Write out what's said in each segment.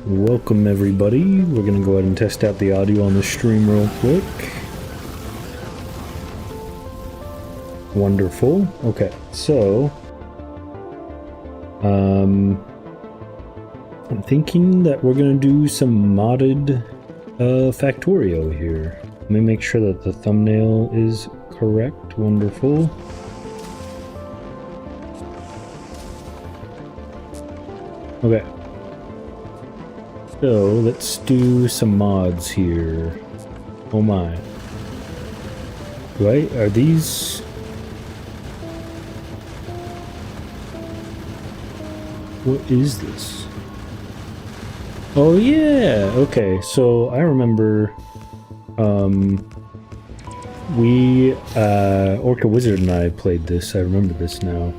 welcome everybody. We're gonna go ahead and test out the audio on the stream real quick. Wonderful. Okay, so I'm thinking that we're gonna do some modded Factorio here. Let me make sure that the thumbnail is correct. Wonderful. Okay. So let's do some mods here. Oh my. Right? Are these... What is this? Oh yeah! Okay, so I remember... Orca Wizard and I played this. I remember this now.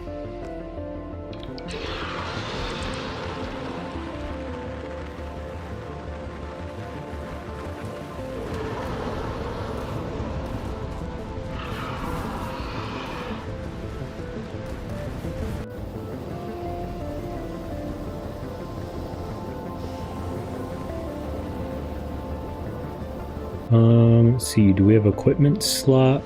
Let's see, do we have equipment slot?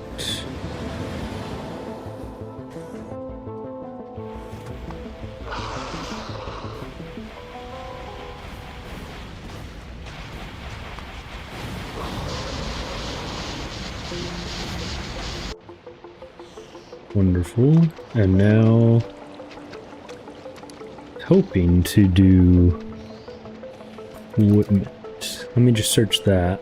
Wonderful. And now hoping to do equipment. Let me just search that.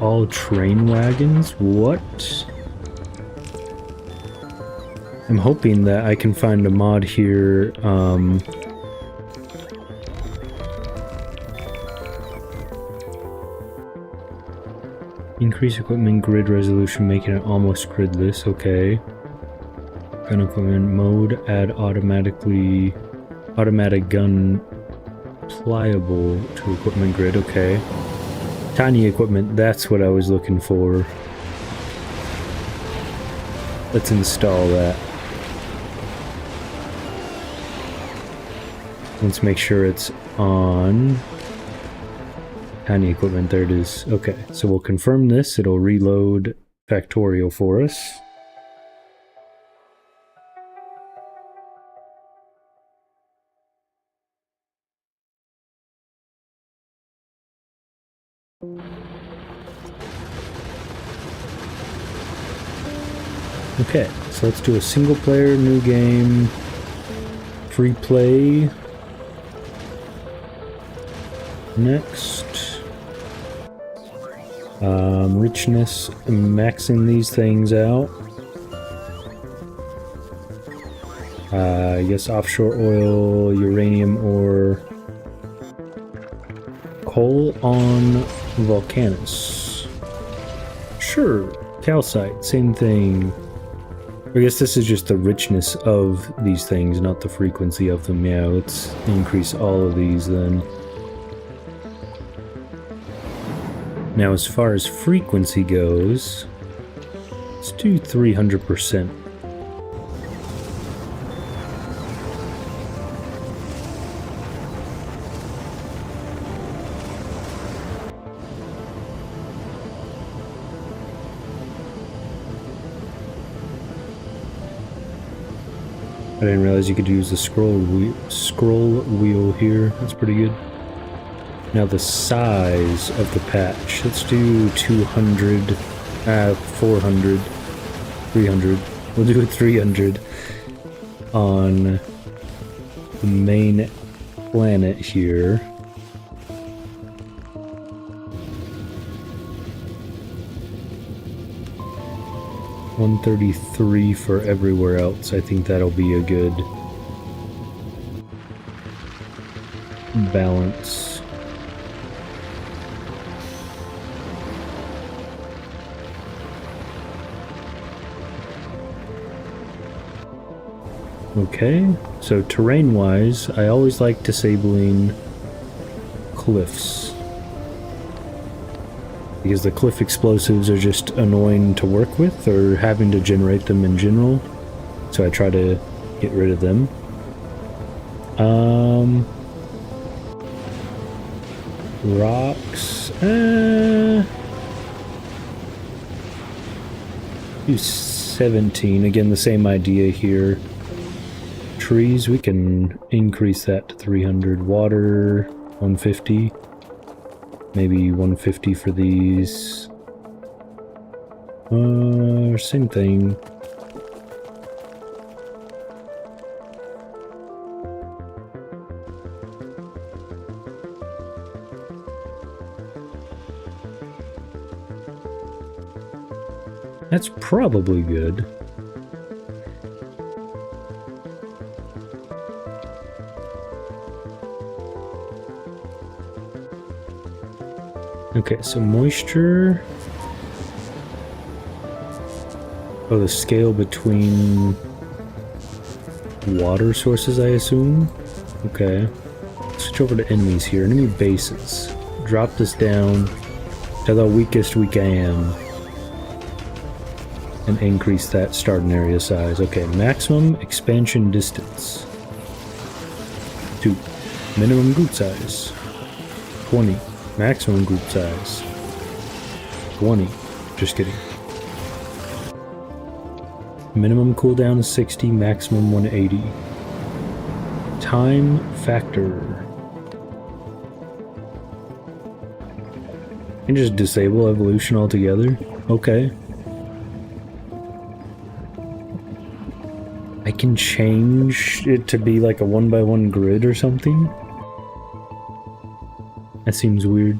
All train wagons? What? I'm hoping that I can find a mod here, increase equipment grid resolution, making it almost gridless, okay. Gun equipment mode, add automatic gun pliable to equipment grid, okay. Tiny equipment, that's what I was looking for. Let's install that. Let's make sure it's on. Tiny equipment, there it is. Okay, so we'll confirm this. It'll reload Factorio for us. Okay, so let's do a single player, new game, free play. Next. Richness, maxing these things out. I guess offshore oil, uranium ore, coal on Volcanus. Sure, calcite, same thing. I guess this is just the richness of these things, not the frequency of them. Yeah, let's increase all of these then. Now, as far as frequency goes, let's do 300%. I didn't realize you could use the scroll wheel here. That's pretty good. Now the size of the patch. Let's do 200, 400, 300. We'll do it 300 on the main planet here. $133 for everywhere else. I think that'll be a good balance. Okay, so terrain-wise, I always like disabling cliffs. because the cliff explosives are just annoying to work with, or having to generate them in general. So I try to get rid of them. Rocks. Do 17. Again, the same idea here. Trees, we can increase that to 300. Water, 150. Maybe 150 for these. Same thing. That's probably good. Okay, so moisture. Oh, the scale between water sources, I assume? Okay. Switch over to enemies here. Enemy bases. Drop this down to the weakest we can. And increase that starting area size. Okay, maximum expansion distance. 2. Minimum group size. 20. Maximum group size. 20. Just kidding. Minimum cooldown is 60, maximum 180. Time factor. And just disable evolution altogether? Okay. I can change it to be like a 1x1 grid or something? That seems weird.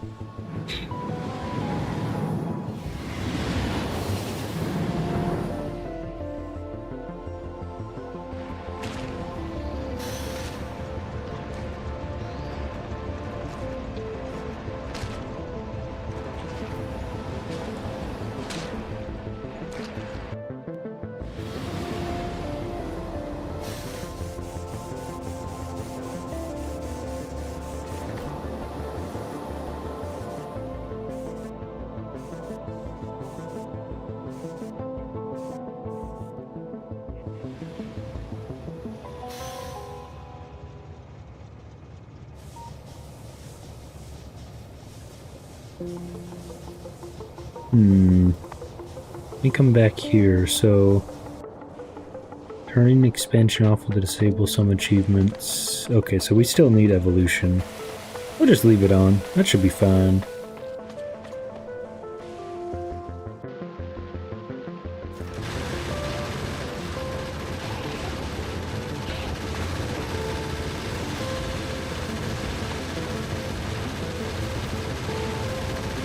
Let me come back here. So turning expansion off will disable some achievements. Okay, so we still need evolution. We'll just leave it on. That should be fine.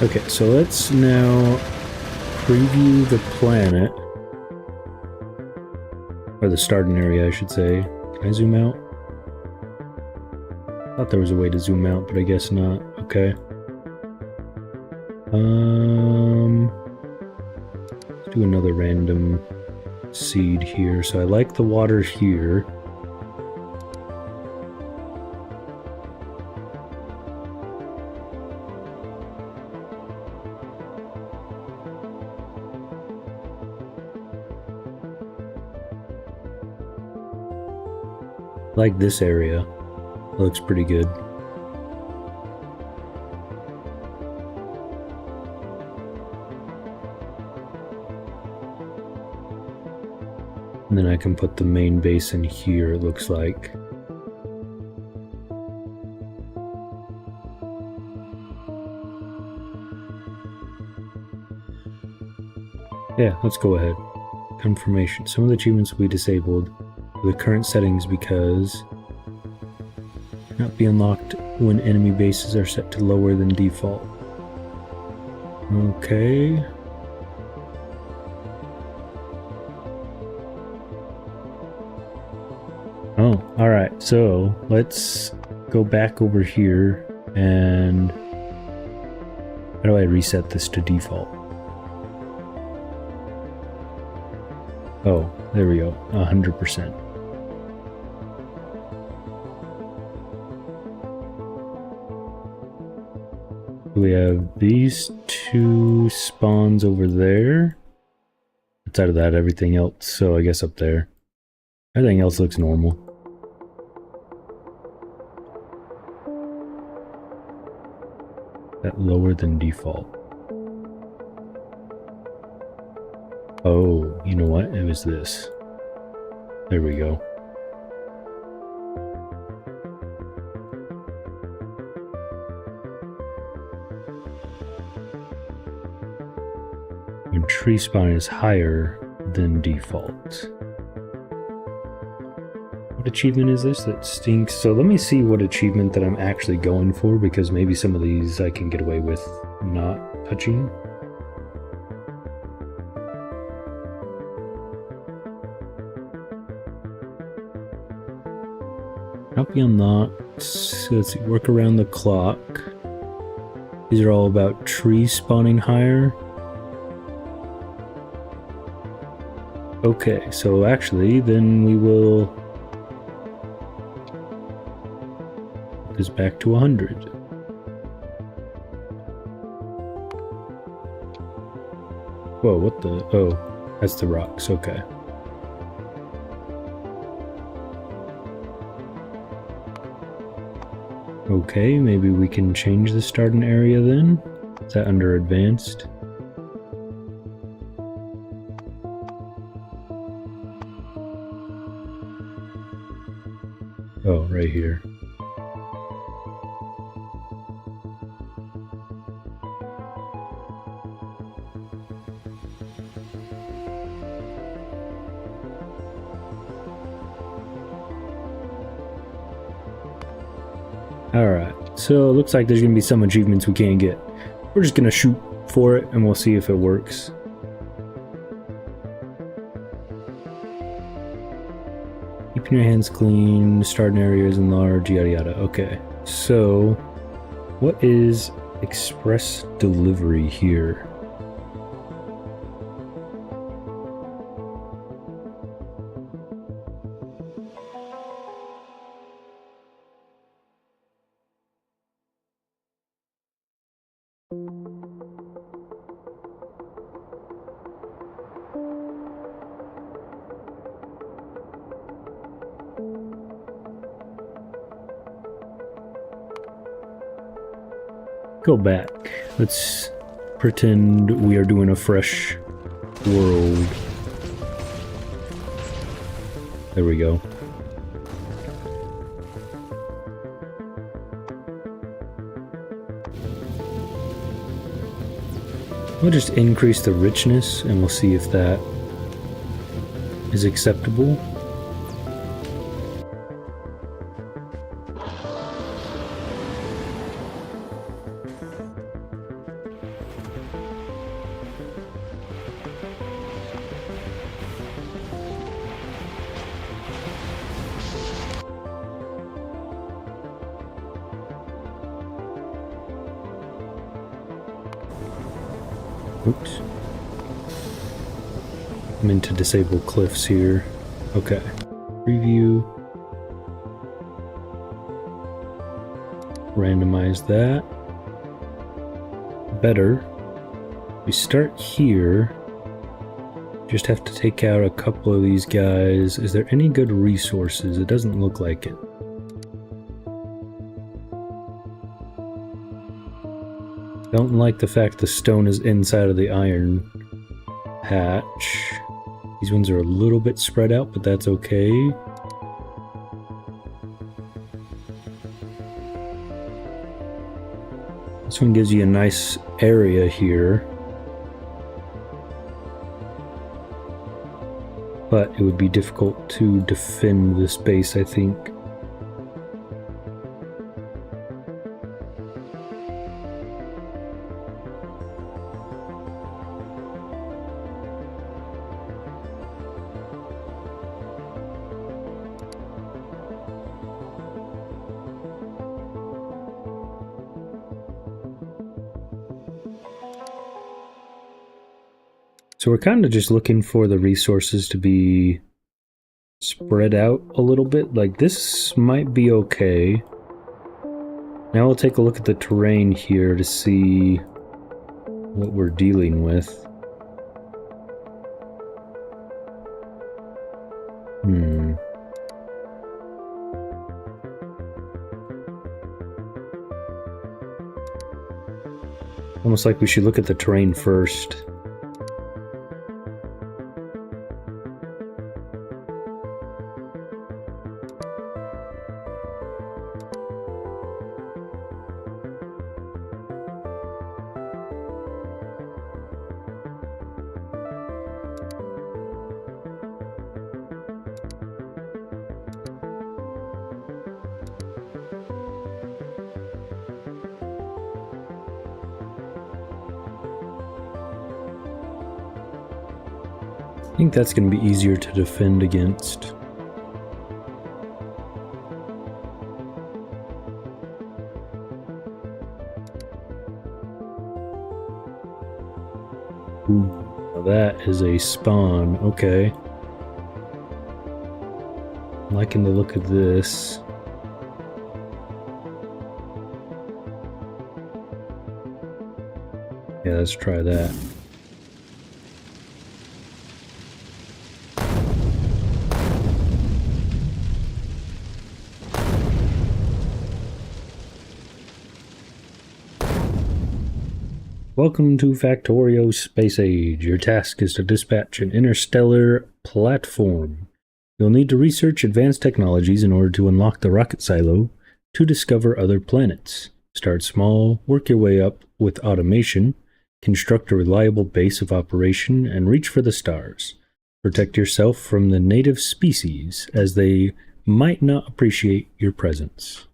Okay, so let's now preview the planet. Or the starting area, I should say. Can I zoom out? Thought there was a way to zoom out, but I guess not. Okay. Let's do another random seed here. So I like the water here. Like this area. It looks pretty good. And then I can put the main basin here, it looks like. Yeah, let's go ahead. Confirmation. Some of the achievements will be disabled with the current settings because cannot be unlocked when enemy bases are set to lower than default. Okay. Oh, alright, so let's go back over here and how do I reset this to default? Oh, there we go, 100%. We have these two spawns over there. Outside of that, everything else, so I guess up there. Everything else looks normal. That lower than default. Oh, you know what? It was this. There we go. When tree spawn is higher than default. What achievement is this? That stinks. So let me see what achievement that I'm actually going for, because maybe some of these I can get away with not touching. Not be unlocked. So let's see, work around the clock. These are all about trees spawning higher. Okay, so actually, then we will put this back to 100. Whoa, what the? Oh, that's the rocks, okay. Okay, maybe we can change the starting area then? Is that under advanced? Oh, right here. Alright, so it looks like there's going to be some achievements we can't get. We're just going to shoot for it and we'll see if it works. Keeping your hands clean, starting areas enlarged, yada yada. Okay, so what is express delivery here? Go back. Let's pretend we are doing a fresh world. There we go. We'll just increase the richness and we'll see if that is acceptable. Oops. I'm into disable cliffs here. Okay. Preview. Randomize that. Better. We start here. Just have to take out a couple of these guys. Is there any good resources? It doesn't look like it. Don't like the fact the stone is inside of the iron patch. These ones are a little bit spread out, but that's okay. This one gives you a nice area here. But it would be difficult to defend this base, I think. So we're kind of just looking for the resources to be spread out a little bit. Like this might be okay. Now we'll take a look at the terrain here to see what we're dealing with. Almost like we should look at the terrain first. I think that's going to be easier to defend against. Ooh, now that is a spawn. Okay. I'm liking the look of this. Yeah, let's try that. Welcome to Factorio Space Age. Your task is to dispatch an interstellar platform. You'll need to research advanced technologies in order to unlock the rocket silo to discover other planets. Start small, work your way up with automation, construct a reliable base of operation, and reach for the stars. Protect yourself from the native species, as they might not appreciate your presence.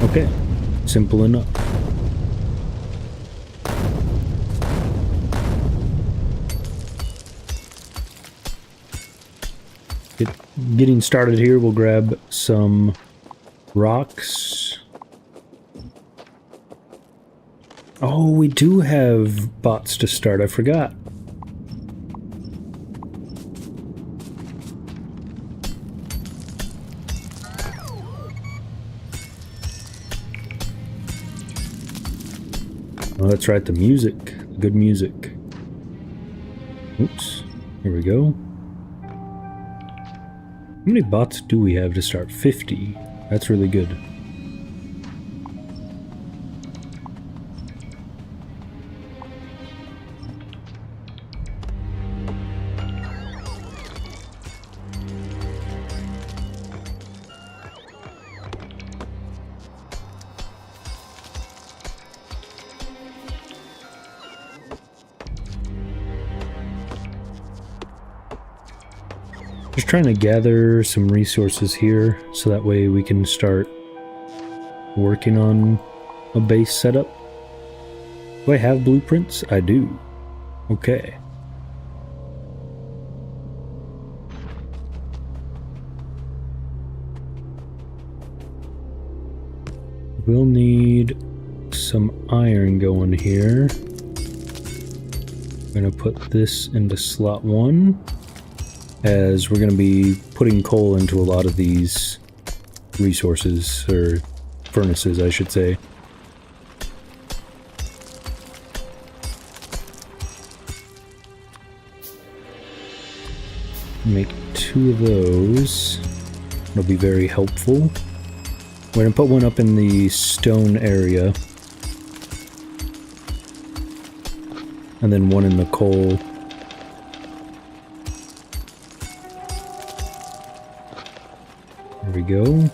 Okay, simple enough. Getting started here, we'll grab some rocks. Oh, we do have bots to start, I forgot. Oh, that's right, the music. Good music. Oops, here we go. How many bots do we have to start? 50. That's really good. Just trying to gather some resources here so that way we can start working on a base setup. Do I have blueprints? I do. Okay. We'll need some iron going here. I'm gonna put this into slot 1. As we're going to be putting coal into a lot of these resources, or furnaces, I should say. Make 2 of those. It'll be very helpful. We're going to put one up in the stone area. And then one in the coal. There we go.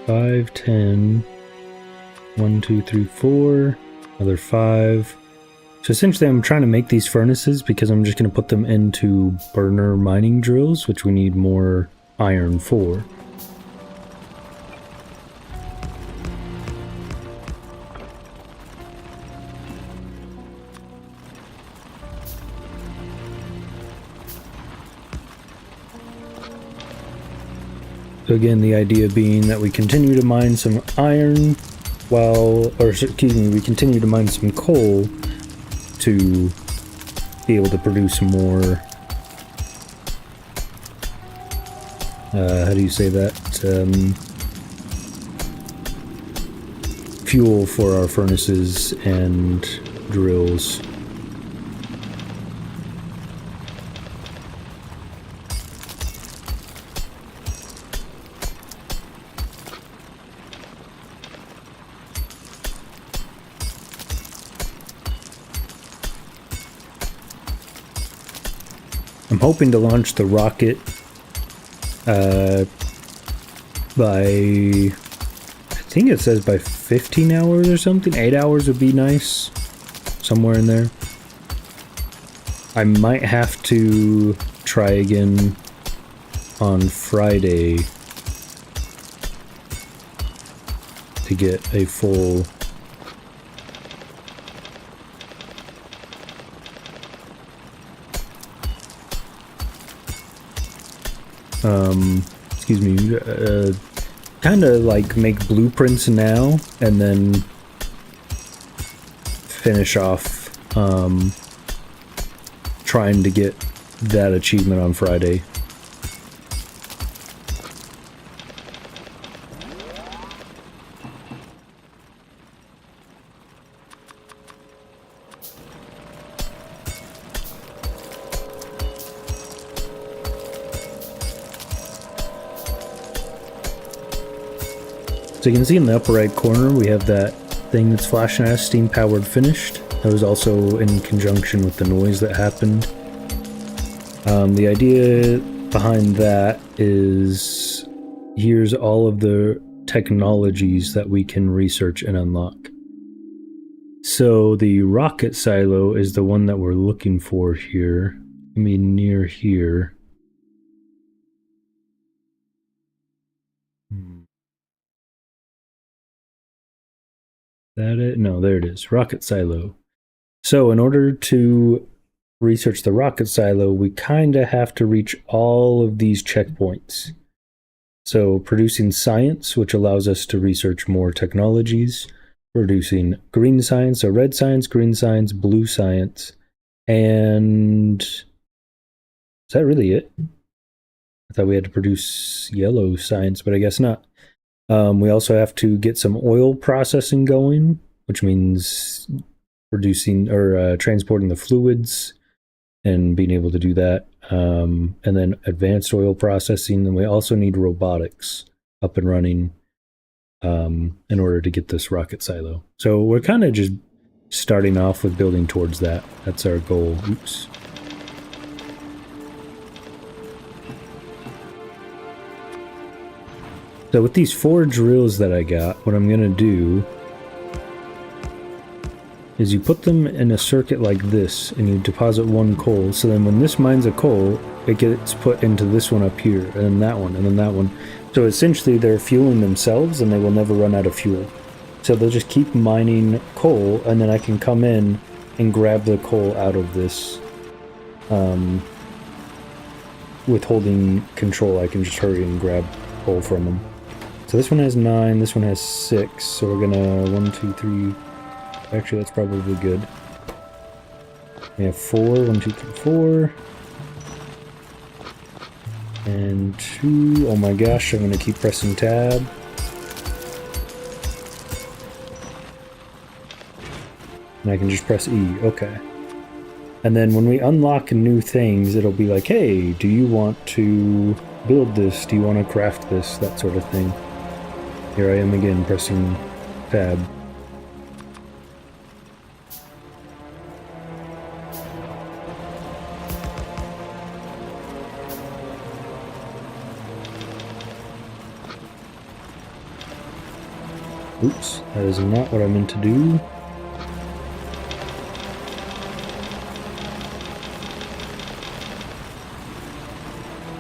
Five, 10. 1, 2, 3, 4. Another 5. So essentially I'm trying to make these furnaces because I'm just going to put them into burner mining drills, which we need more iron for. So again, the idea being that we continue to mine some iron we continue to mine some coal to be able to produce more how do you say that? Fuel for our furnaces and drills. I'm hoping to launch the rocket by, I think it says by 15 hours or something. 8 hours would be nice. Somewhere in there. I might have to try again on Friday to get a full excuse me, kind of like make blueprints now and then finish off trying to get that achievement on Friday. So you can see in the upper right corner we have that thing that's flashing at us, steam powered finished. That was also in conjunction with the noise that happened. The idea behind that is here's all of the technologies that we can research and unlock. So the rocket silo is the one that we're looking for here. I mean, near here. That it? No, there it is. Rocket silo. So in order to research the rocket silo, we kind of have to reach all of these checkpoints. So producing science, which allows us to research more technologies. Producing green science, so red science, green science, blue science. And is that really it? I thought we had to produce yellow science, but I guess not. We also have to get some oil processing going, which means producing or transporting the fluids and being able to do that. And then advanced oil processing. And we also need robotics up and running in order to get this rocket silo. So we're kind of just starting off with building towards that. That's our goal. Oops. So with these 4 drills that I got, what I'm going to do is you put them in a circuit like this and you deposit 1 coal. So then when this mines a coal, it gets put into this one up here, and then that one, and then that one. So essentially they're fueling themselves and they will never run out of fuel. So they'll just keep mining coal, and then I can come in and grab the coal out of this. With holding control, I can just hurry and grab coal from them. So this one has 9, this one has 6, so we're gonna 1, 2, 3. Actually, that's probably good. We have 4, 1, 2, 3, 4. And 2. Oh my gosh, I'm gonna keep pressing tab. And I can just press E, okay. And then when we unlock new things, it'll be like, hey, do you want to build this? Do you want to craft this? That sort of thing. Here I am again, pressing tab. Oops, that is not what I meant to do.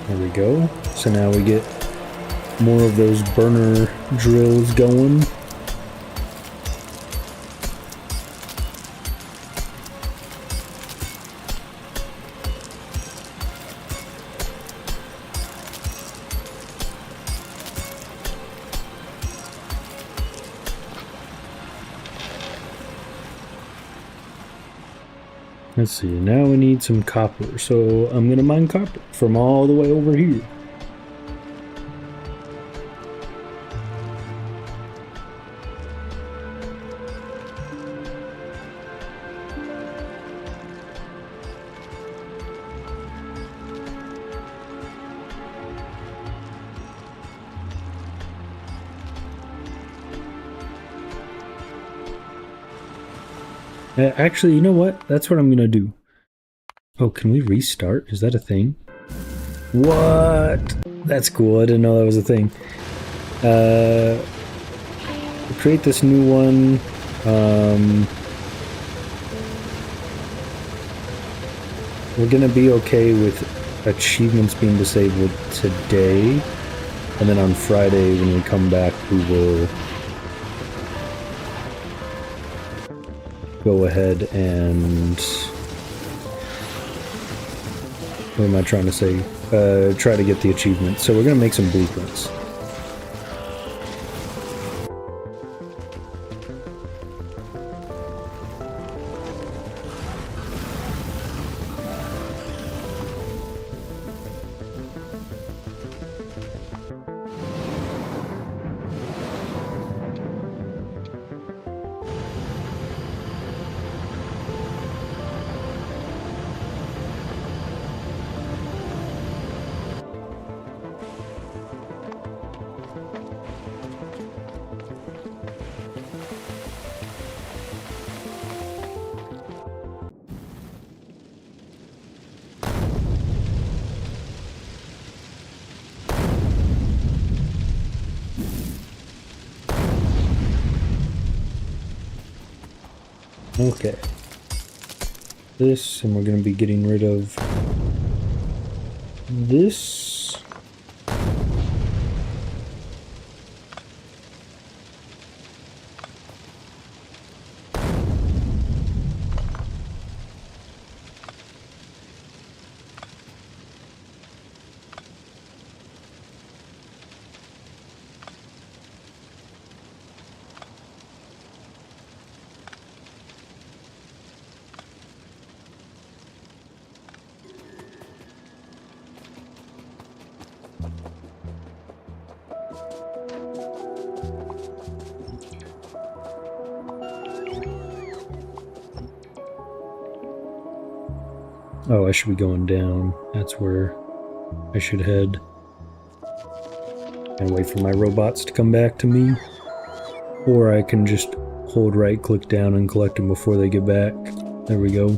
There we go. So now we get more of those burner drills going. Let's see, now we need some copper. So I'm gonna mine copper from all the way over here. Actually, you know what? That's what I'm gonna do. Oh, can we restart? Is that a thing? What? That's cool. I didn't know that was a thing. Create this new one. We're gonna be okay with achievements being disabled today. And then on Friday, when we come back, we will go ahead and... What am I trying to say? Try to get the achievement. So we're gonna make some blueprints. Okay. This, and we're going to be getting rid of this. Oh, I should be going down. That's where I should head. And wait for my robots to come back to me. Or I can just hold right click down and collect them before they get back. There we go.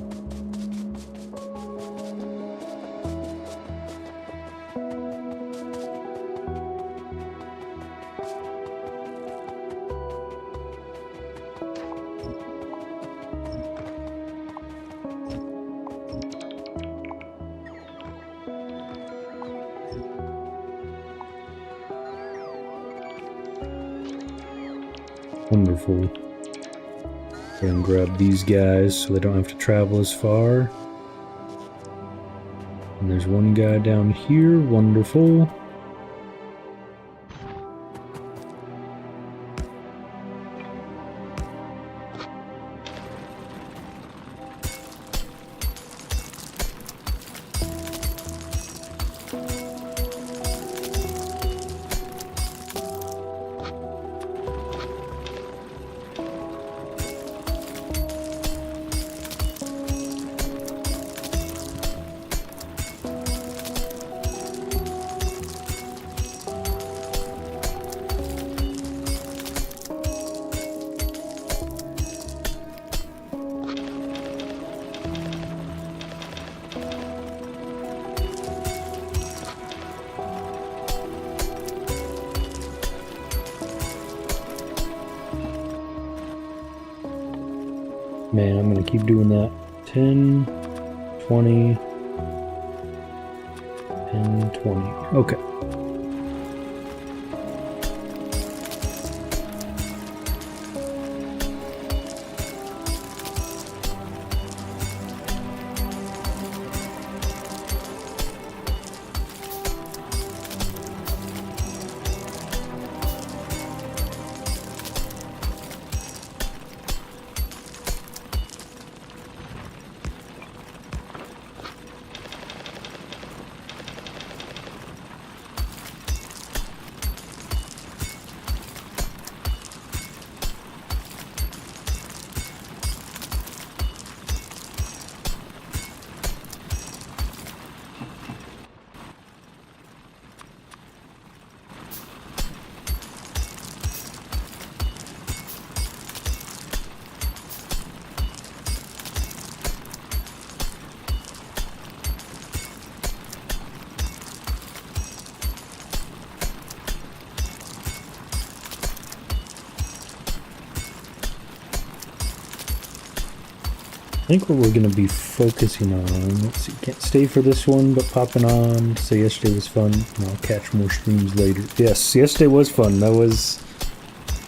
Wonderful. Go and grab these guys so they don't have to travel as far. And there's one guy down here. Wonderful. Man, I'm gonna keep doing that. 10, 20, and 20. Okay. I think what we're going to be focusing on, let's see, can't stay for this one, but popping on, so yesterday was fun, and I'll catch more streams later. Yes, yesterday was fun. That was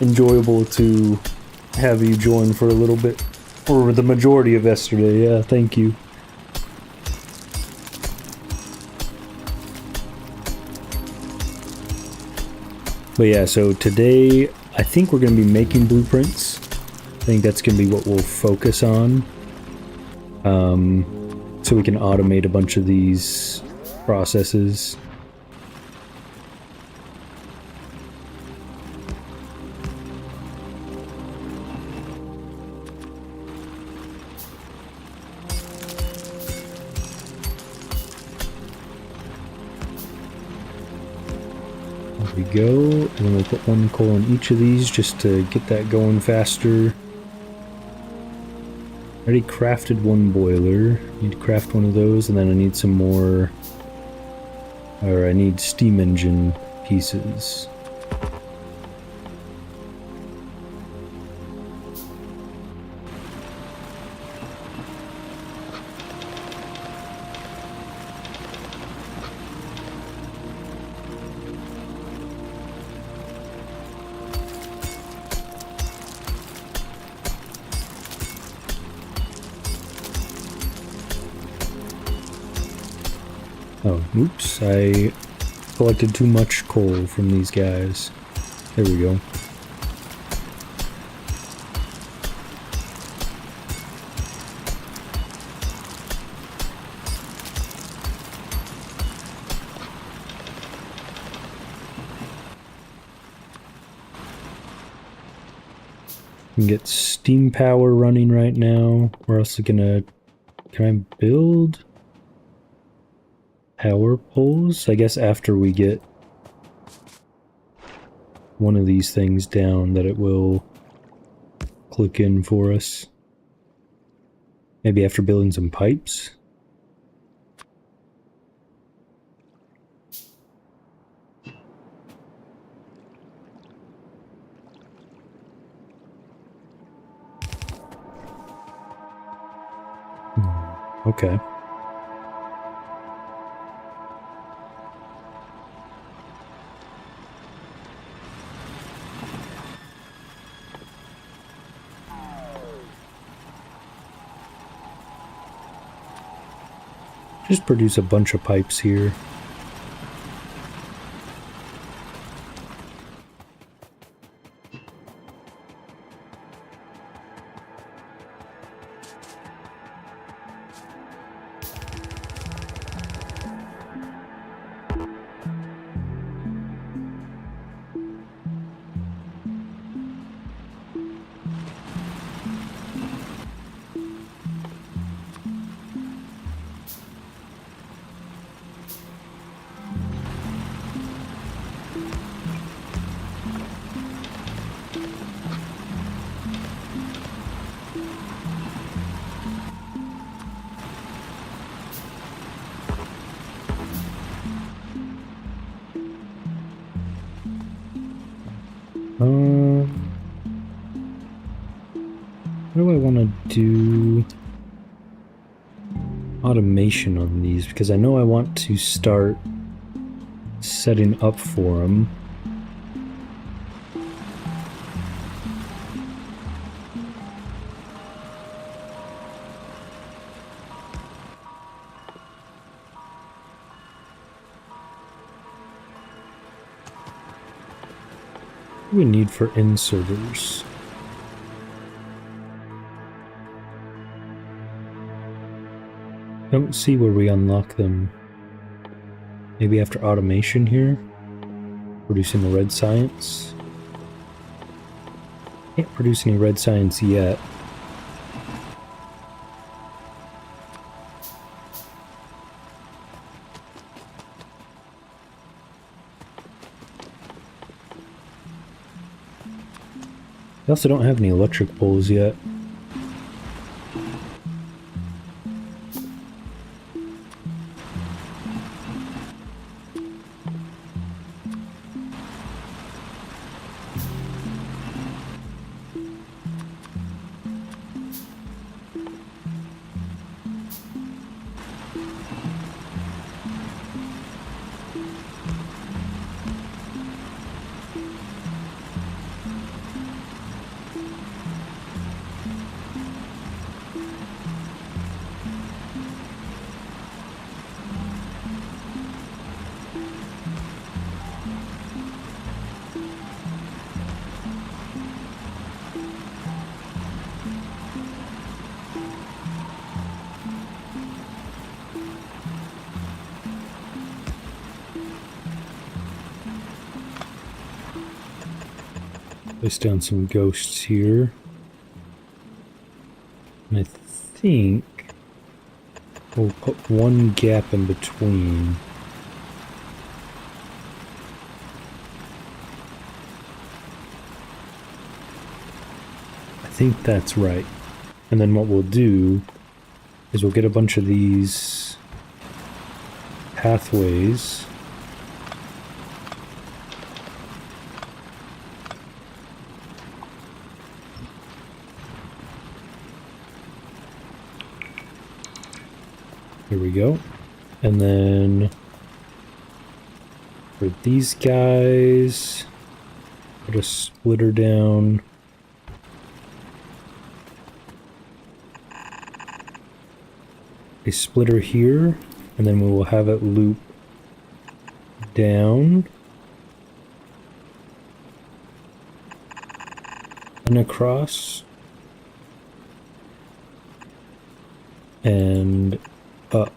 enjoyable to have you join for a little bit, or the majority of yesterday. Yeah, thank you. But yeah, so today I think we're going to be making blueprints. I think that's going to be what we'll focus on. So we can automate a bunch of these processes. There we go. And then we'll put one coal in each of these just to get that going faster. Already crafted one boiler. Need to craft one of those, and then I need some more. Or I need steam engine pieces. Oh, oops, I collected too much coal from these guys. There we go. We can get steam power running right now. We're also gonna... Can I build power poles? I guess after we get one of these things down that it will click in for us. Maybe after building some pipes? Okay. Just produce a bunch of pipes here. What do I want to do? Automation on these, because I know I want to start setting up for them. What do we need for inserters? Don't see where we unlock them. Maybe after automation here? Producing the red science? Can't produce any red science yet. We also don't have any electric poles yet. Place down some ghosts here. And I think we'll put one gap in between. I think that's right. And then what we'll do is we'll get a bunch of these pathways. Here we go. And then for these guys, put a splitter down. A splitter here, and then we will have it loop down and across and up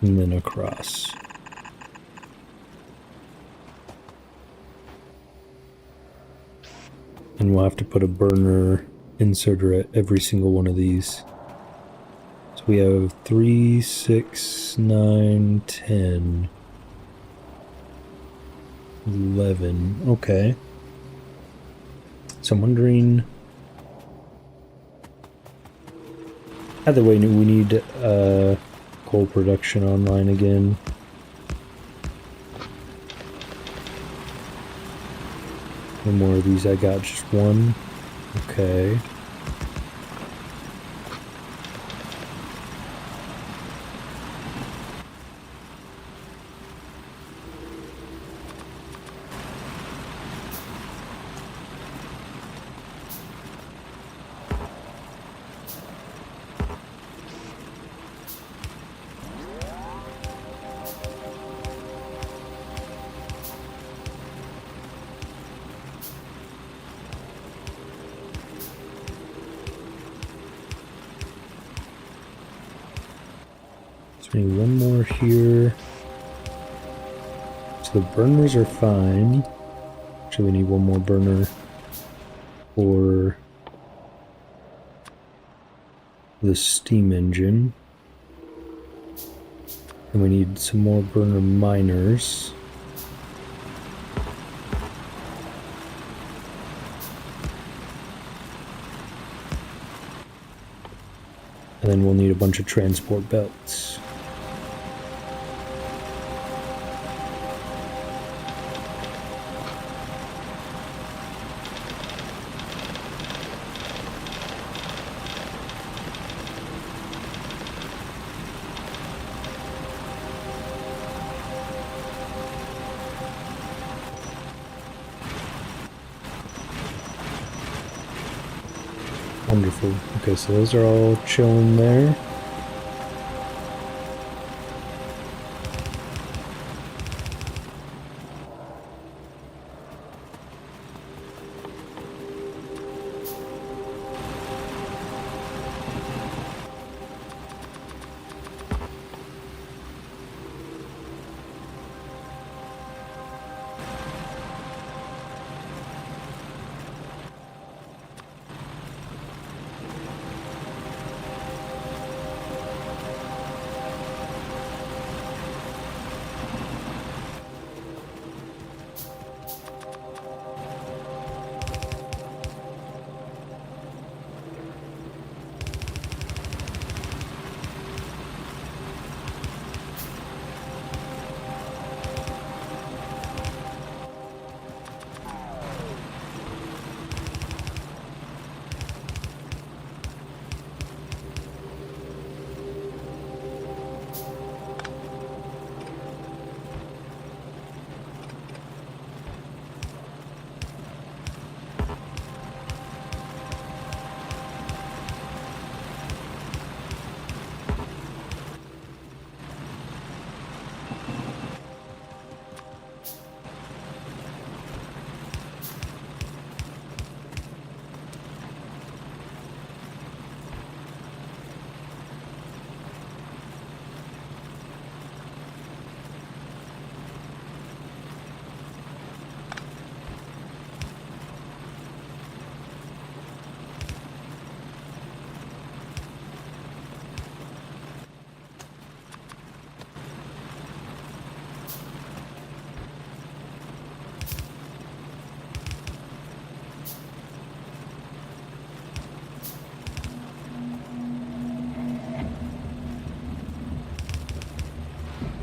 and then across. And we'll have to put a burner inserter at every single one of these. So we have 3, 6, 9, 10, 11. Okay. So I'm wondering... Either way, we need coal production online again. No more of these. I got just one. Okay. So we need one more here. So the burners are fine. Actually, we need one more burner for the steam engine. And we need some more burner miners. And then we'll need a bunch of transport belts. Wonderful. Okay, so those are all chilling there.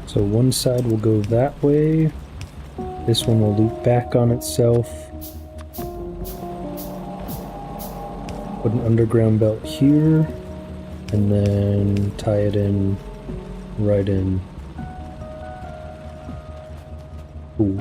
So one side will go that way. This one will loop back on itself. Put an underground belt here, and then tie it in right in. Ooh.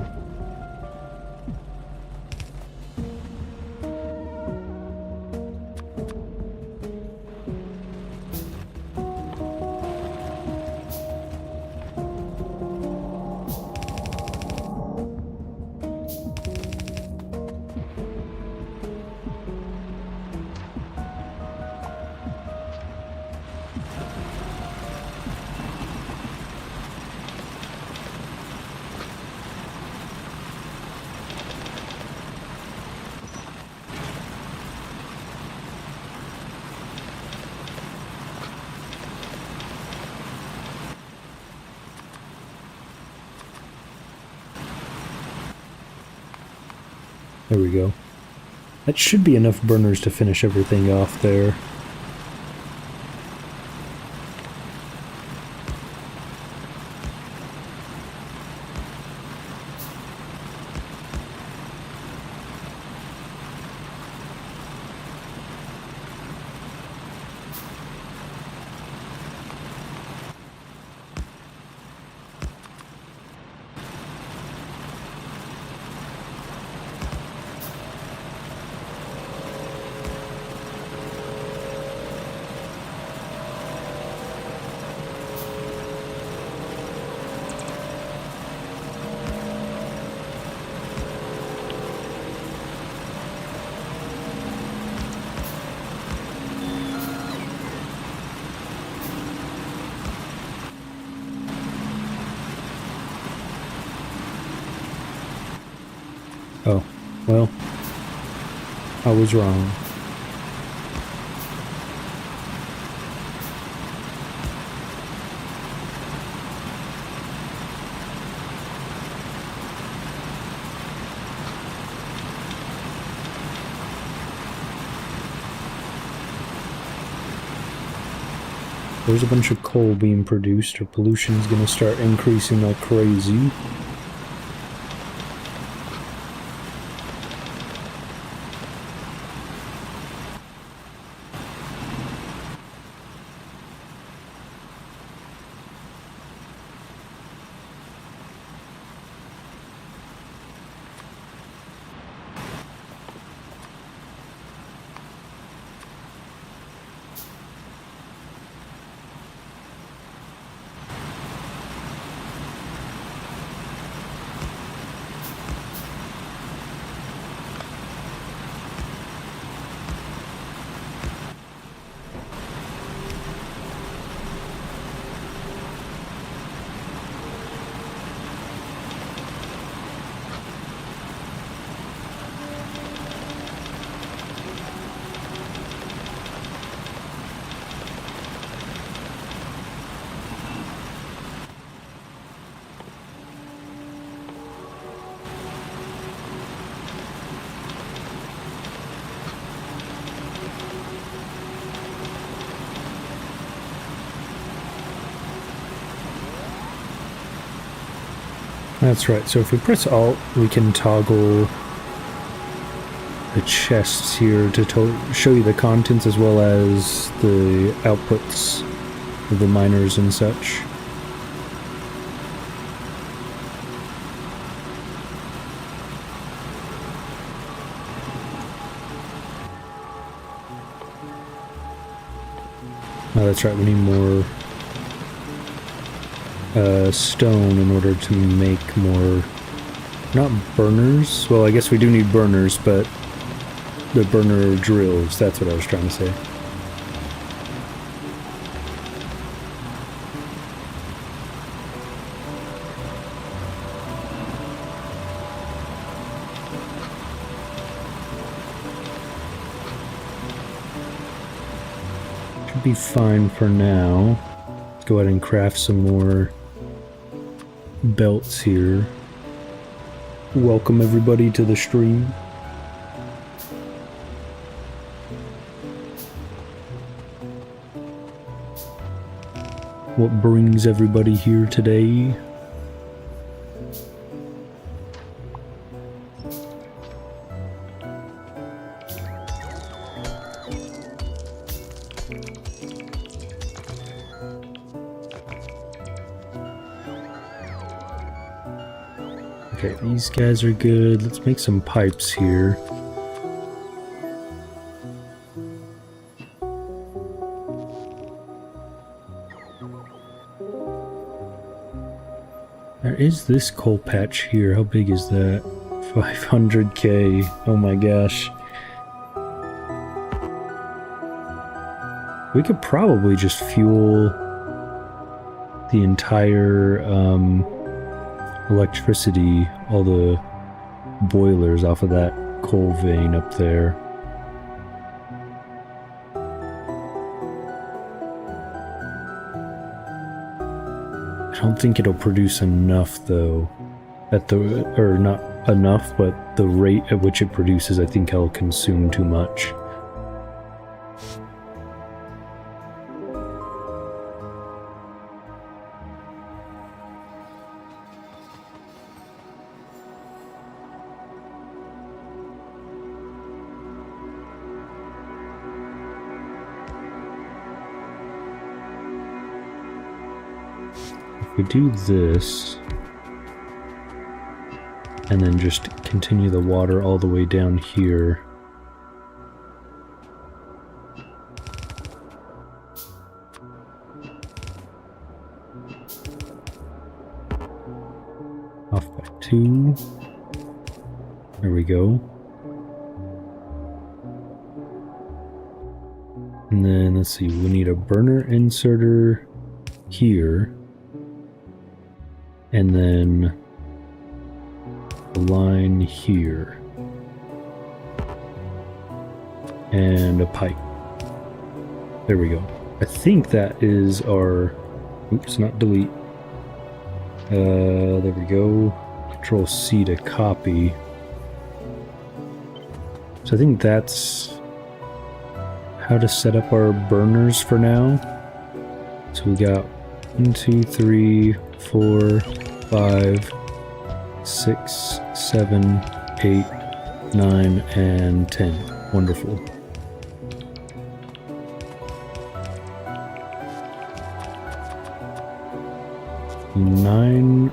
There we go. That should be enough burners to finish everything off there. Oh, well, I was wrong. There's a bunch of coal being produced, or pollution's gonna start increasing like crazy. That's right, so if we press Alt, we can toggle the chests here to show you the contents as well as the outputs of the miners and such. Oh, that's right, we need more stone in order to make more, not burners, well I guess we do need burners, but the burner drills, that's what I was trying to say. Should be fine for now. Let's go ahead and craft some more belts here. Welcome everybody to the stream. what brings everybody here today. Okay, these guys are good. Let's make some pipes here. There is this coal patch here. How big is that? 500k. Oh my gosh. We could probably just fuel the entire electricity, all the boilers off of that coal vein up there. I don't think it'll produce enough though, or not enough, but the rate at which it produces, I think I'll consume too much. We do this, and then just continue the water all the way down here. Off by 2. There we go. And then let's see, we need a burner inserter here. And then a line here. And a pipe. There we go. I think that is our... Oops, not delete. There we go. Control C to copy. So I think that's how to set up our burners for now. So we got 1, 2, 3, 4, 5, 6, 7, 8, 9, and 10. Wonderful. Nine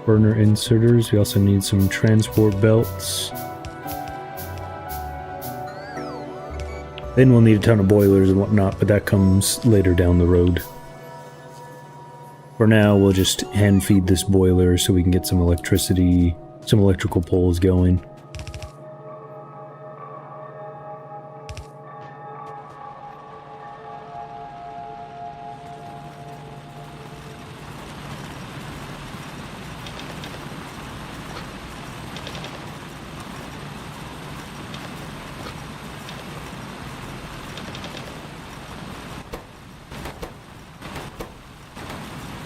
burner inserters. We also need some transport belts. Then we'll need a ton of boilers and whatnot, but that comes later down the road. For now, we'll just hand feed this boiler so we can get some electricity, some electrical poles going.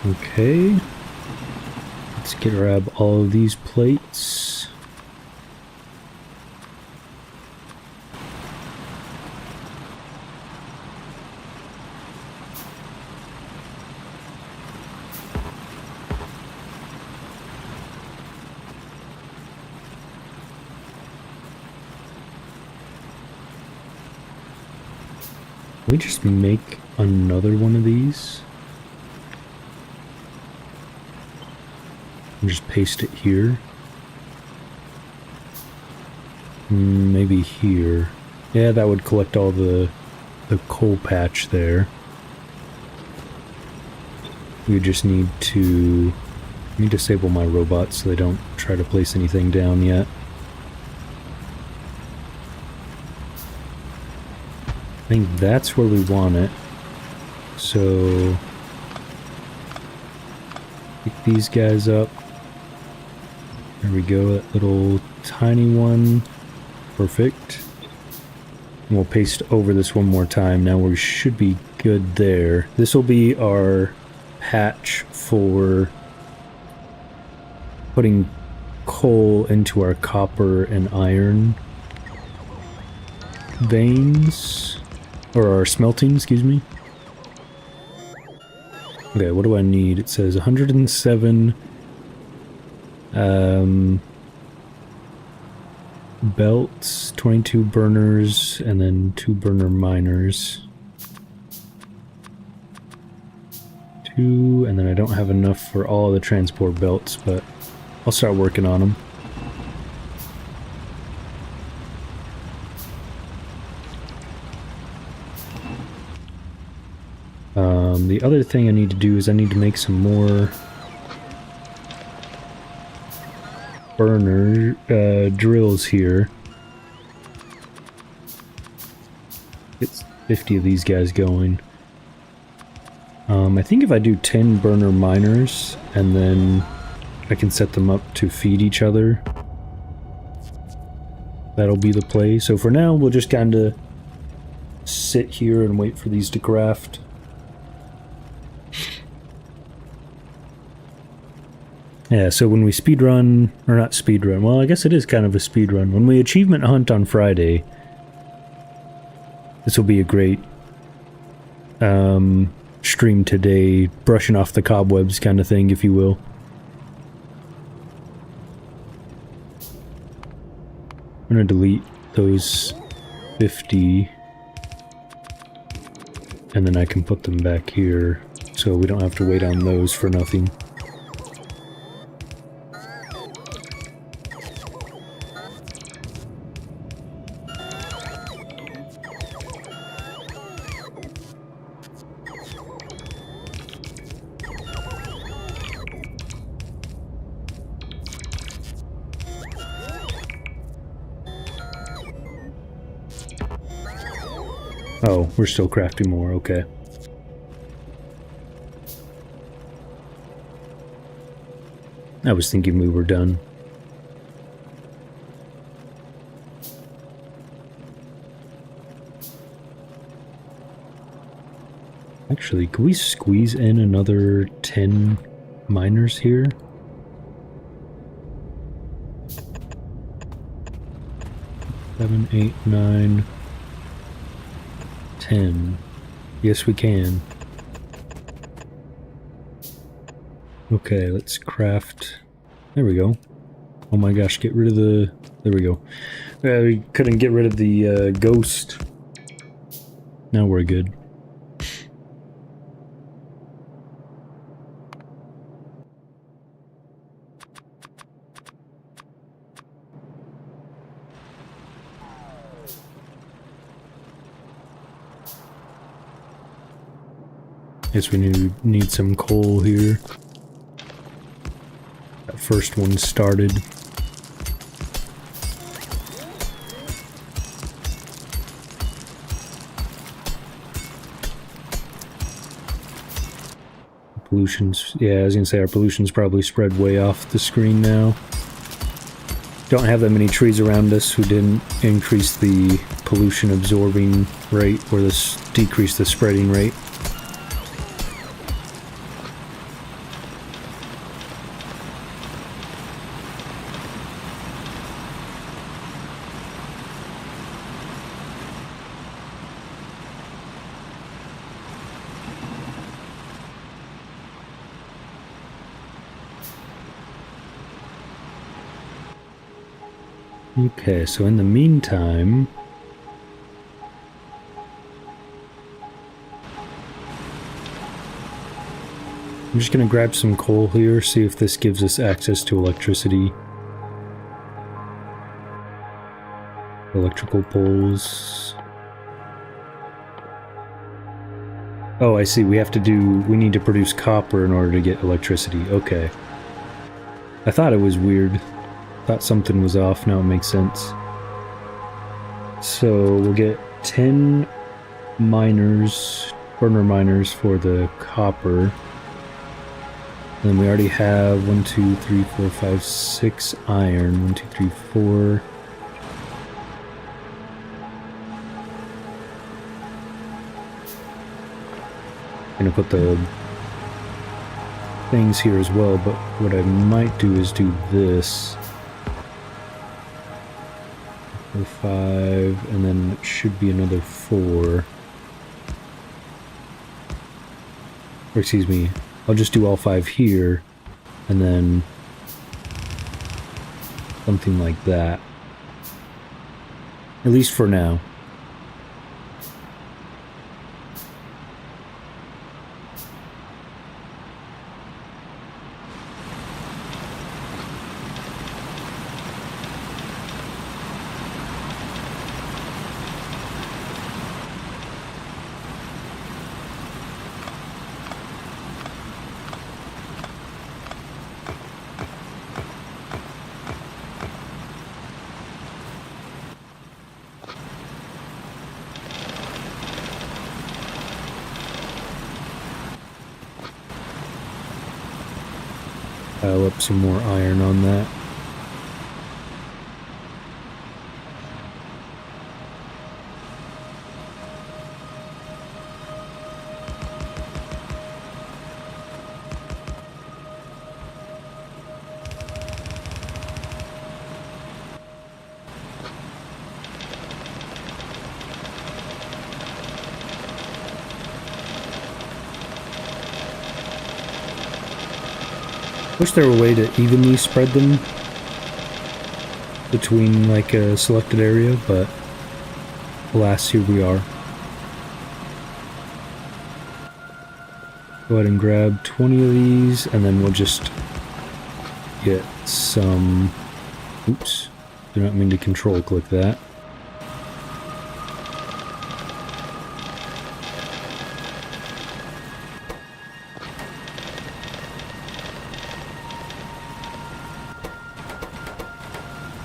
Okay, let's grab all of these plates. Can we just make another one of these? And just paste it here. Maybe here. Yeah, that would collect all the coal patch there. We just need to disable my robots so they don't try to place anything down yet. I think that's where we want it. So pick these guys up. There we go, that little tiny one. Perfect. And we'll paste over this one more time. Now we should be good there. This will be our patch for putting coal into our copper and iron veins. Or our smelting, excuse me. Okay, what do I need? It says 107 belts, 22 burners, and then 2 burner miners. 2, and then I don't have enough for all the transport belts, but I'll start working on them. The other thing I need to do is I need to make some more burner drills here. Get 50 of these guys going. I think if I do 10 burner miners and then I can set them up to feed each other, that'll be the play. So for now, we'll just kind of sit here and wait for these to craft. Yeah, so when we speedrun, or not speedrun, well, I guess it is kind of a speedrun. When we achievement hunt on Friday, this will be a great stream today, brushing off the cobwebs kind of thing, if you will. I'm going to delete those 50, and then I can put them back here, so we don't have to wait on those for nothing. Oh, we're still crafting more, okay. I was thinking we were done. Actually, can we squeeze in another 10 miners here? Seven, 8, 9, 10. Yes, we can. Okay, let's craft. There we go. Oh my gosh, get rid of the... There we go. We couldn't get rid of the ghost. Now we're good. Guess we need some coal here. That first one started. Pollution's, yeah, I was gonna say our pollution's probably spread way off the screen now. Don't have that many trees around us who didn't increase the pollution absorbing rate or decrease the spreading rate. Okay, so in the meantime, I'm just gonna grab some coal here, see if this gives us access to electricity. Electrical poles. Oh, I see, we need to produce copper in order to get electricity. Okay. I thought it was weird. Thought something was off, now it makes sense. So we'll get 10 miners, burner miners for the copper. And then we already have 1, 2, 3, 4, 5, 6 iron. 1, 2, 3, 4. I'm gonna put the things here as well, but what I might do is do this. 5, and then it should be another 4. Or excuse me, I'll just do all 5 here, and then something like that. At least for now. Pile up some more iron on that. Wish there were a way to evenly spread them between like a selected area, but alas, here we are. Go ahead and grab 20 of these, and then we'll just get some... Oops, do not mean to control click that.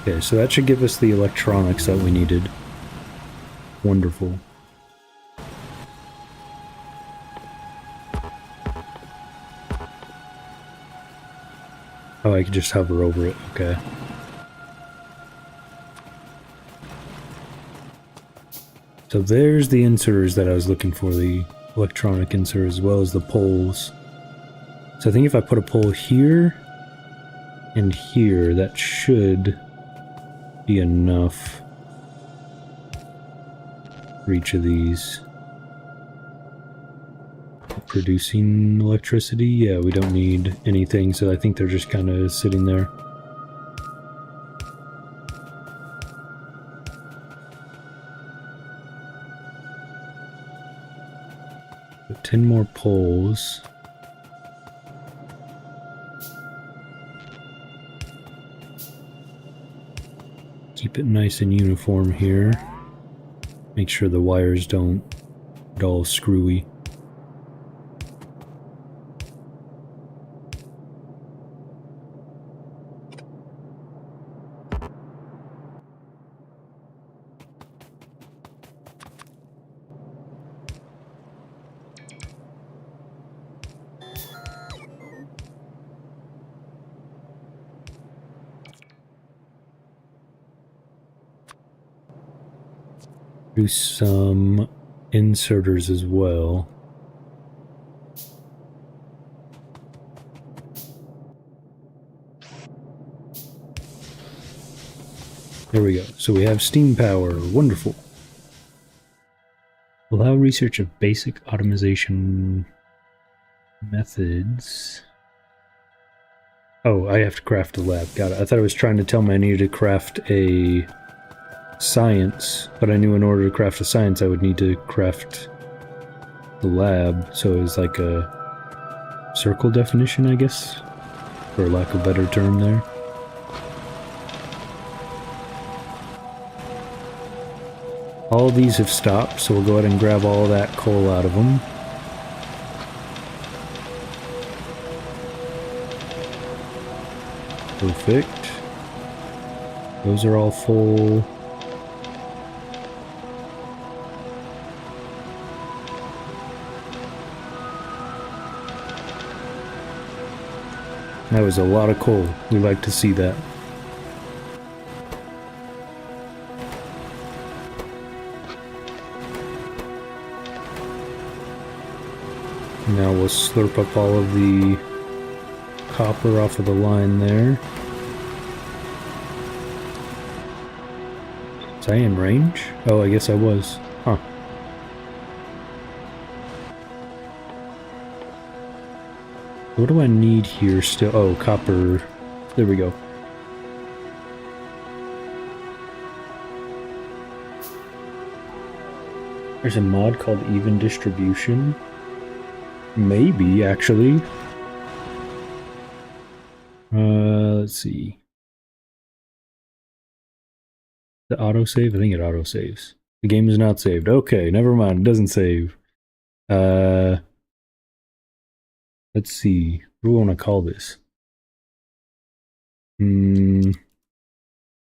Okay, so that should give us the electronics that we needed. Wonderful. Oh, I could just hover over it, okay. So there's the inserters that I was looking for, the electronic inserters as well as the poles. So I think if I put a pole here and here, that should be enough for each of these. Producing electricity? Yeah, we don't need anything, so I think they're just kind of sitting there. Put 10 more poles. Keep it nice and uniform here. Make sure the wires don't get all screwy. Do some inserters as well. There we go. So we have steam power. Wonderful. Allow research of basic automation methods. Oh, I have to craft a lab. Got it. I thought it was trying to tell me I needed to craft a science, but I knew in order to craft a science I would need to craft the lab, so it was like a circle definition, I guess, for lack of a better term there. All these have stopped, so we'll go ahead and grab all that coal out of them. Perfect. Those are all full. That was a lot of coal. We like to see that. Now we'll slurp up all of the copper off of the line there. Was I in range? Oh, I guess I was. Huh. What do I need here still? Oh, copper. There we go. There's a mod called Even Distribution. Maybe, actually. Let's see. The autosave? I think it autosaves. The game is not saved. Okay, never mind. It doesn't save. Let's see. What do we want to call this?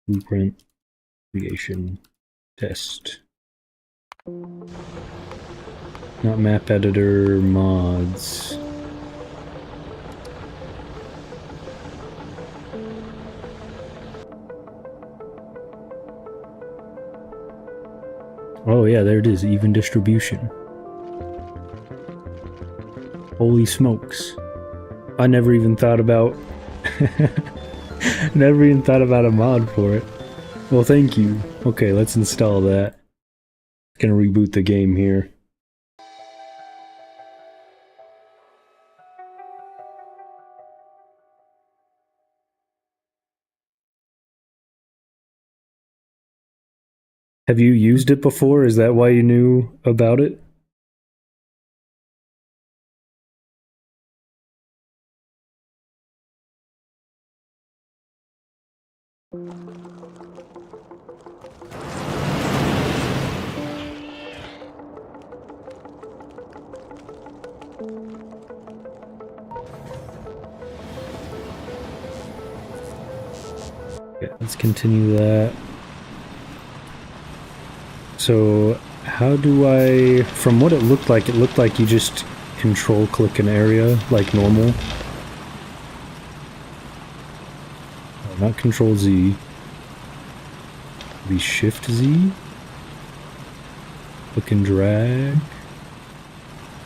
Blueprint creation test. Not map editor mods. Oh yeah, there it is, even distribution. Holy smokes. I never even thought about never even thought about a mod for it. Well, thank you. Okay, let's install that. Gonna reboot the game here. Have you used it before? Is that why you knew about it? Okay, let's continue that. So, how do I... From what it looked like you just control-click an area, like normal. Oh, not Control-Z. Maybe Shift-Z? Click and drag?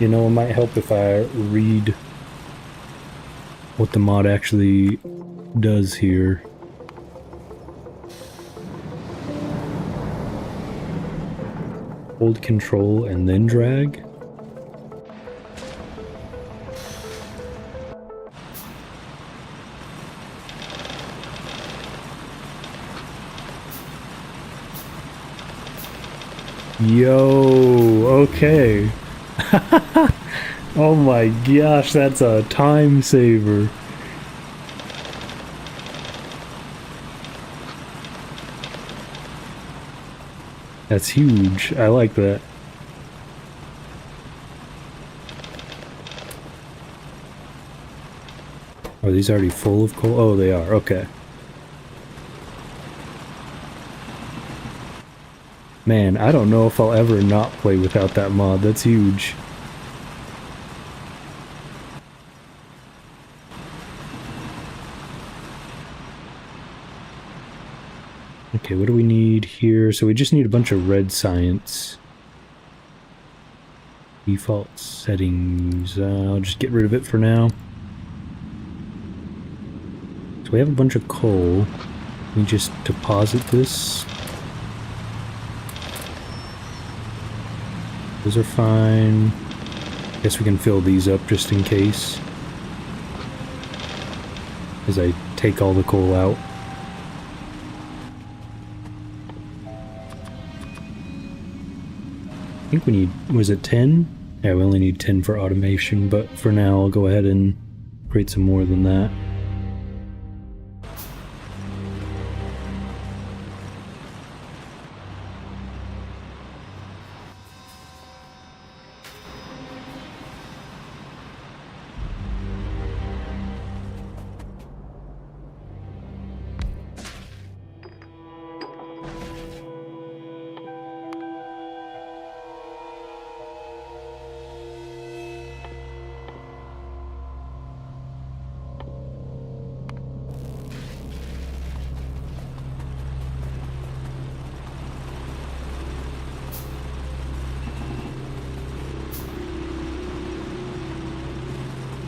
You know, it might help if I read what the mod actually does here. Hold control and then drag. Yo, okay. Oh my gosh, that's a time saver. That's huge. I like that. Are these already full of coal? Oh, they are. Okay. Man, I don't know if I'll ever not play without that mod. That's huge. Okay, what do we need here? So we just need a bunch of red science. Default settings. I'll just get rid of it for now. So we have a bunch of coal. We just deposit this. Those are fine. Guess we can fill these up just in case. As I take all the coal out. I think we need, was it 10? Yeah, we only need 10 for automation, but for now I'll go ahead and create some more than that.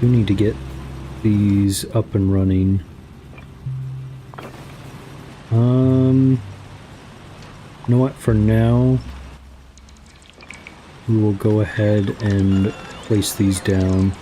We need to get these up and running. You know what, for now, we will go ahead and place these down.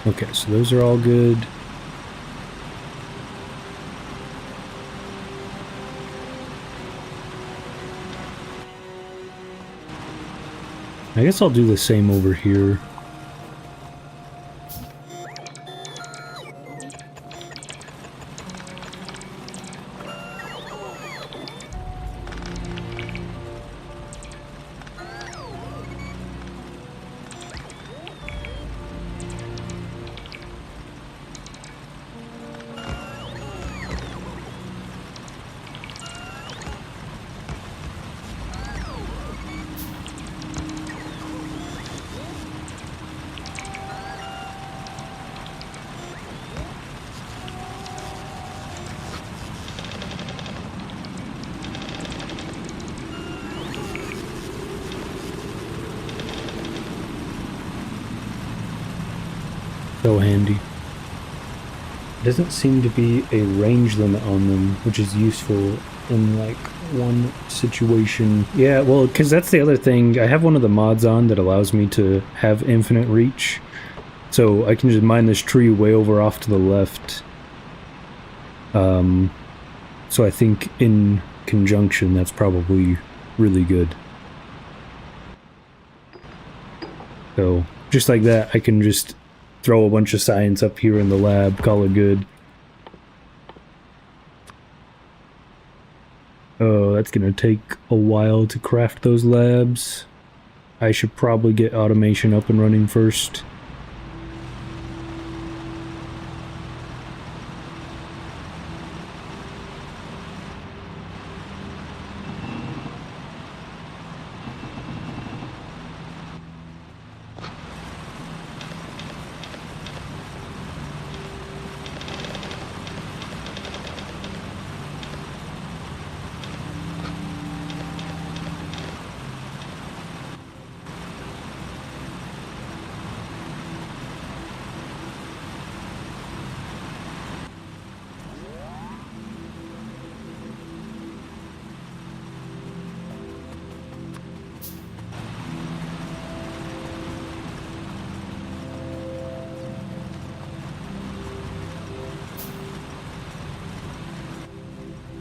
Okay, so those are all good. I guess I'll do the same over here. So handy. Doesn't seem to be a range limit on them, which is useful in like one situation. Yeah, well, because that's the other thing. I have one of the mods on that allows me to have infinite reach. So I can just mine this tree way over off to the left. So I think in conjunction, that's probably really good. So just like that, I can just throw a bunch of science up here in the lab, call it good. Oh, that's gonna take a while to craft those labs. I should probably get automation up and running first.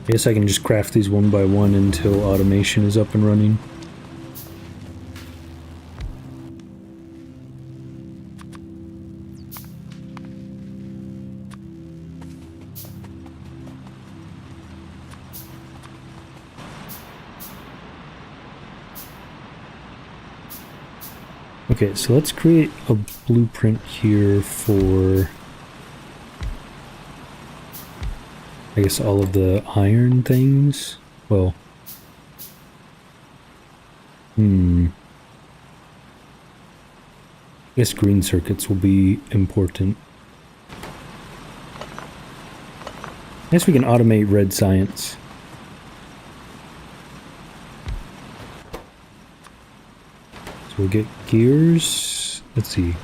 I guess I can just craft these one by one until automation is up and running. Okay, so let's create a blueprint here for, I guess, all of the iron things. Well, I guess green circuits will be important. I guess we can automate red science. So we'll get gears. Let's see.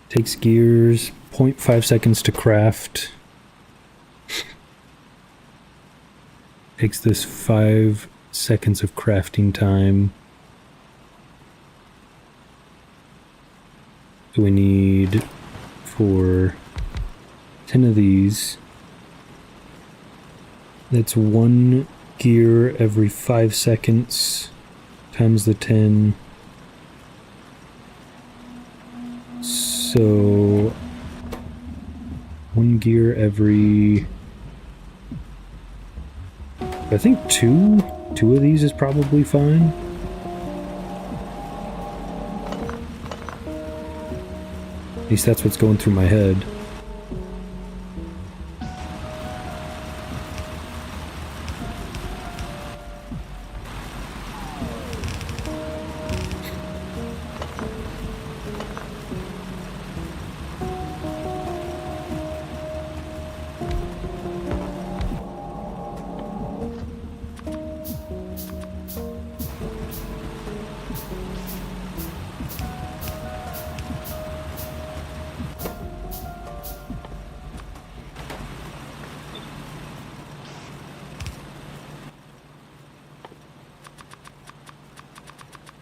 Takes gears, 0.5 seconds to craft. Takes this 5 seconds of crafting time. So we need for 10 of these. That's 1 gear every 5 seconds times the 10. So 1 gear every, I think two of these is probably fine. At least that's what's going through my head.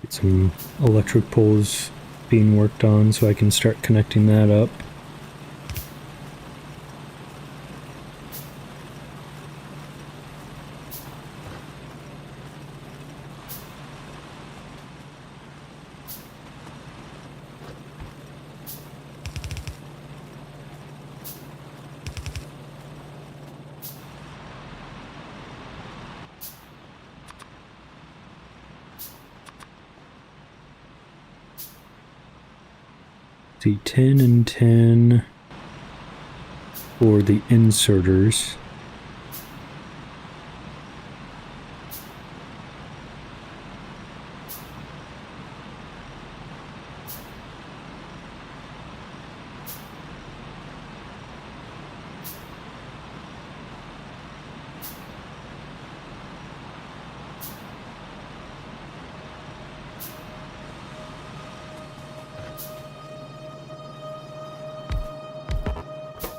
Get some electric poles being worked on, so I can start connecting that up. See, 10 and 10 for the inserters.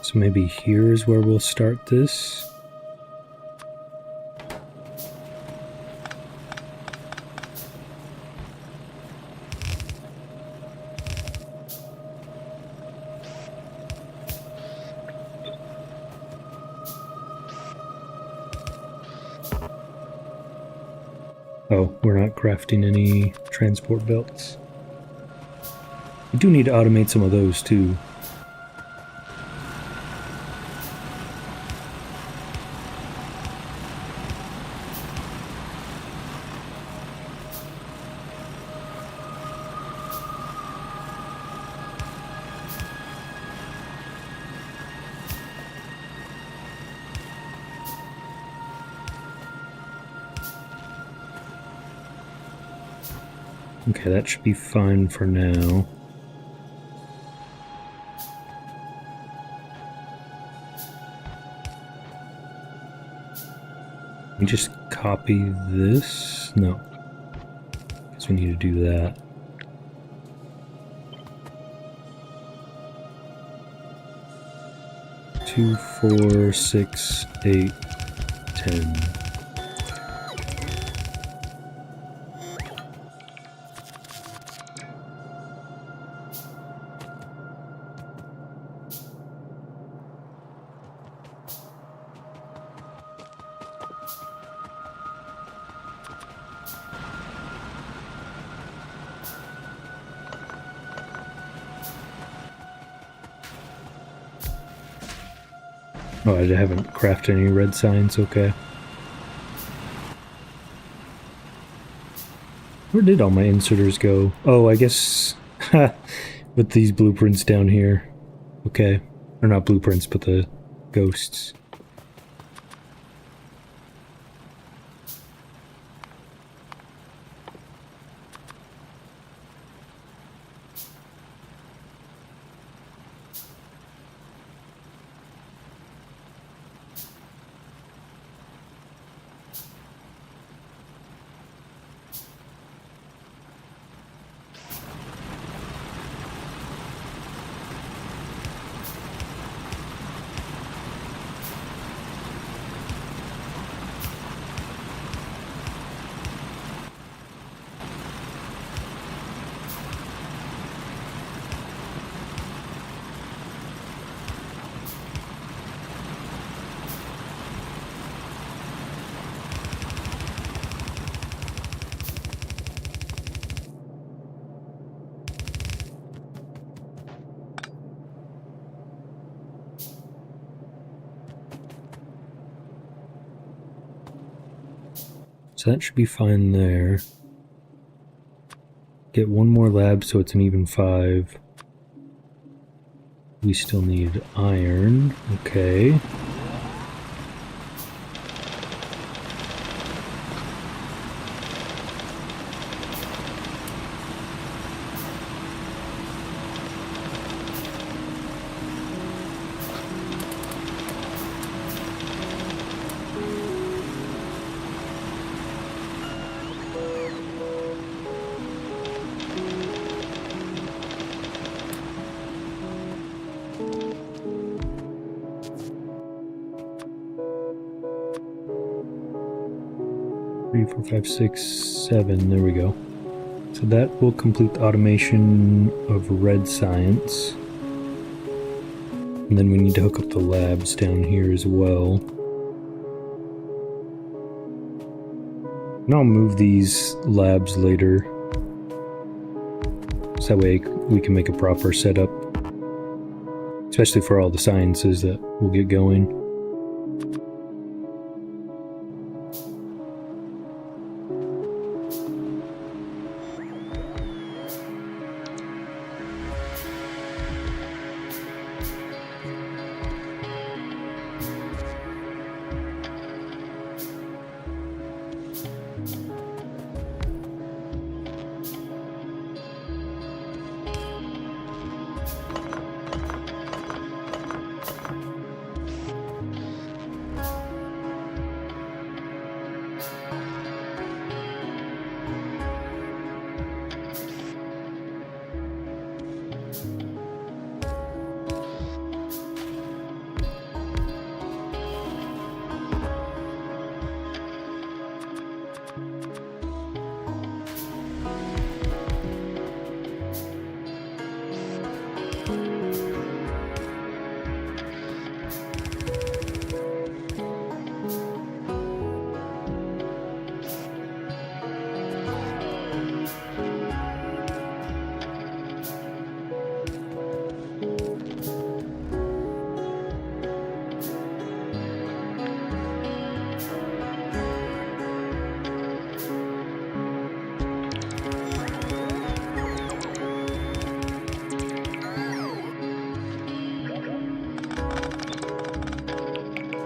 So maybe here is where we'll start this. Oh, we're not crafting any transport belts. We do need to automate some of those too. Okay, that should be fine for now. Let me just copy this. No, because we need to do that. Two, 4, 6, 8, 10. Oh, I haven't crafted any red signs, okay. Where did all my inserters go? Oh, I guess with these blueprints down here. Okay. Or not blueprints, but the ghosts. So that should be fine there. Get one more lab so it's an even 5. We still need iron. Okay. Three, 4, 5, 6, 7. There we go. So that will complete the automation of red science. And then we need to hook up the labs down here as well. And I'll move these labs later. So that way we can make a proper setup. Especially for all the sciences that will get going.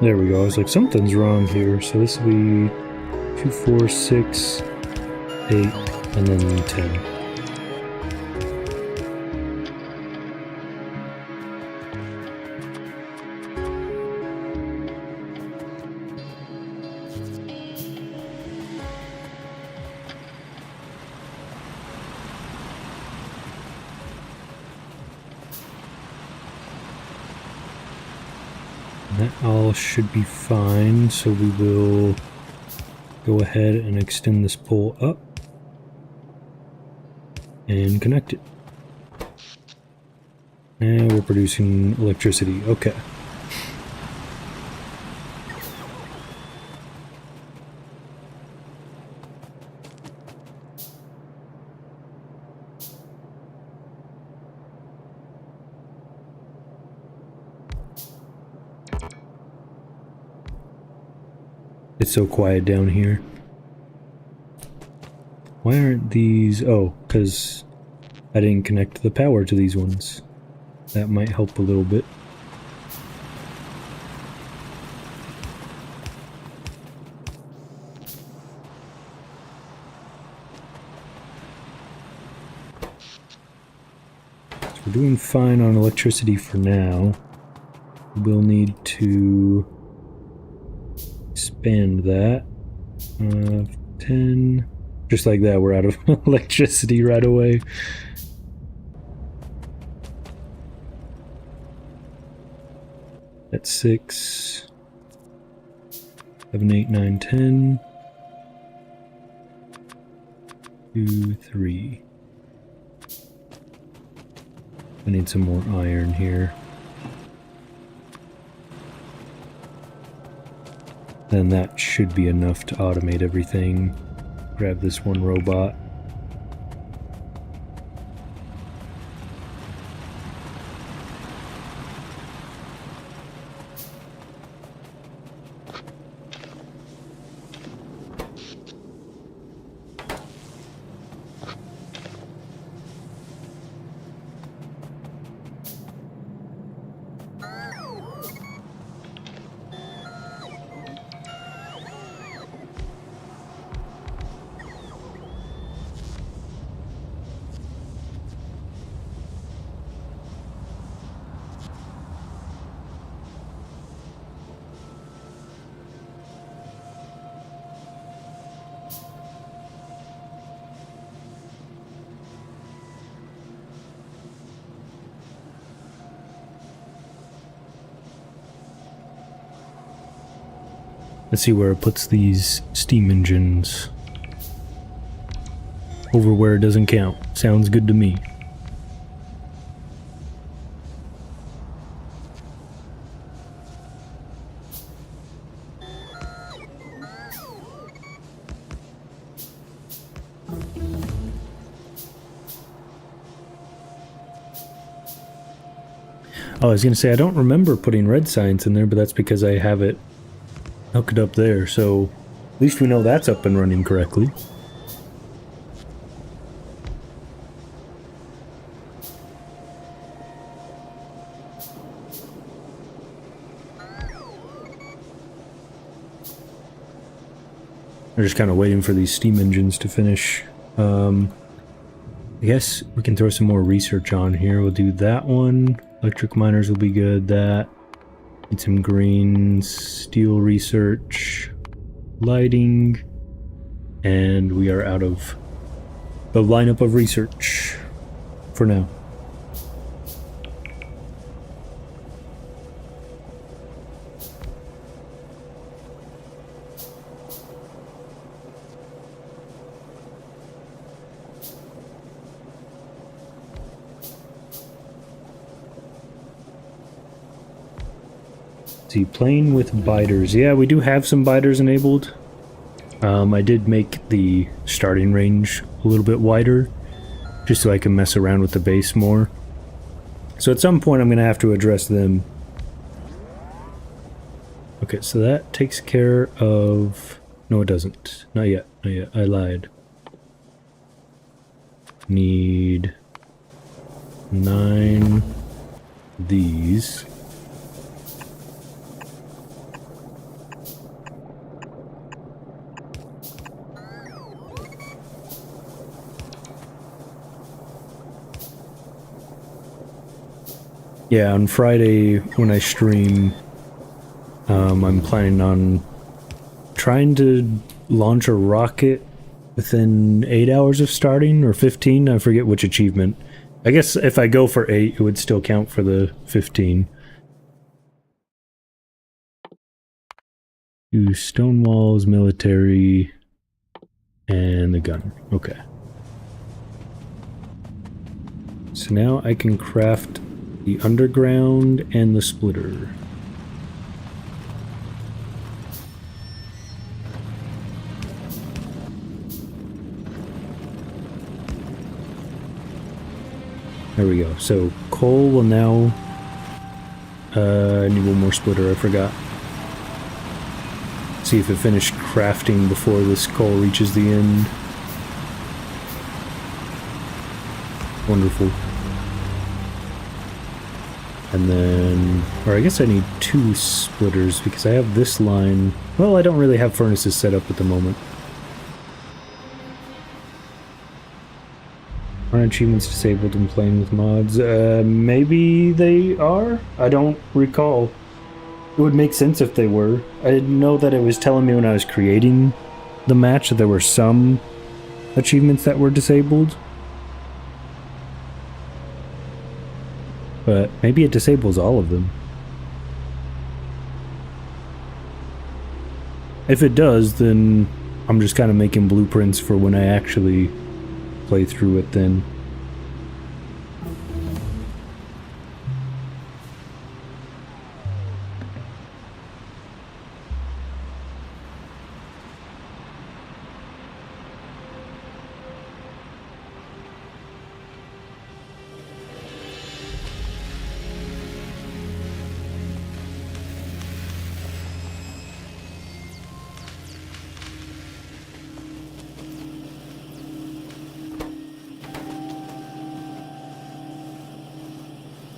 There we go. I was like, something's wrong here. So this will be 2, 4, 6, 8, and then 10. That all should be fine, so we will go ahead and extend this pole up and connect it. And we're producing electricity. Okay. It's so quiet down here. Why aren't these... Oh, because I didn't connect the power to these ones. That might help a little bit. So we're doing fine on electricity for now. We'll need to expand that. 10. Just like that, we're out of electricity right away. That's 6, 7, 8, 9, 10. 2, 3. I need some more iron here. Then that should be enough to automate everything. Grab this one robot. Let's see where it puts these steam engines. over where it doesn't count. Sounds good to me. Oh, I was going to say, I don't remember putting red science in there, but that's because I have it hooked up there, so at least we know that's up and running correctly. We're just kind of waiting for these steam engines to finish. I guess we can throw some more research on here. We'll do that one. Electric miners will be good. That. Need some green steel research. Lighting. And we are out of the lineup of research for now. See, playing with biters. Yeah, we do have some biters enabled. I did make the starting range a little bit wider, just so I can mess around with the base more. So at some point I'm going to have to address them. Okay, so that takes care of... No, it doesn't. Not yet. Not yet. I lied. Need 9 of these. Yeah, on Friday when I stream, I'm planning on trying to launch a rocket within 8 hours of starting, or 15, I forget which achievement. I guess if I go for 8, it would still count for the 15. Do stone walls, military, and the gun. Okay. So now I can craft the underground and the splitter. There we go. So coal will now... I need one more splitter, I forgot. See if it finished crafting before this coal reaches the end. Wonderful. And then, or I guess I need 2 splitters because I have this line. Well, I don't really have furnaces set up at the moment. Are achievements disabled in playing with mods? Maybe they are? I don't recall. It would make sense if they were. I know that it was telling me when I was creating the match that there were some achievements that were disabled. But maybe it disables all of them. If it does, then I'm just kind of making blueprints for when I actually play through it then.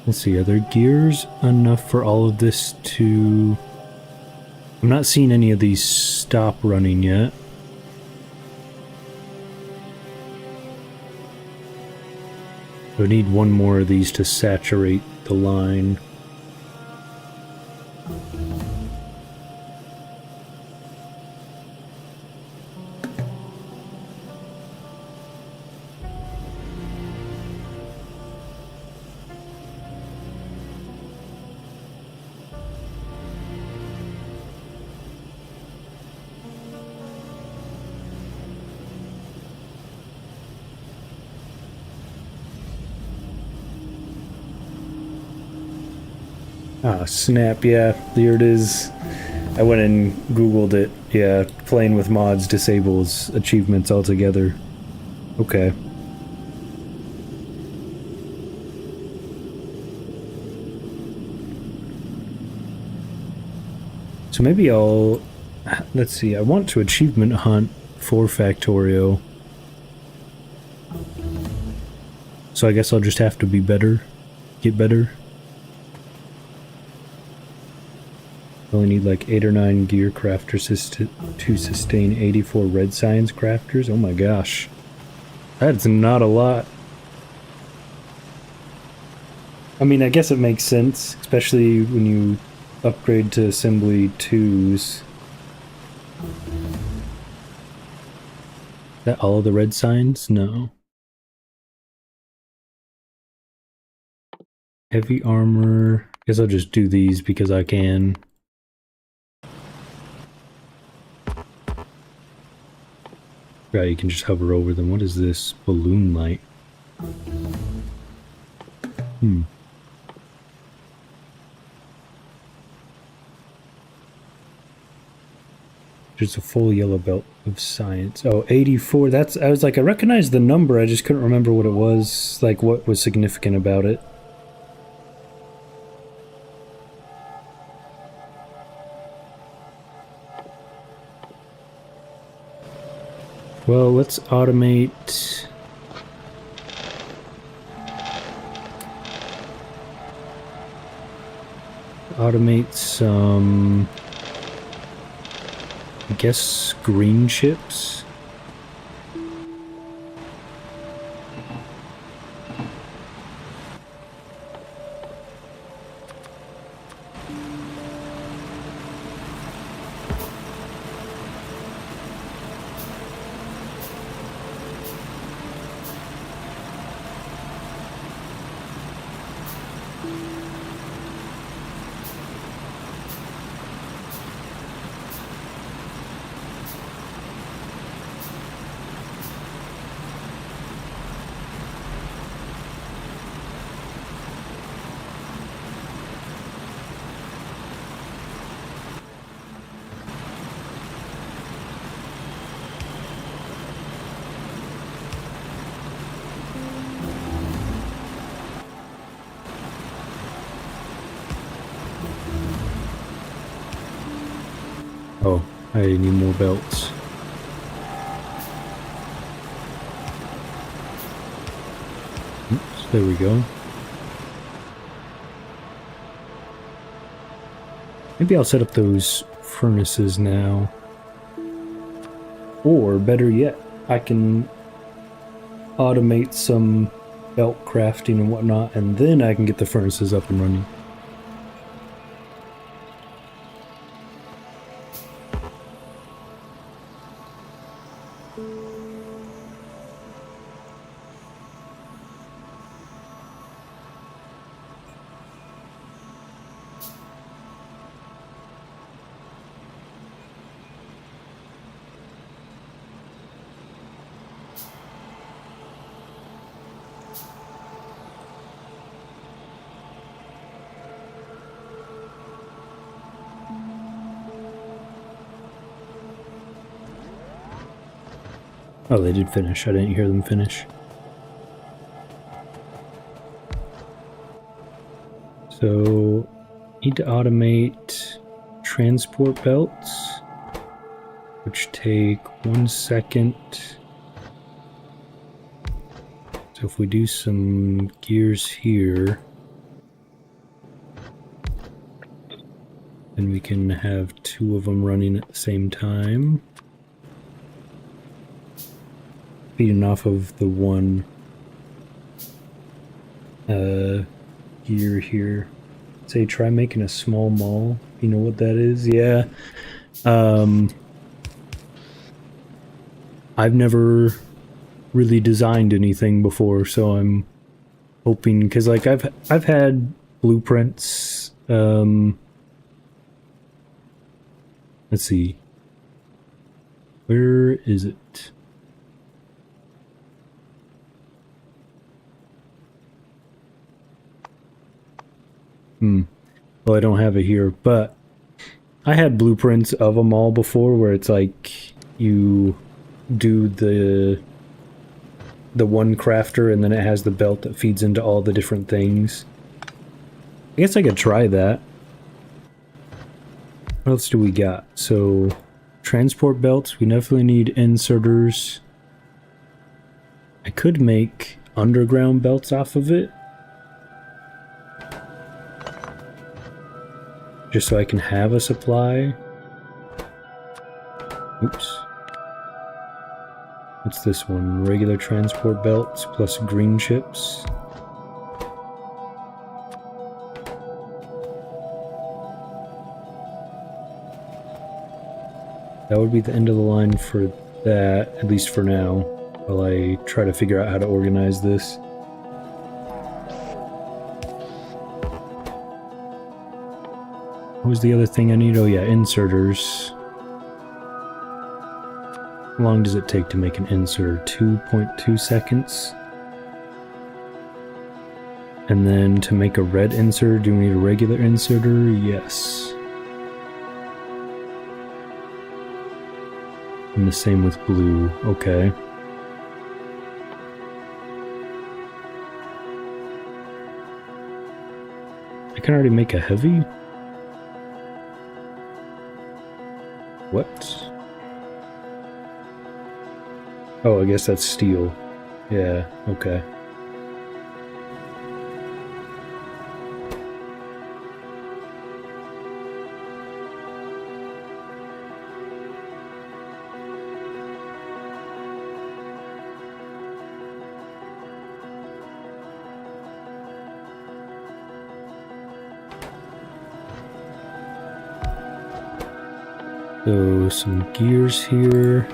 Let's see, are there gears enough for all of this to... I'm not seeing any of these stop running yet. I need one more of these to saturate the line. Ah, snap, yeah, here it is. I went and Googled it. Yeah, playing with mods disables achievements altogether. Okay. So maybe I'll... Let's see, I want to achievement hunt for Factorio. So I guess I'll just have to be better. Get better. I only need like 8 or 9 gear crafters to sustain 84 red science crafters. Oh my gosh. That's not a lot. I mean, I guess it makes sense, especially when you upgrade to assembly 2s. Is that all of the red signs? No. Heavy armor. Guess I'll just do these because I can. Yeah, you can just hover over them. What is this? Balloon light. Hmm. There's a full yellow belt of science. Oh, 84. That's, I was like, I recognize the number. I just couldn't remember what it was, like what was significant about it. Well, let's automate. Automate some, I guess, green chips. Oh, I need more belts. Oops, there we go. Maybe I'll set up those furnaces now. Or, better yet, I can automate some belt crafting and whatnot, and then I can get the furnaces up and running. Oh, they did finish. I didn't hear them finish. So, need to automate transport belts, which take 1 second. So if we do some gears here, then we can have 2 of them running at the same time. Feeding off of the one gear here. Say try making a small mall. You know what that is? Yeah. I've never really designed anything before, so I'm hoping, because like I've had blueprints. Let's see. Where is it? Well, Well, I don't have it here, but I had blueprints of a mall before where it's like you do the one crafter and then it has the belt that feeds into all the different things. I guess I could try that. What else do we got? So, transport belts, we definitely need inserters. I could make underground belts off of it. Just so I can have a supply. Oops. What's this one? Regular transport belts plus green chips. That would be the end of the line for that, at least for now, while I try to figure out how to organize this. What was the other thing I need? Oh yeah, inserters. How long does it take to make an insert? 2.2 seconds. And then to make a red insert, do we need a regular inserter? Yes. And the same with blue. Okay. I can already make a heavy? What? Oh, I guess that's steel. Yeah, okay. So, some gears here.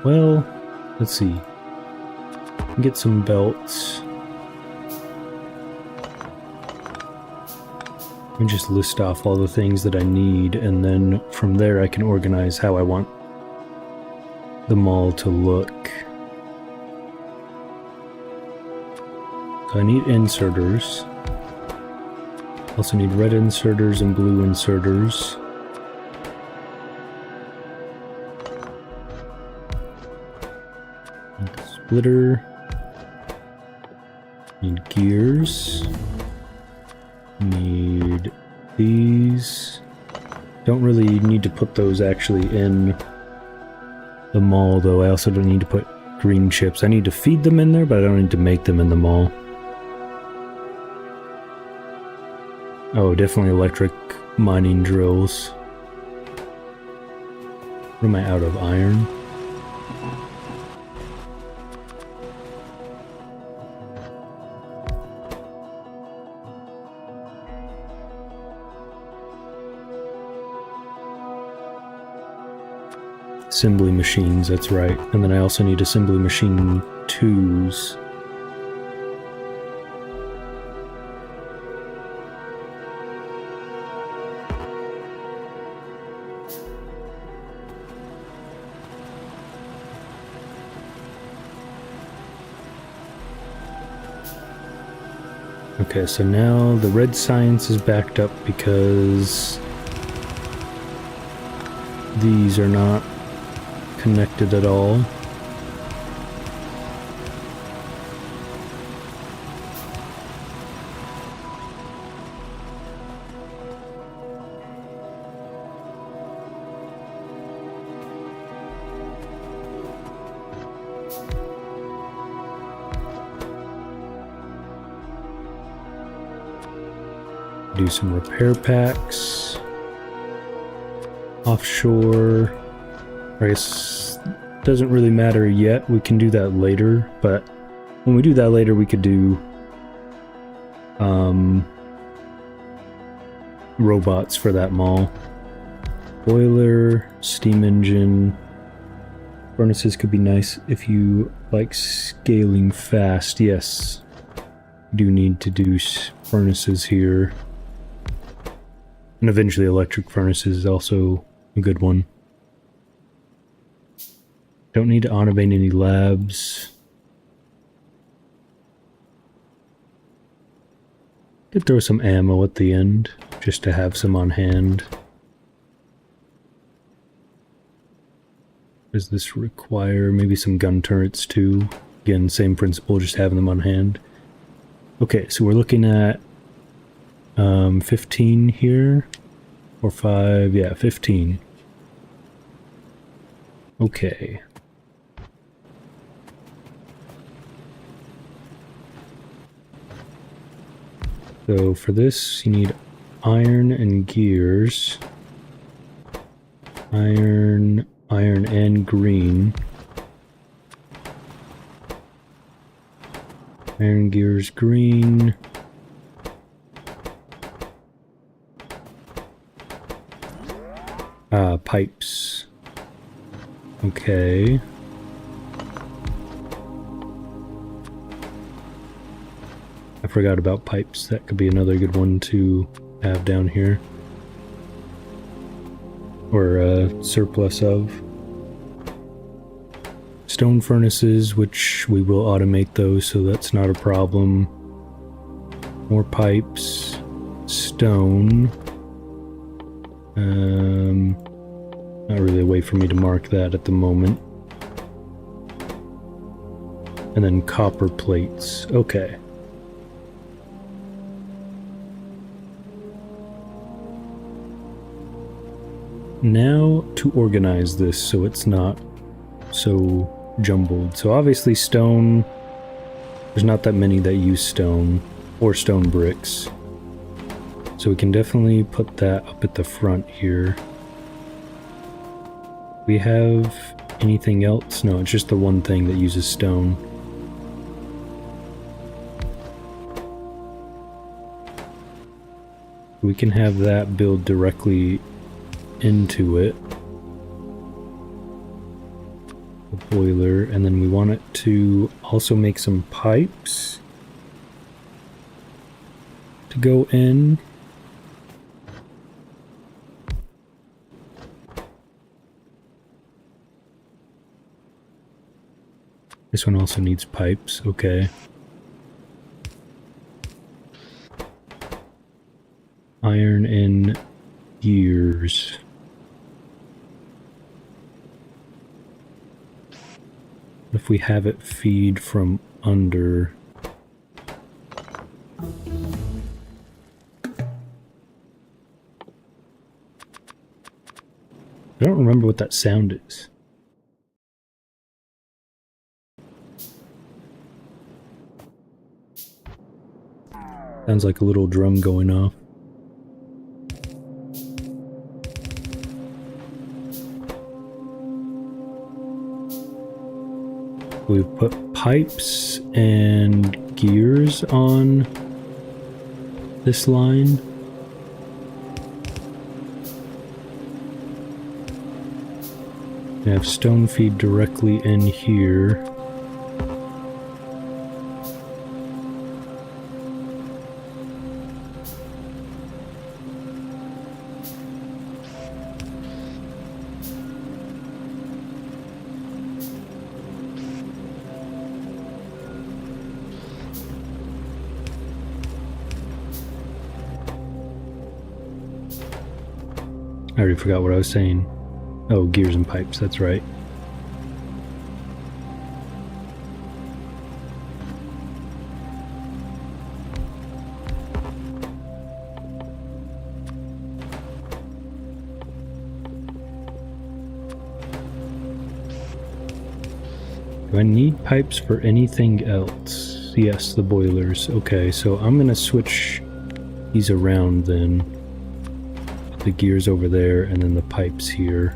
Well, let's see. Get some belts. Let me just list off all the things that I need, and then from there I can organize how I want the mall to look. So I need inserters. Also need red inserters and blue inserters. Need the splitter. Need gears. Need these. Don't really need to put those actually in the mall though. I also don't need to put green chips. I need to feed them in there, but I don't need to make them in the mall. Oh, definitely electric mining drills. What am I out of? Iron? Assembly machines, that's right. And then I also need assembly machine 2s. Okay, so now the red science is backed up because these are not connected at all. Do some repair packs. Offshore. I guess doesn't really matter yet. We can do that later, but when we do that later, we could do robots for that mall. Boiler, steam engine. Furnaces could be nice if you like scaling fast. Yes, do need to do furnaces here. And eventually electric furnaces is also a good one. Don't need to automate any labs. Could throw some ammo at the end, just to have some on hand. Does this require maybe some gun turrets too? Again, same principle, just having them on hand. Okay, so we're looking at 15 here, or 5, yeah, 15. Okay. So for this, you need iron and gears. Iron and green. Iron, gears, green. Pipes. Okay. I forgot about pipes. That could be another good one to have down here. Or a surplus of. Stone furnaces, which we will automate those, so that's not a problem. More pipes. Stone. Not really a way for me to mark that at the moment. And then copper plates. Okay. Now to organize this so it's not so jumbled. So obviously stone, there's not that many that use stone or stone bricks. So we can definitely put that up at the front here. We have anything else? No, it's just the one thing that uses stone. We can have that build directly into it. The boiler, and then we want it to also make some pipes to go in. This one also needs pipes, okay. Iron and gears. If we have it feed from under. I don't remember what that sound is. Sounds like a little drum going off. We've put pipes and gears on this line. We have stone feed directly in here. I already forgot what I was saying. Oh, gears and pipes, that's right. Do I need pipes for anything else? Yes, the boilers. Okay, so I'm gonna switch these around then. The gears over there, and then the pipes here.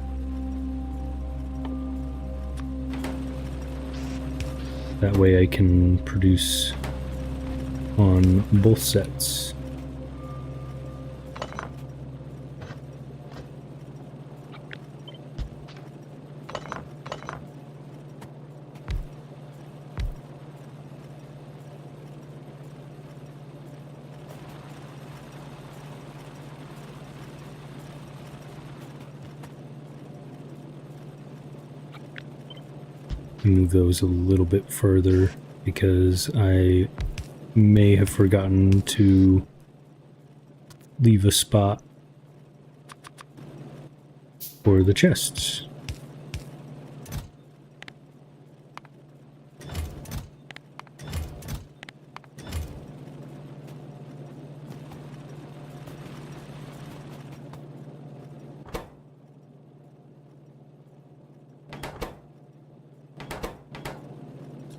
That way I can produce on both sets. Move those a little bit further because I may have forgotten to leave a spot for the chests.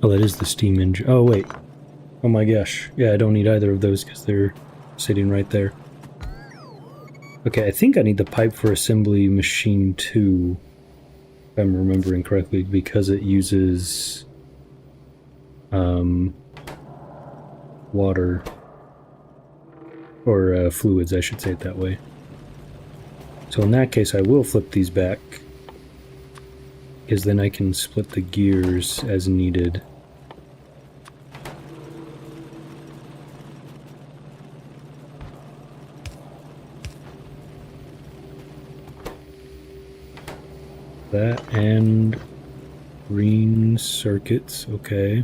Oh, that is the steam engine. Oh, wait. Oh my gosh. Yeah, I don't need either of those because they're sitting right there. Okay, I think I need the pipe for assembly machine 2, if I'm remembering correctly, because it uses water, or fluids, I should say it that way. So in that case, I will flip these back, because then I can split the gears as needed. That and green circuits, okay.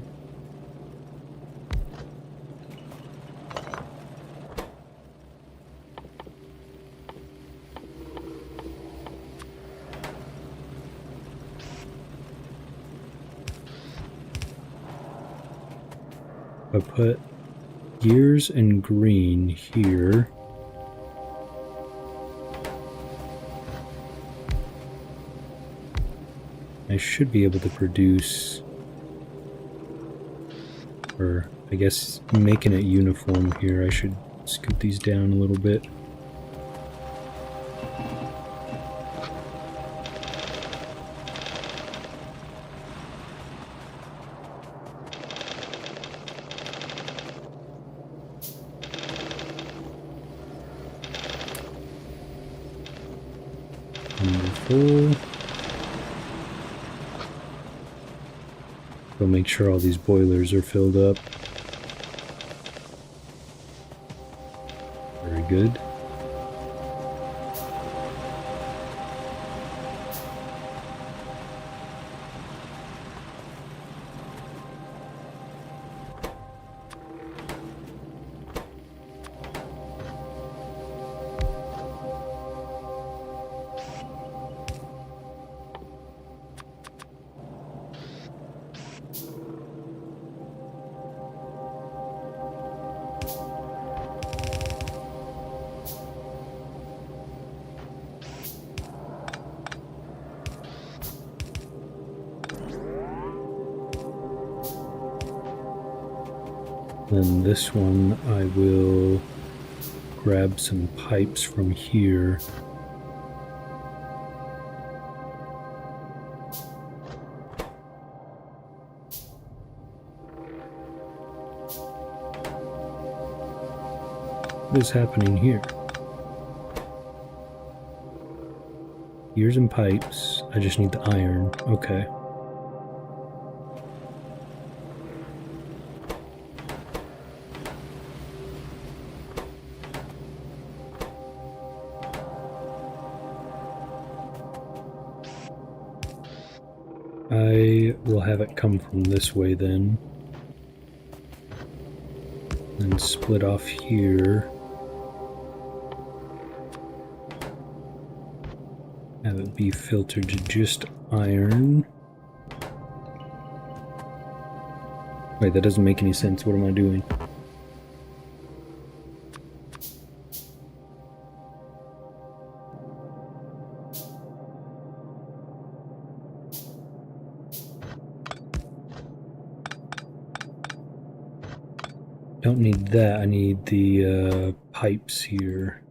I put gears and green here. I should be able to produce, or I guess making it uniform here, I should scoot these down a little bit. Wonderful. We'll make sure all these boilers are filled up. Very good. Then this one I will grab some pipes from here. What is happening here? Gears and pipes. I just need the iron. Okay. I will have it come from this way then. And split off here. Have it be filtered to just iron. Wait, that doesn't make any sense. What am I doing? Don't need that, I need the pipes here.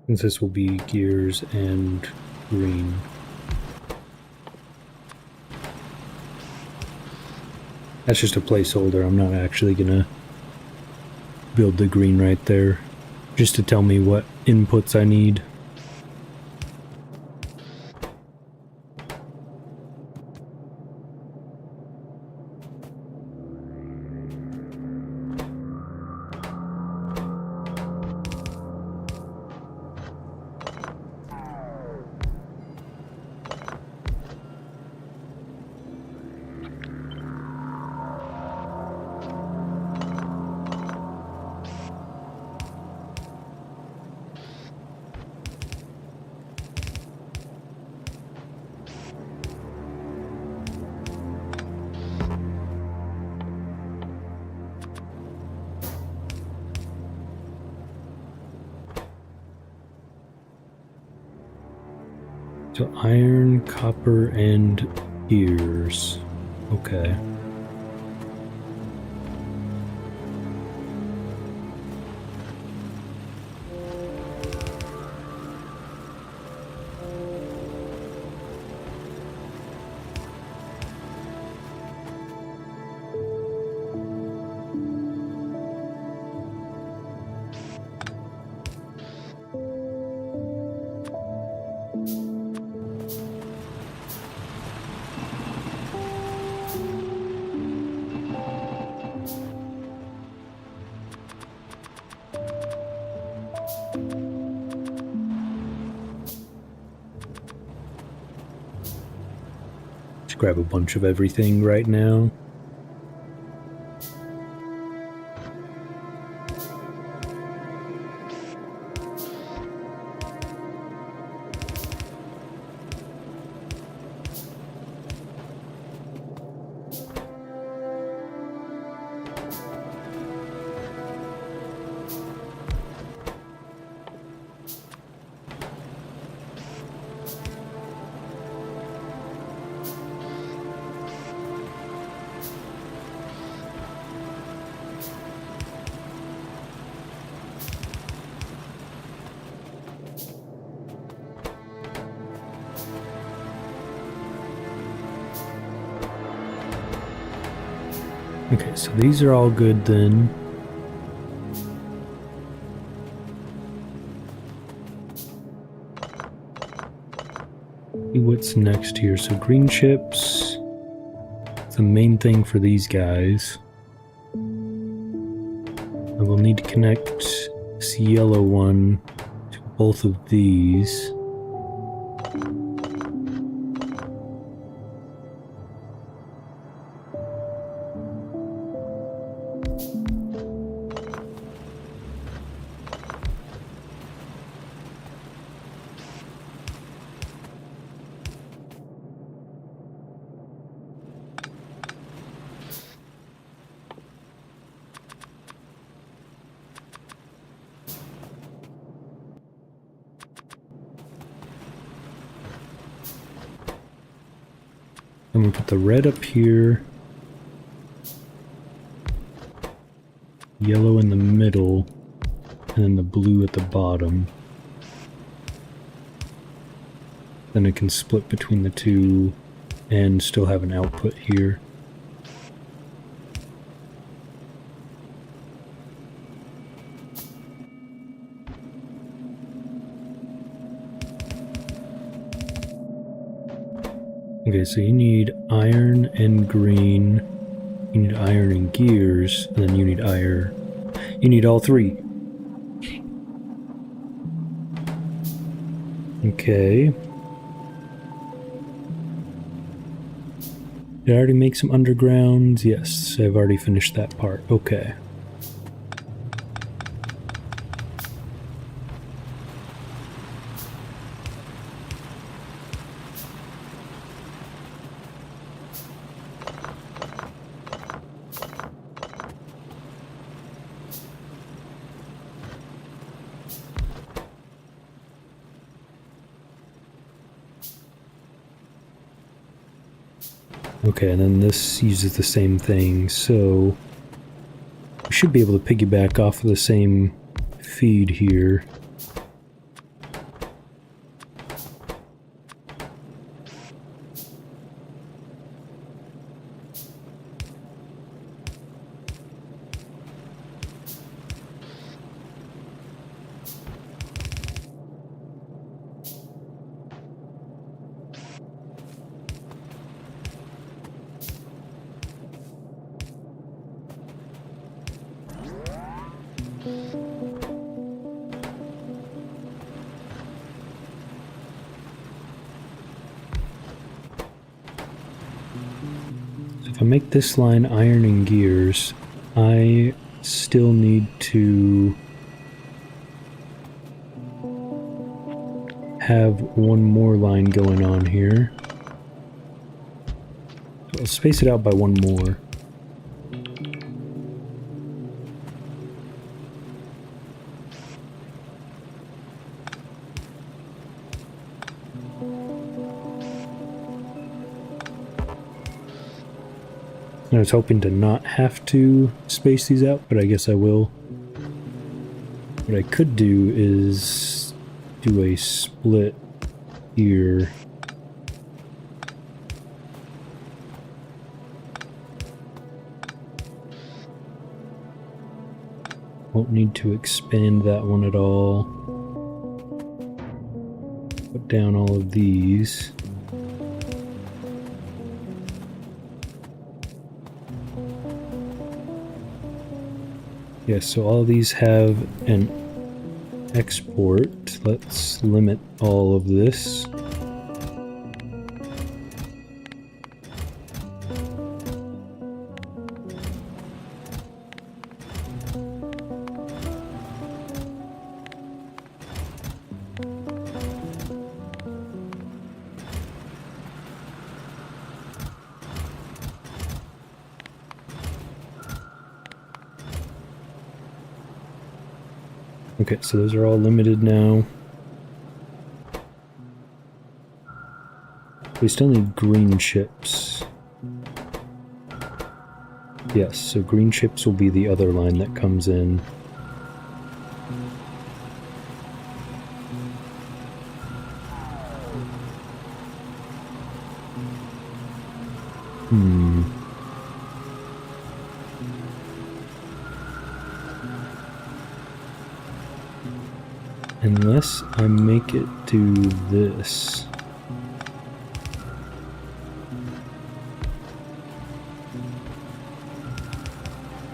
Since this will be gears and green. That's just a placeholder, I'm not actually gonna build the green right there. Just to tell me what inputs I need. So iron, copper, and gears. Okay. Just grab a bunch of everything right now. Okay, so these are all good then. See what's next here. So green chips. It's the main thing for these guys. I will need to connect this yellow one to both of these. I'm going to put the red up here, yellow in the middle, and then the blue at the bottom. Then it can split between the two and still have an output here. Okay, so you need iron and green, you need iron and gears, and then you need iron. You need all three. Okay. Did I already make some undergrounds? Yes, I've already finished that part. Okay. Okay, and then this uses the same thing, so we should be able to piggyback off of the same feed here. If I make this line iron and gears, I still need to have one more line going on here. So I'll space it out by one more. I was hoping to not have to space these out, but I guess I will. What I could do is do a split here. Won't need to expand that one at all. Put down all of these. Yeah, so all these have an export. Let's limit all of this. Okay, so those are all limited now. We still need green chips. Yes, so green chips will be the other line that comes in. Unless I make it do this.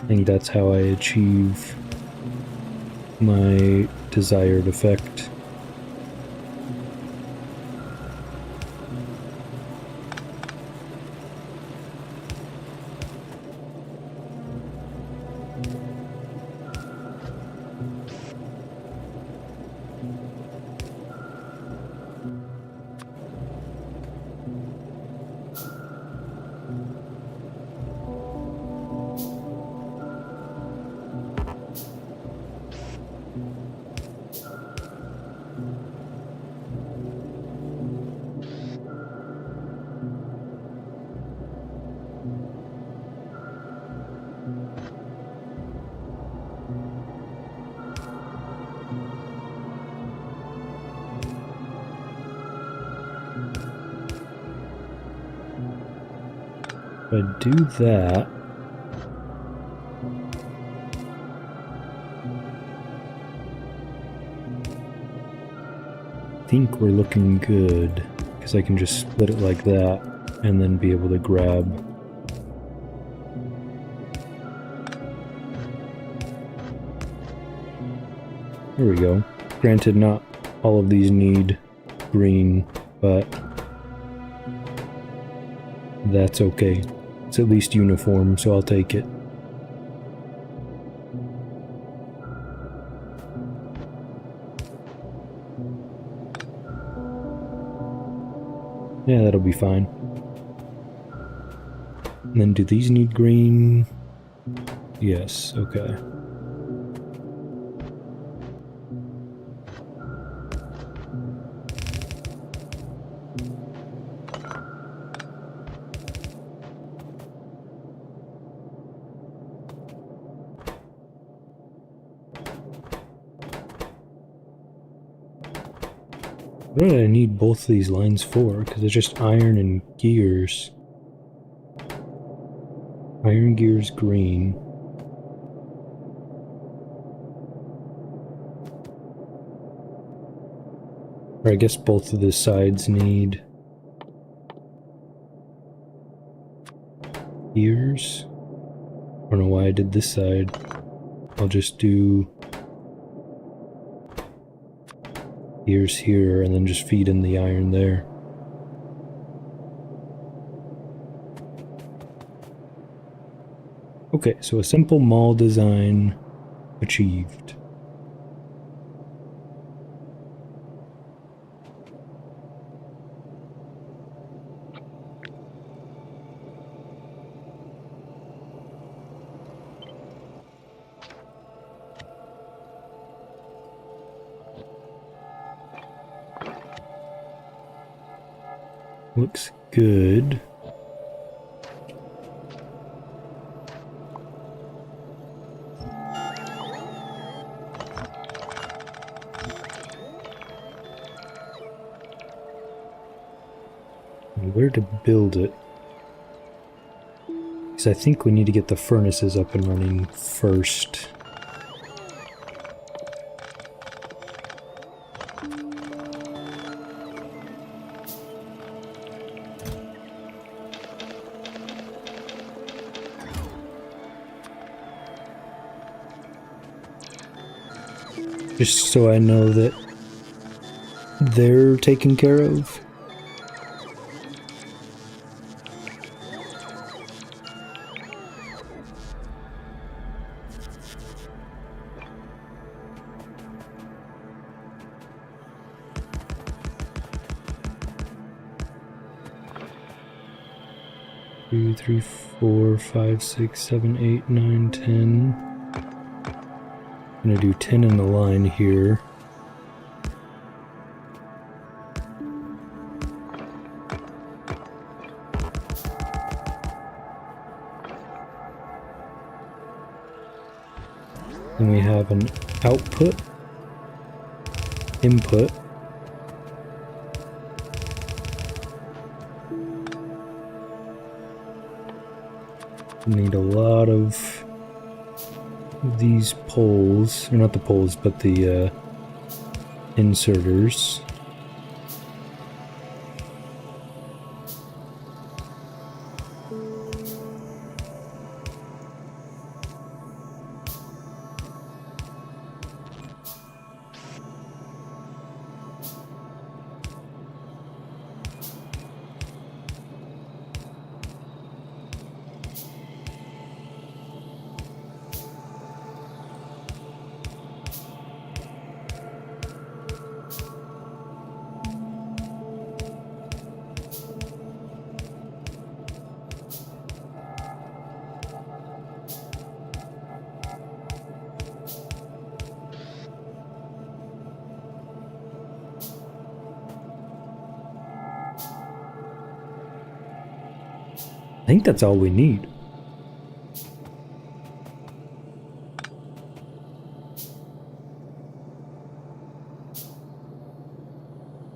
I think that's how I achieve my desired effect. If I do that, I think we're looking good, because I can just split it like that and then be able to grab. There we go. Granted, not all of these need green, but that's okay. It's at least uniform, so I'll take it. Yeah, that'll be fine. And then do these need green? Yes, okay. What did I need both of these lines for? Because it's just iron and gears. Iron gears green. Or I guess both of the sides need gears. I don't know why I did this side. I'll just do gears here and then just feed in the iron there. Okay, so a simple mall design achieved. Looks good. where to build it. Because I think we need to get the furnaces up and running first. Just so I know that they're taken care of. Two, three, 4, 5, 6, 7, 8, 9, 10. I'm gonna do 10 in the line here. Then we have an output, input, need a lot of these poles, or not the poles, but the inserters. I think that's all we need.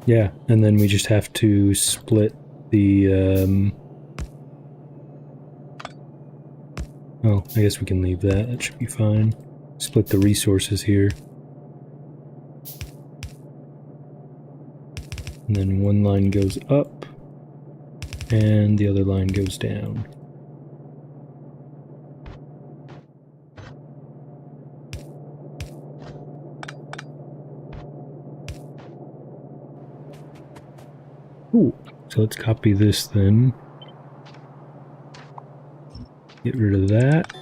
Yeah, and then we just have to split the, oh, I guess we can leave that. That should be fine. Split the resources here. And then one line goes up, and the other line goes down. Ooh, so let's copy this then. Get rid of that.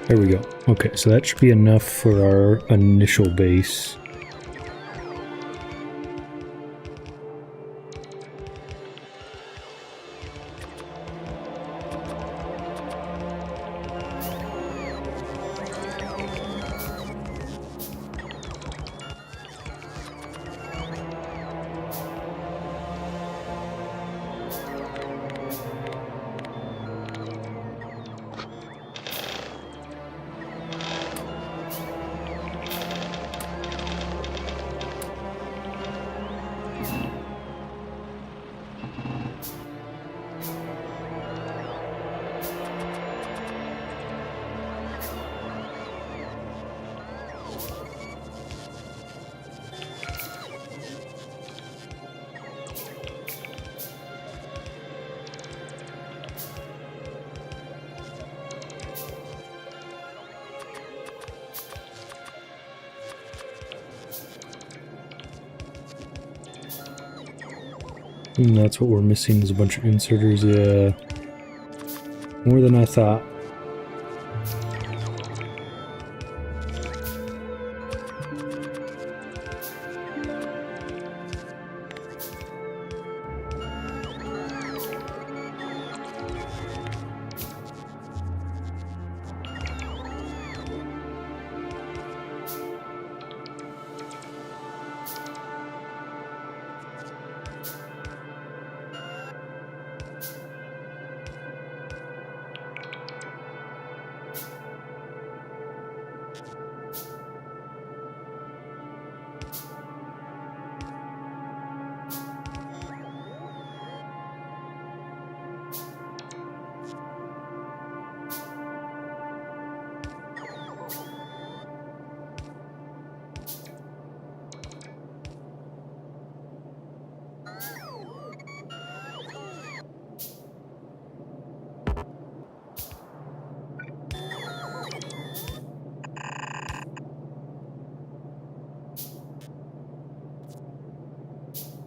There we go. Okay, so that should be enough for our initial base. And that's what we're missing, is a bunch of inserters. Yeah, more than I thought.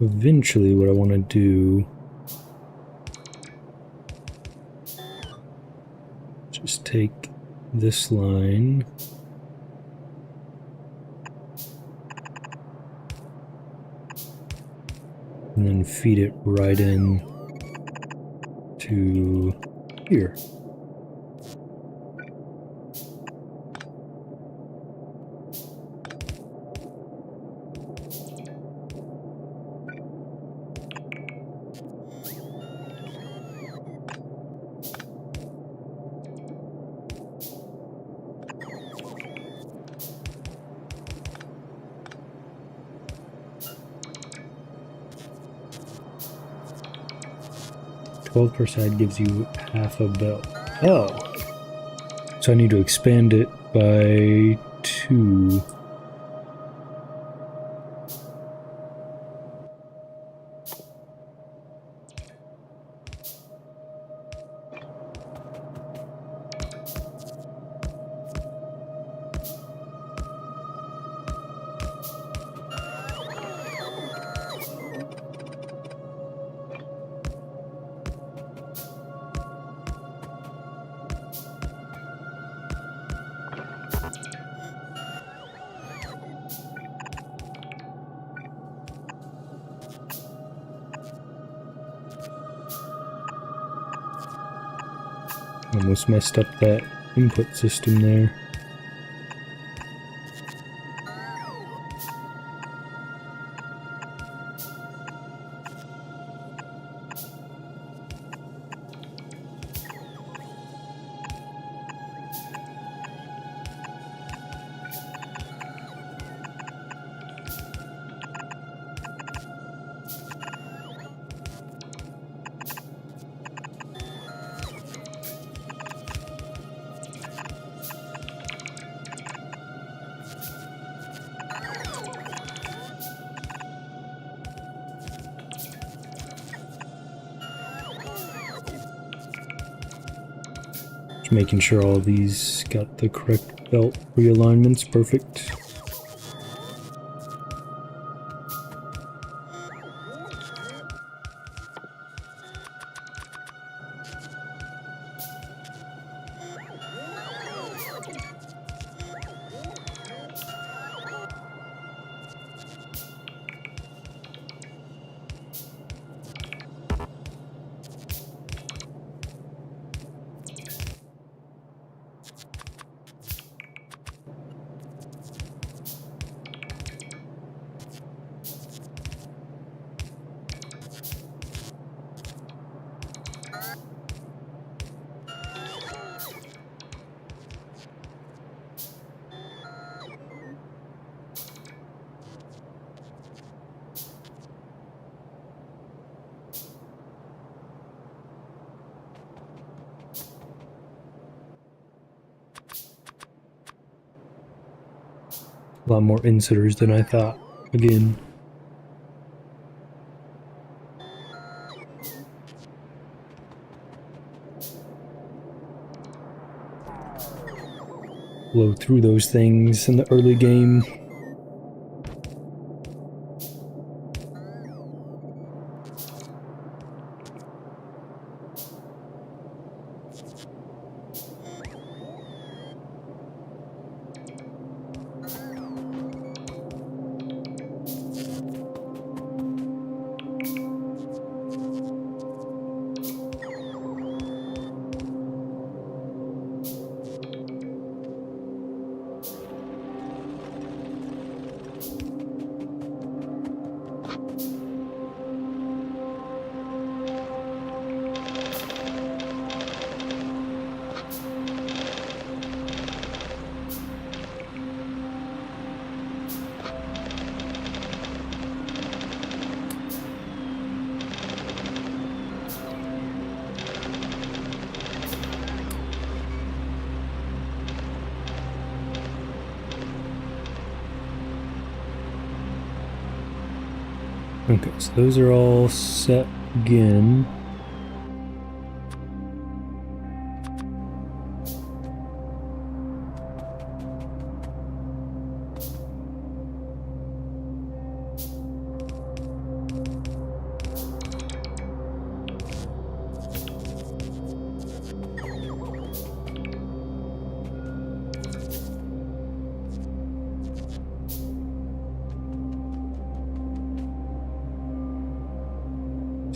Eventually, what I want to do, just take this line, and then feed it right in to here. Per side gives you half a bell. Oh. So I need to expand it by 2. Almost messed up that input system there. Just making sure all these got the correct belt realignments. Perfect. A lot more inserters than I thought. Again. Blow through those things in the early game. Okay, so those are all set again.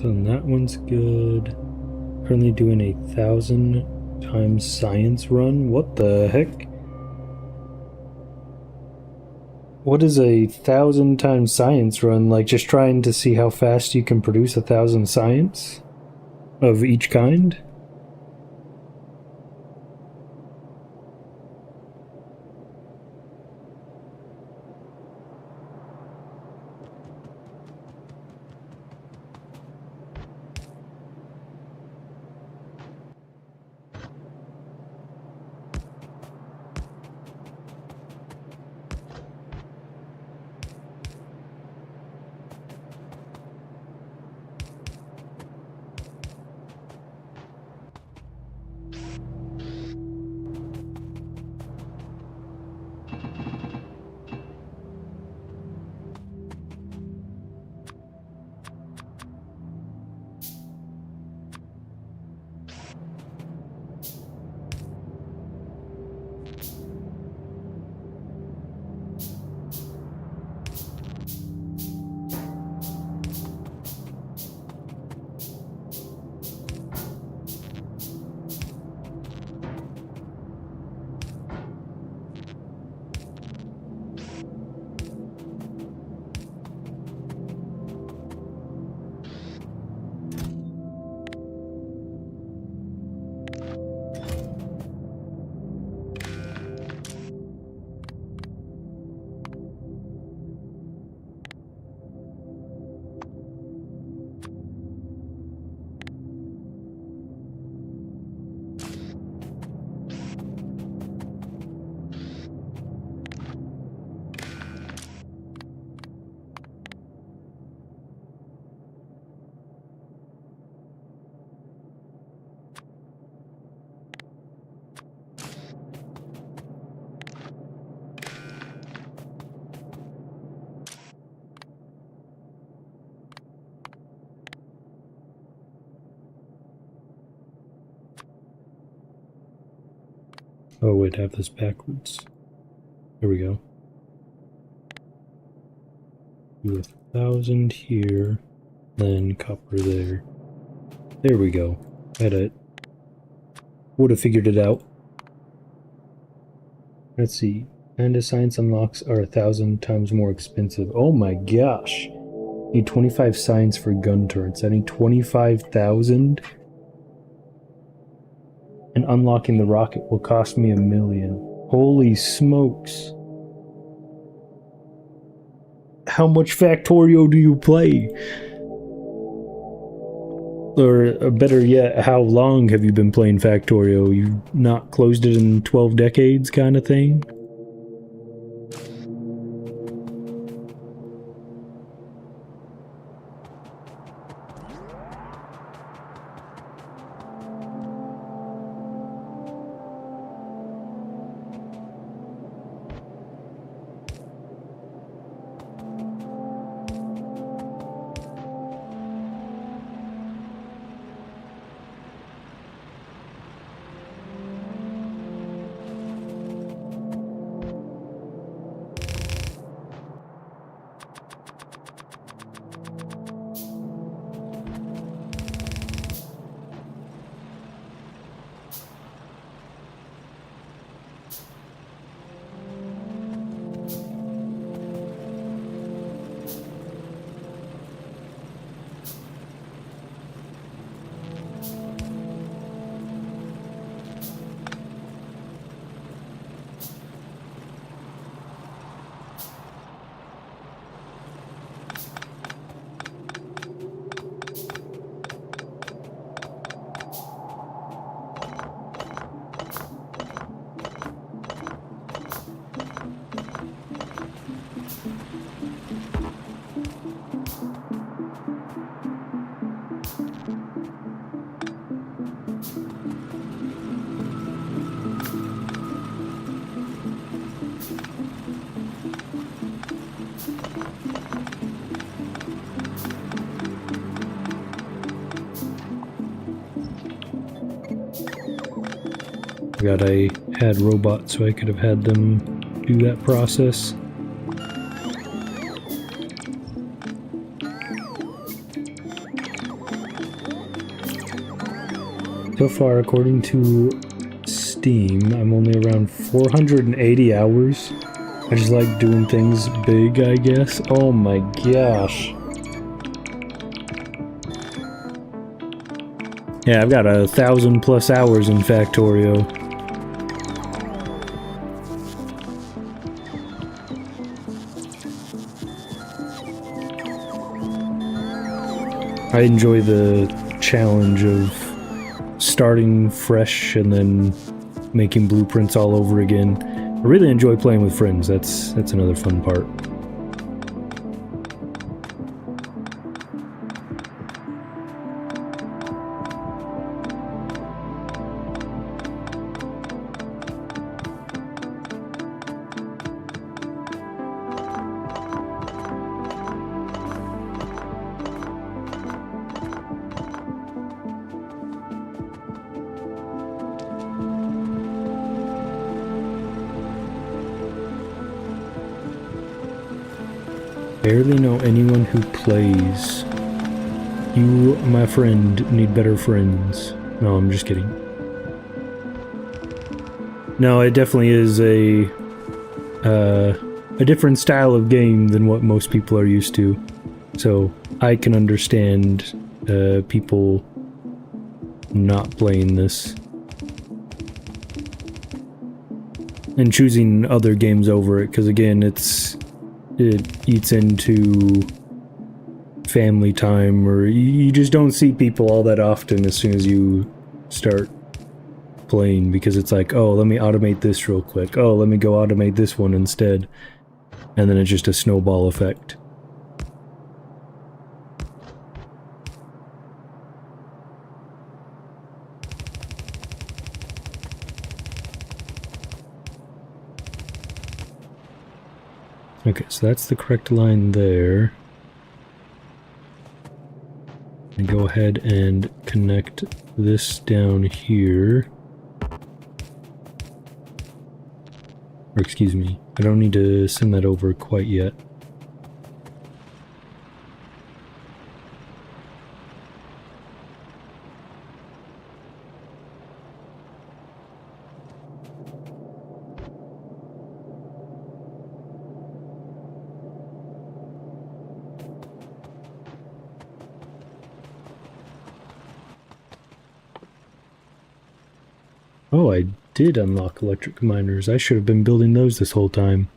So that one's good. Currently doing a 1,000 times science run. What the heck? What is a 1,000 times science run? Like just trying to see how fast you can produce 1,000 science of each kind? Oh wait, I have this backwards. There we go. Do 1,000 here, then copper there. There we go. Edit. Would have figured it out. Let's see. Panda science unlocks are 1,000 times more expensive. Oh my gosh. Need 25 science for gun turrets. I need 25,000. And unlocking the rocket will cost me 1,000,000. Holy smokes. How much Factorio do you play? Or better yet, how long have you been playing Factorio? You've not closed it in 12 decades kind of thing? Forgot I had robots, so I could have had them do that process. So far, according to Steam, I'm only around 480 hours. I just like doing things big, I guess. Oh my gosh. Yeah, I've got 1,000+ hours in Factorio. I enjoy the challenge of starting fresh and then making blueprints all over again. I really enjoy playing with friends. That's another fun part. Barely know anyone who plays. You, my friend, need better friends. No, I'm just kidding. No, it definitely is a different style of game than what most people are used to. So I can understand people not playing this and choosing other games over it, because again, it eats into family time, or you just don't see people all that often as soon as you start playing, because it's like, oh, let me automate this real quick, oh, let me go automate this one instead, and then it's just a snowball effect. Okay, so that's the correct line there. And go ahead and connect this down here. Or excuse me, I don't need to send that over quite yet. Oh, I did unlock electric miners. I should have been building those this whole time.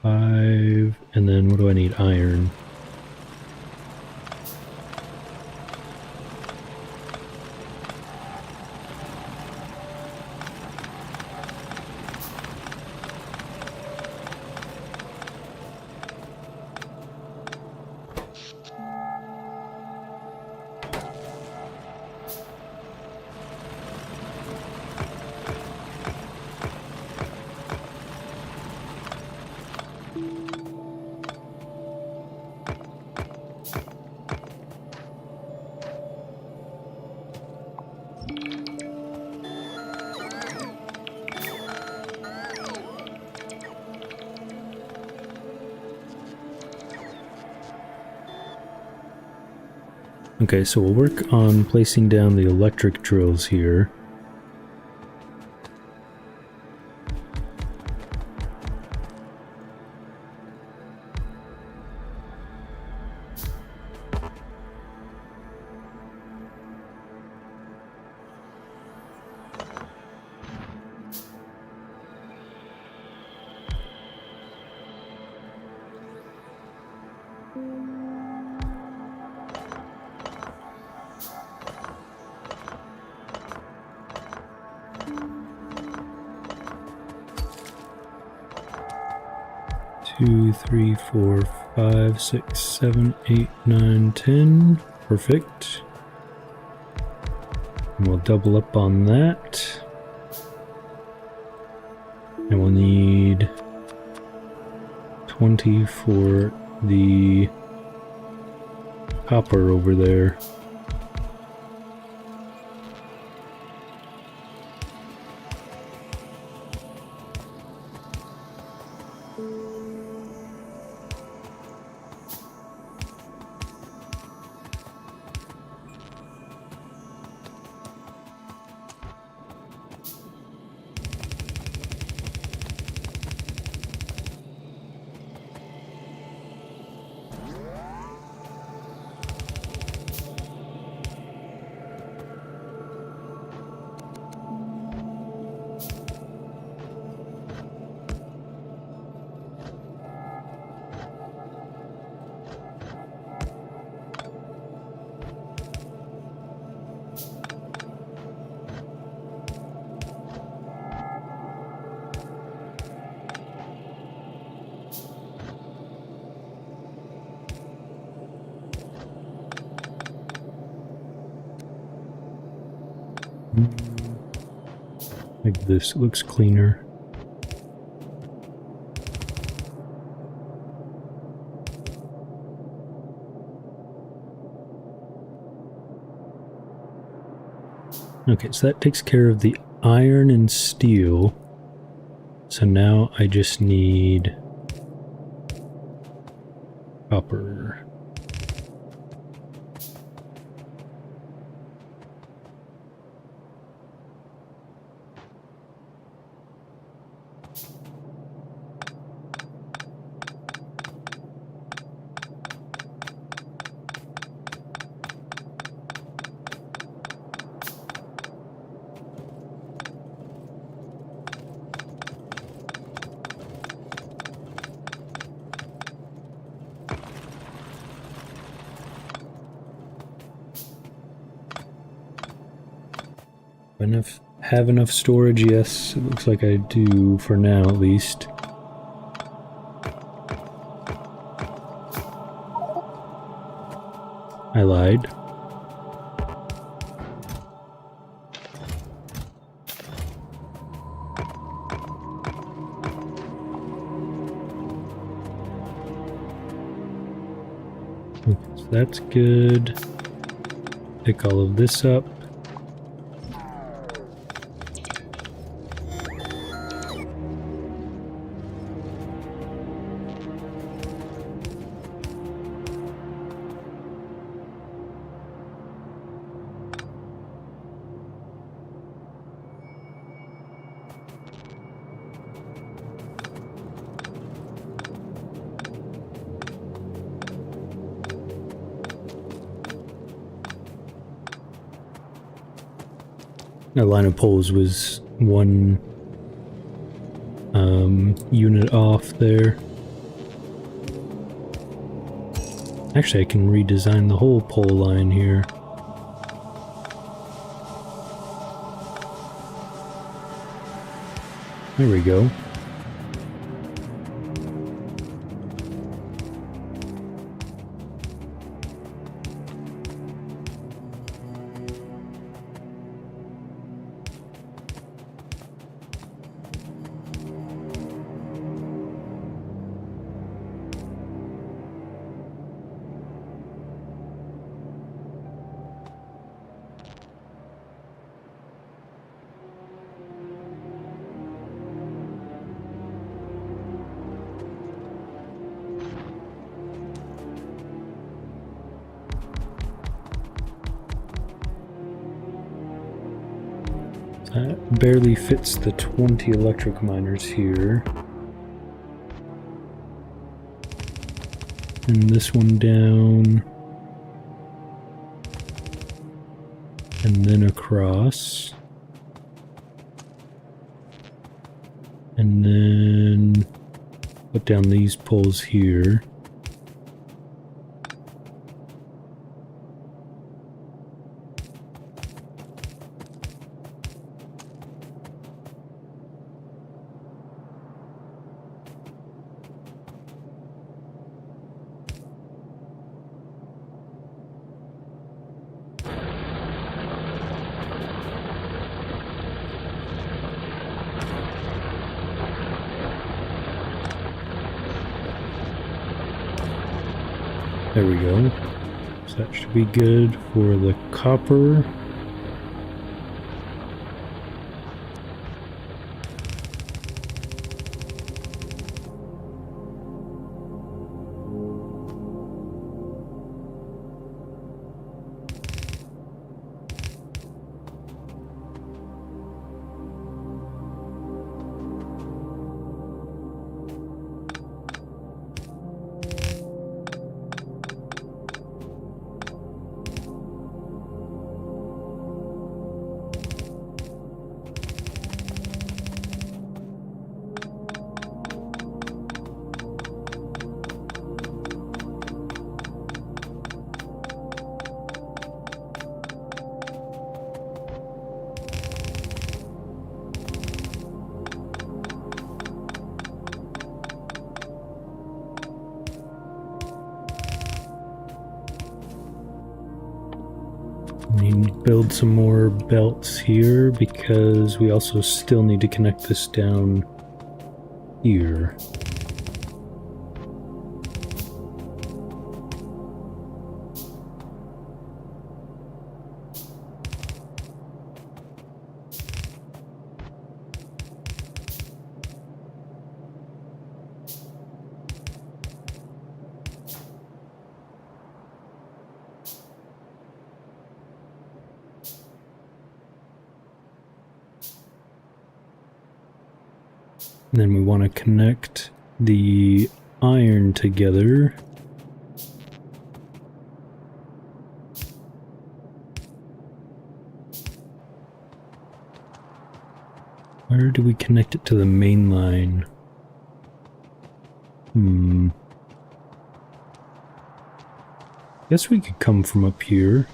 5, and then what do I need? Iron. Okay, so we'll work on placing down the electric drills here. Two, 3, 4, 5, 6, 7, 8, 9, 10. Perfect. And we'll double up on that. And we'll need 20 for the copper over there. Like this, it looks cleaner. Okay, so that takes care of the iron and steel. So now I just need copper. Have enough storage? Yes, it looks like I do for now at least. I lied. Okay, so that's good. Pick all of this up. That line of poles was one unit off there. Actually, I can redesign the whole pole line here. There we go. That barely fits the 20 electric miners here. And this one down. And then across. And then put down these poles here. There we go. So that should be good for the copper. We need to build some more belts here because we also still need to connect this down here. And then we want to connect the iron together. Where do we connect it to the main line? Guess we could come from up here.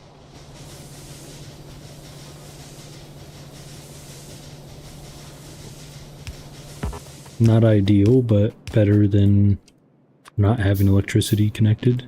Not ideal, but better than not having electricity connected.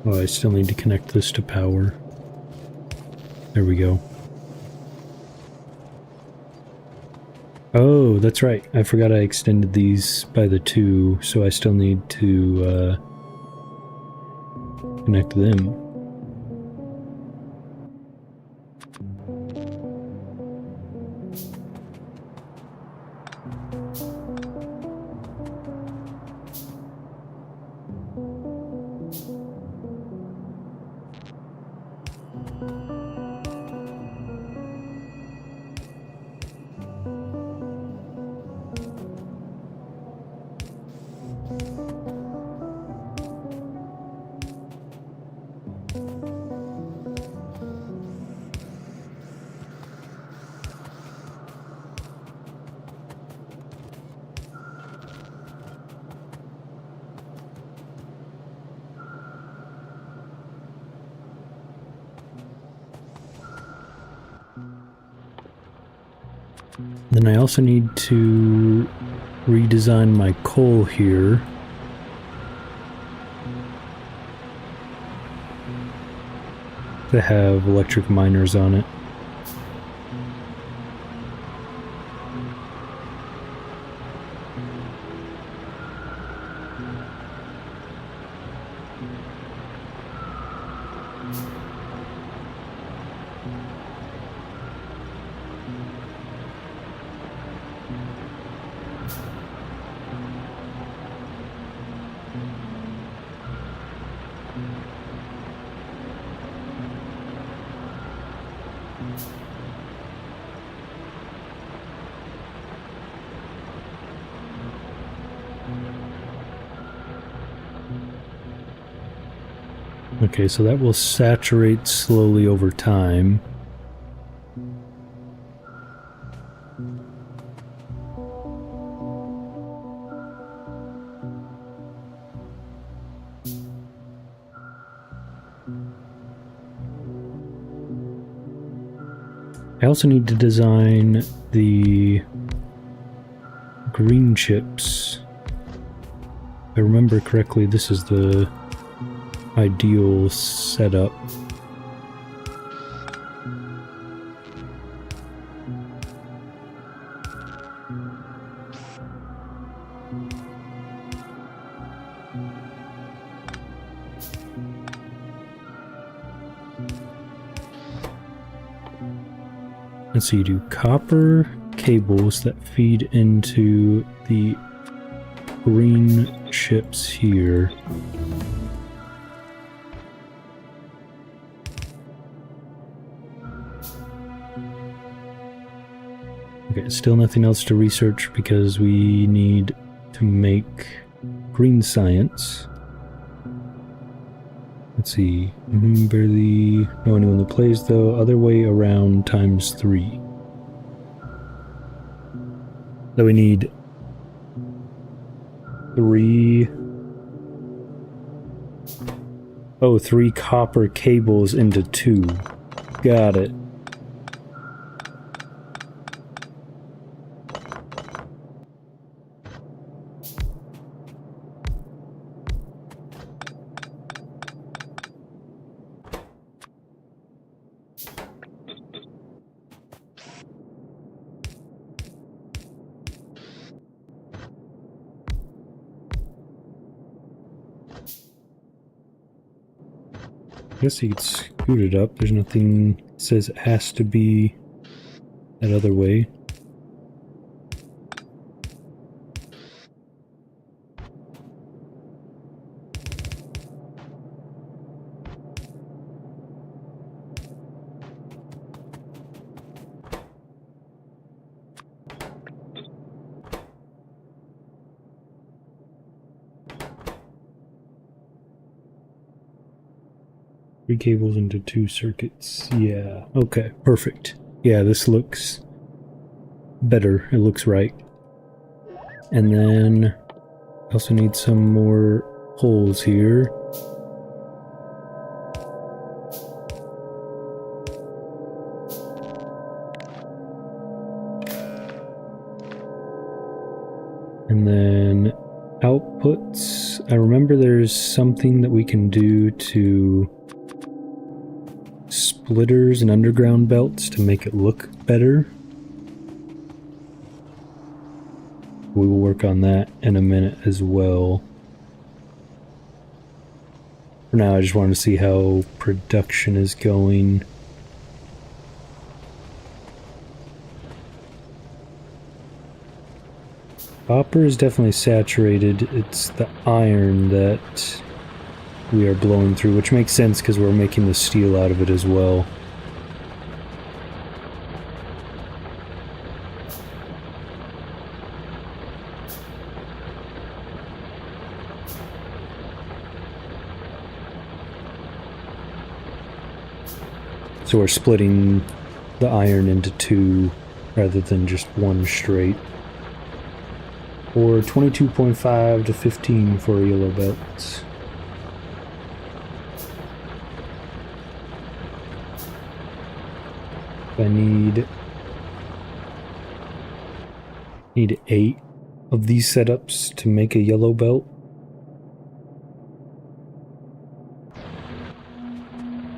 Oh, I still need to connect this to power. There we go. Oh, that's right. I forgot I extended these by the 2, so I still need to connect them. Then I also need to redesign my coal here. To have electric miners on it. Okay, so that will saturate slowly over time. I also need to design the green chips. If I remember correctly, this is the ideal setup. And so you do copper cables that feed into the green chips here. Okay, still nothing else to research because we need to make green science. Let's see. Barely know anyone that plays though. Other way around times 3. So we need 3. Oh, 3 copper cables into 2. Got it. I guess you could scoot it up. There's nothing that says it has to be that other way. Three cables into 2 circuits. Yeah. Okay. Perfect. Yeah, this looks better. It looks right. And then I also need some more holes here. And then outputs. I remember there's something that we can do to splitters and underground belts to make it look better. We will work on that in a minute as well. For now, I just wanted to see how production is going. Copper is definitely saturated. It's the iron that we are blowing through, which makes sense because we're making the steel out of it as well. So we're splitting the iron into 2 rather than just one straight. Or 22.5 to 15 for yellow belts. I need 8 of these setups to make a yellow belt.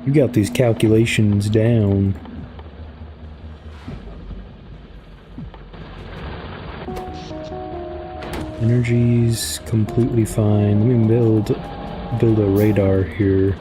You got these calculations down. Energy's completely fine. Let me build a radar here.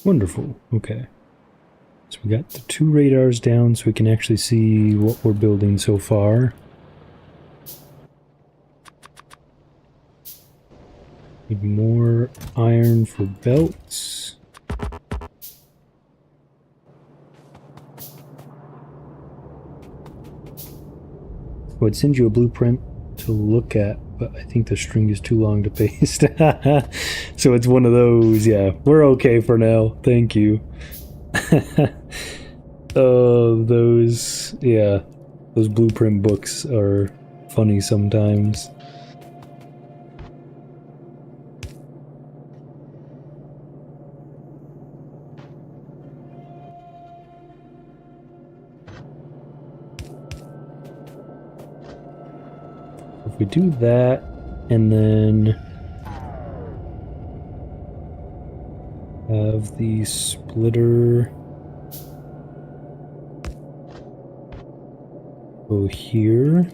Wonderful. Okay. So we got the 2 radars down so we can actually see what we're building so far. Need more iron for belts. So I'd send you a blueprint to look at, but I think the string is too long to paste. So it's one of those, yeah, we're okay for now. Thank you. Oh, those, yeah, those blueprint books are funny sometimes. If we do that, and then have the splitter go here.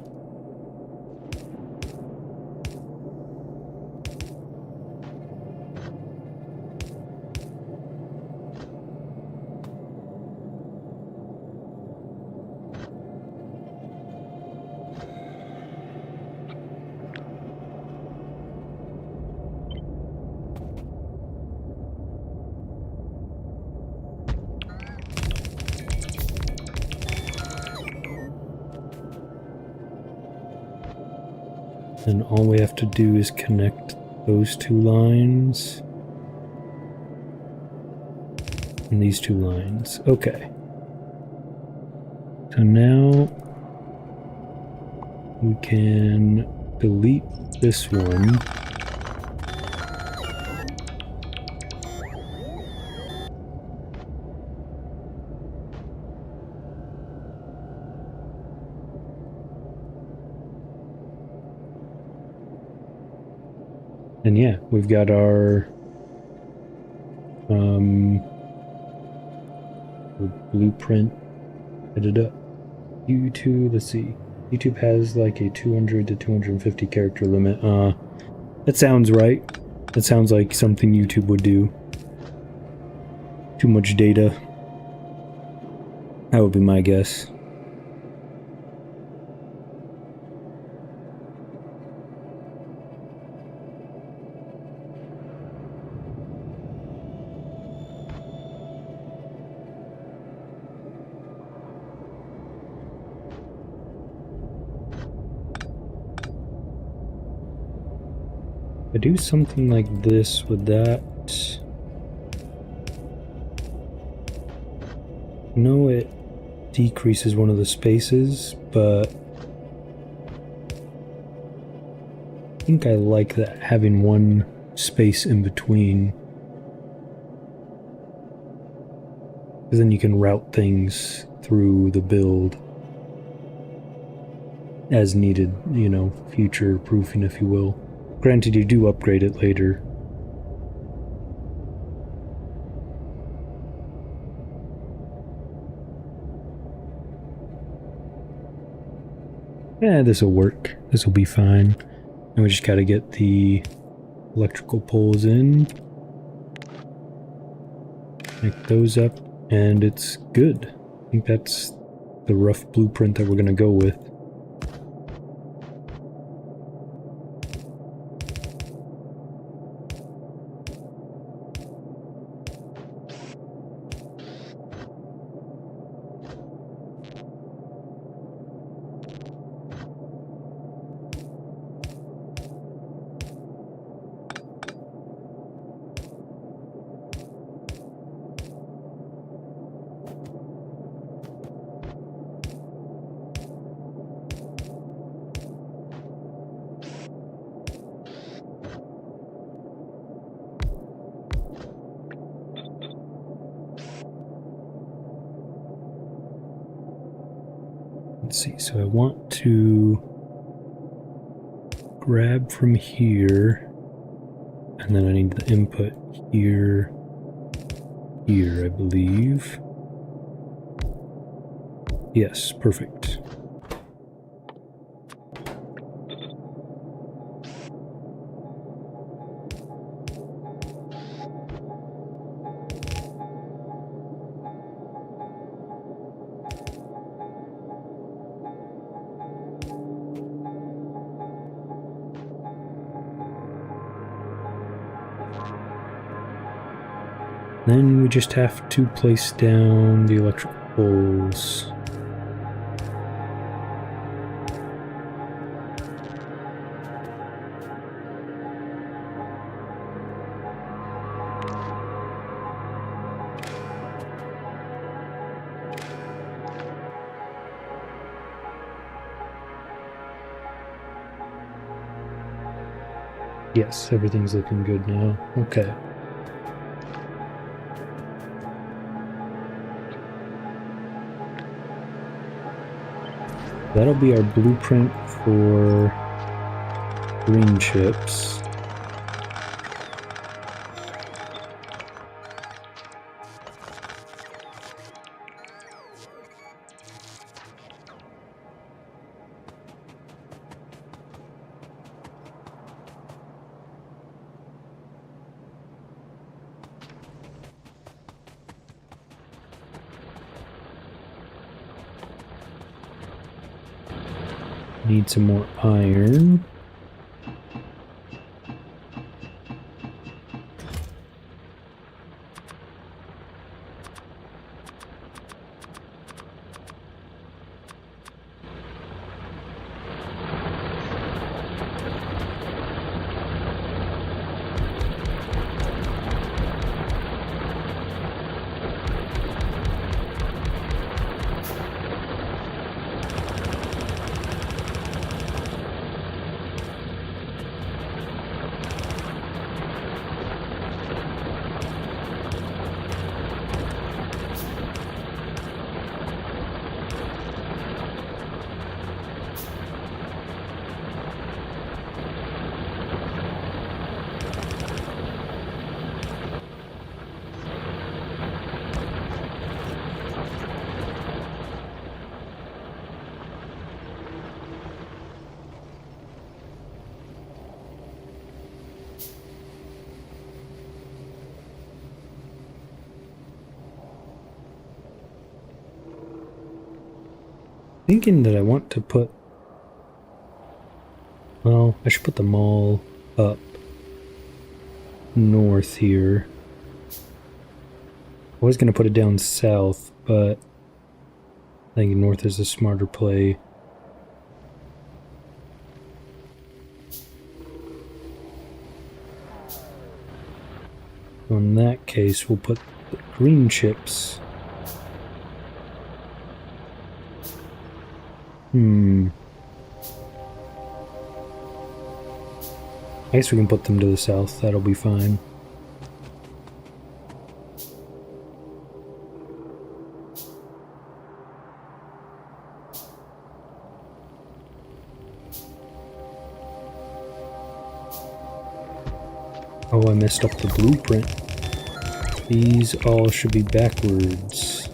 And all we have to do is connect those two lines and these two lines. Okay. So now we can delete this one. And yeah, we've got our blueprint headed up. YouTube, let's see. YouTube has like a 200 to 250 character limit. That sounds right. That sounds like something YouTube would do. Too much data. That would be my guess. If I do something like this with that, no, it decreases one of the spaces, but I think I like that, having one space in between, because then you can route things through the build as needed, you know, future proofing, if you will. Granted, you do upgrade it later. Yeah, this will work. This will be fine. And we just gotta get the electrical poles in. Make those up, and it's good. I think that's the rough blueprint that we're gonna go with. Let's see, so I want to grab from here, and then I need the input here, I believe. Yes, perfect. Then we just have to place down the electrical poles. Yes, everything's looking good now. Okay. That'll be our blueprint for green chips. Need some more iron. Thinking that I want to put, well, I should put them all up north here. I was going to put it down south, but I think north is a smarter play. In that case, we'll put the green chips. I guess we can put them to the south, that'll be fine. Oh, I messed up the blueprint. These all should be backwards.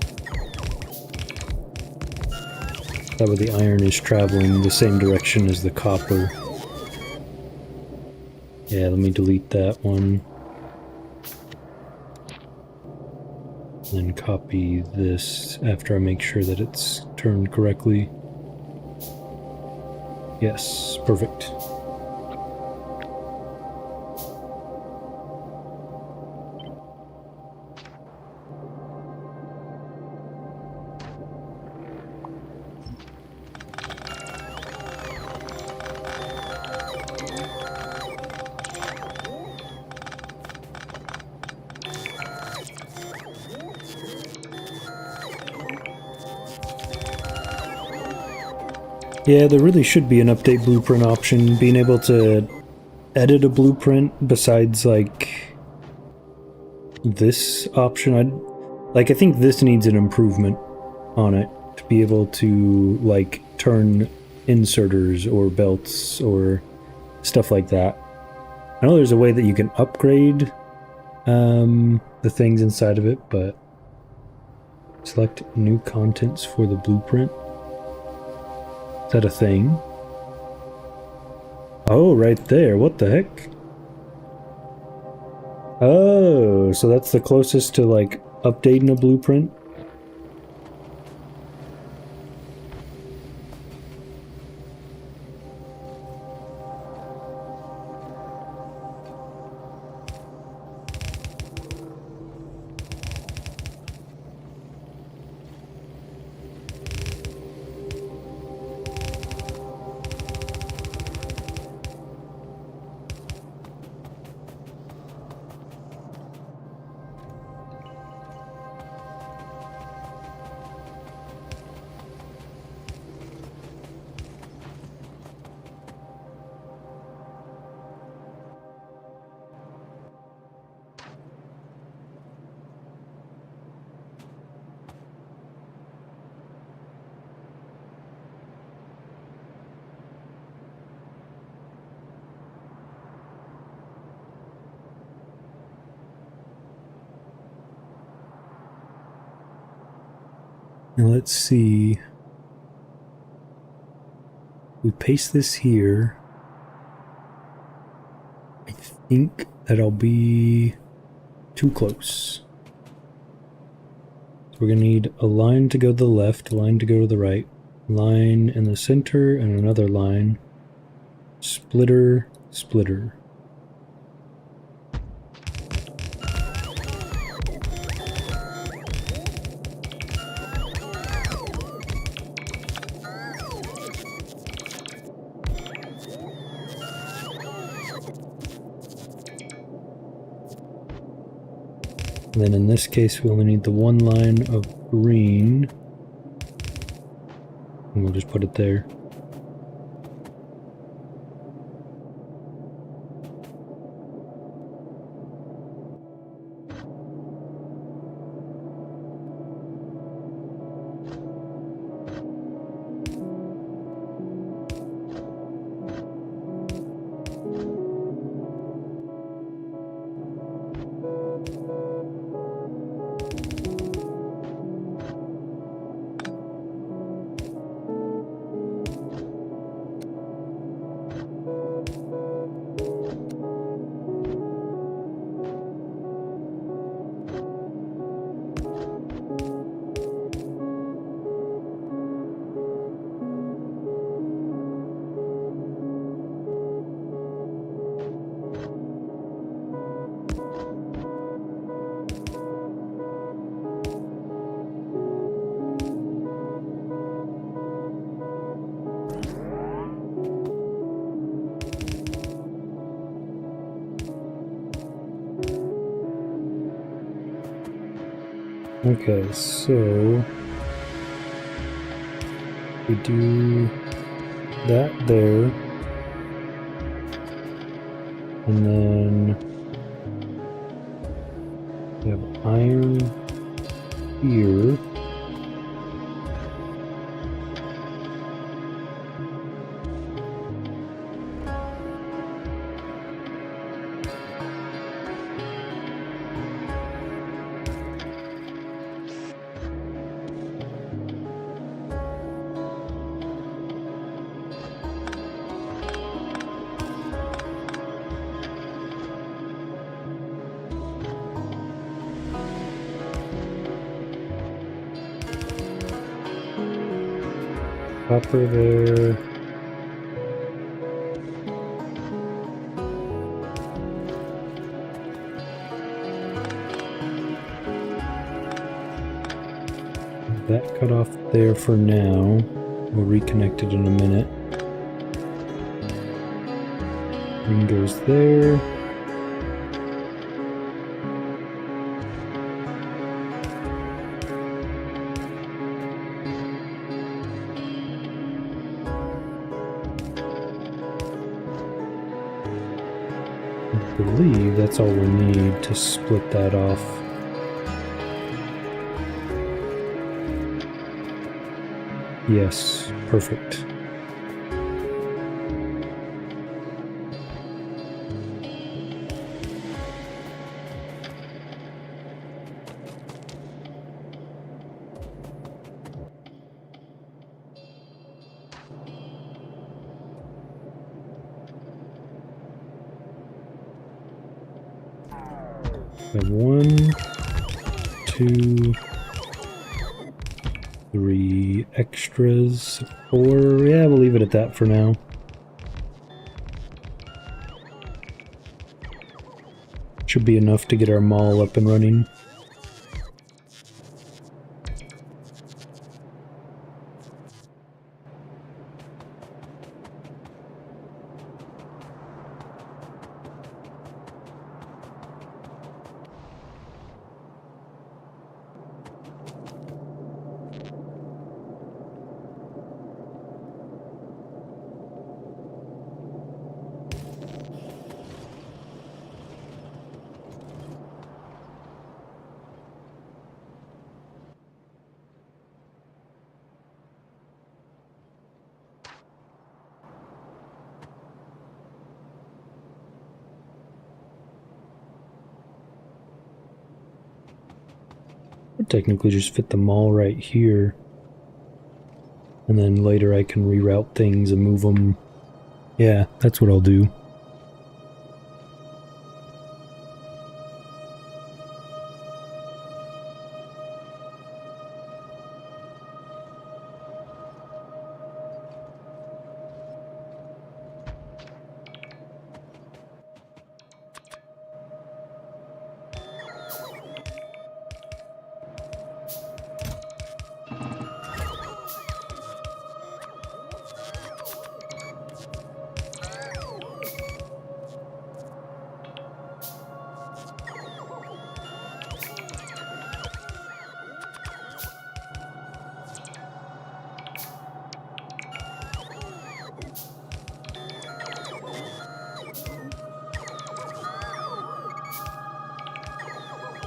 That way the iron is traveling the same direction as the copper. Yeah, let me delete that one. Then copy this after I make sure that it's turned correctly. Yes, perfect. Yeah, there really should be an update blueprint option, being able to edit a blueprint besides, like, this option. I think this needs an improvement on it to be able to, like, turn inserters or belts or stuff like that. I know there's a way that you can upgrade the things inside of it, but select new contents for the blueprint. Is that a thing? Oh, right there. What the heck? Oh, so that's the closest to, like, updating a blueprint? Now let's see. We paste this here. I think that'll be too close. So we're gonna need a line to go to the left, a line to go to the right, line in the center, and another line. Splitter, splitter. And then in this case, we only need the one line of green. And we'll just put it there. Okay, so we do that there, and then we have iron here. Copper there. That cut off there for now. We'll reconnect it in a minute. Green goes there. I believe that's all we need to split that off. Yes, perfect. We have 1, 2, 3 extras, 4. Yeah, we'll leave it at that for now. Should be enough to get our mall up and running. Technically just fit the mall right here. And then later I can reroute things and move them. Yeah, that's what I'll do.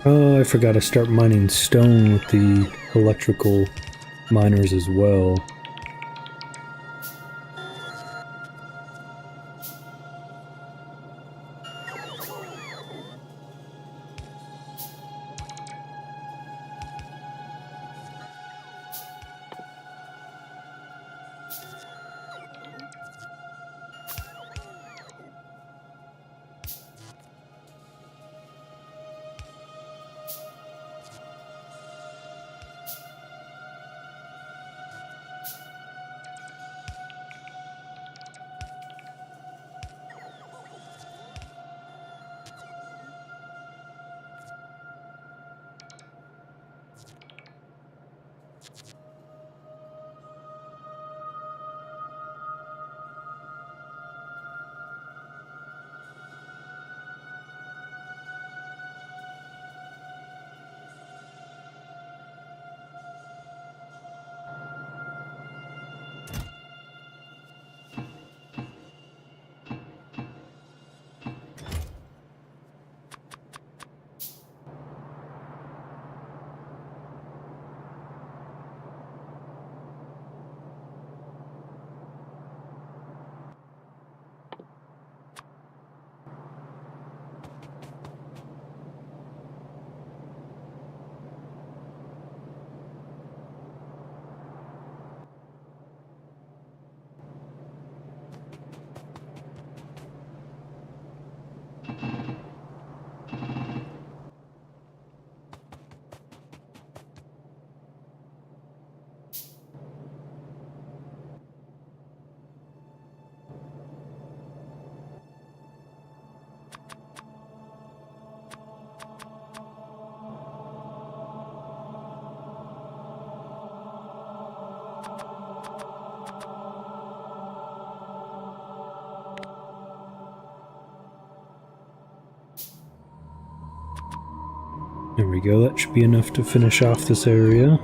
Oh, I forgot to start mining stone with the electrical miners as well. There we go, that should be enough to finish off this area.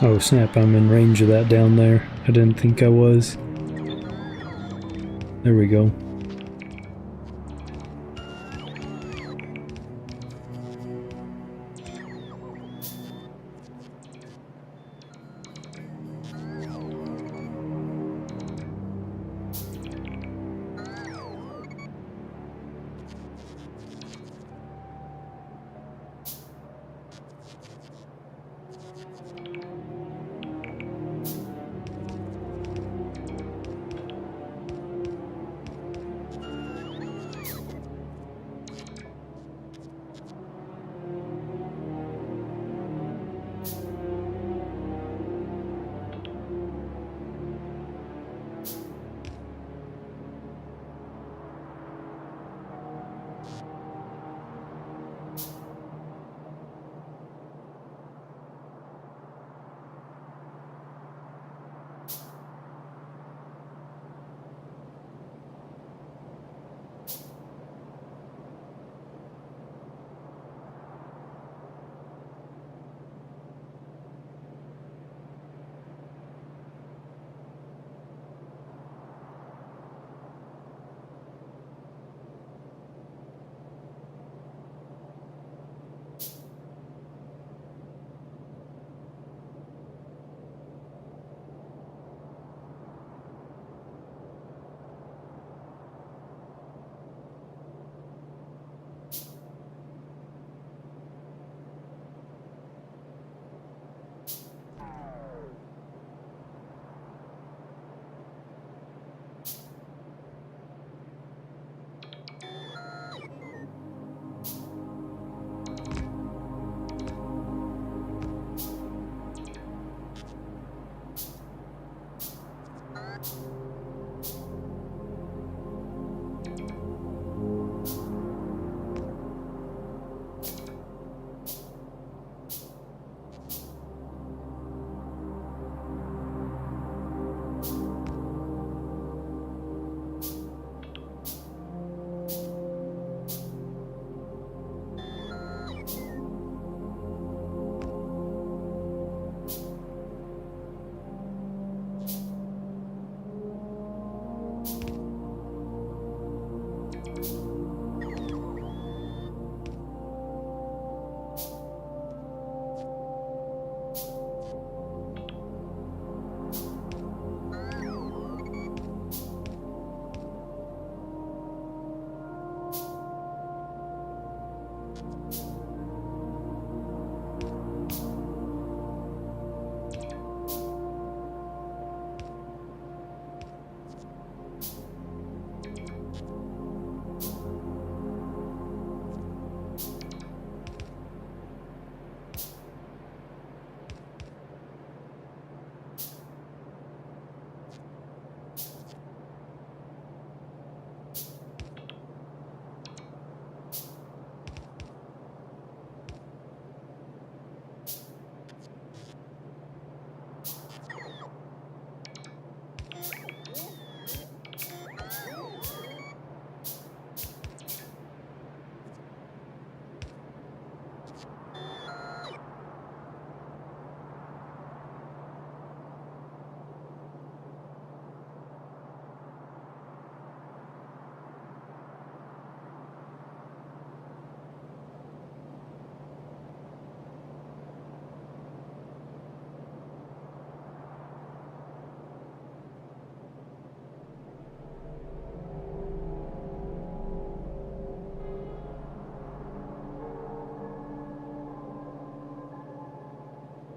Oh snap, I'm in range of that down there. I didn't think I was. There we go.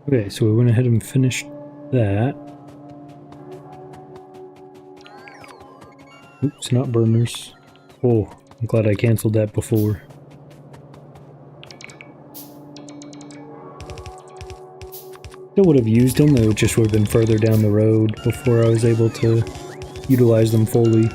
Okay, so we went ahead and finished that. Oops, not burners. Oh, I'm glad I canceled that before. Still would have used them, it just would have been further down the road before I was able to utilize them fully.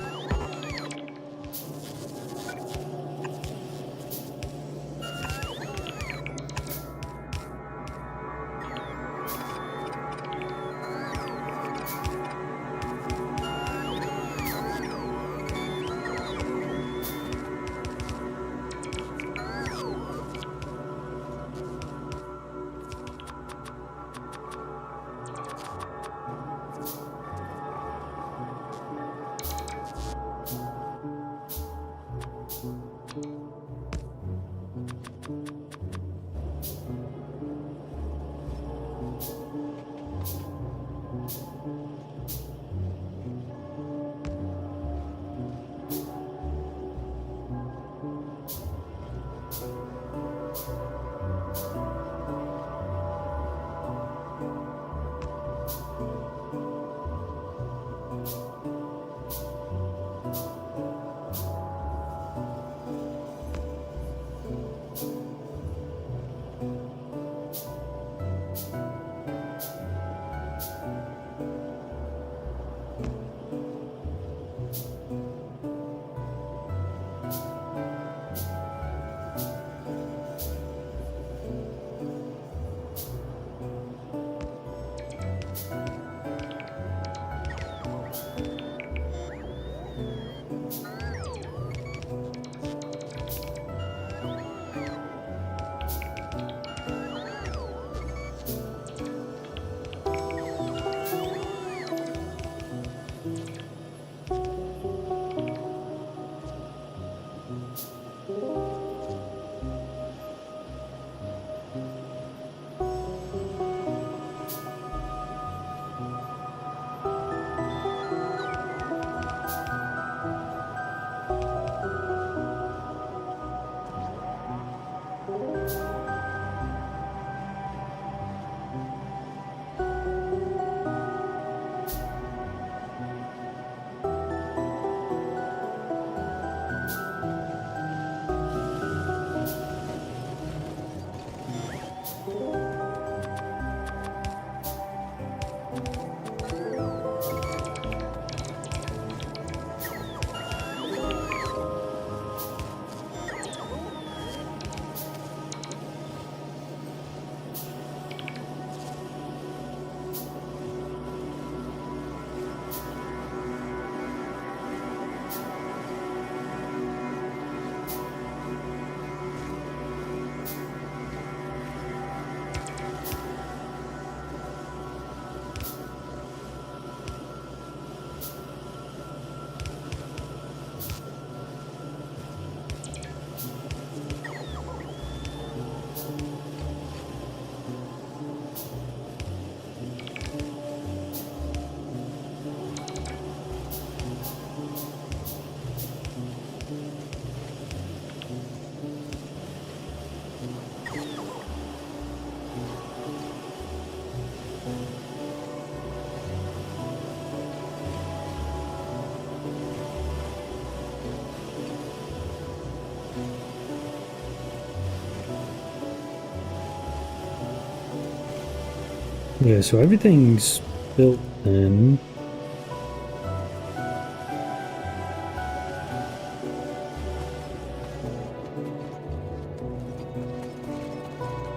Yeah, so everything's built in.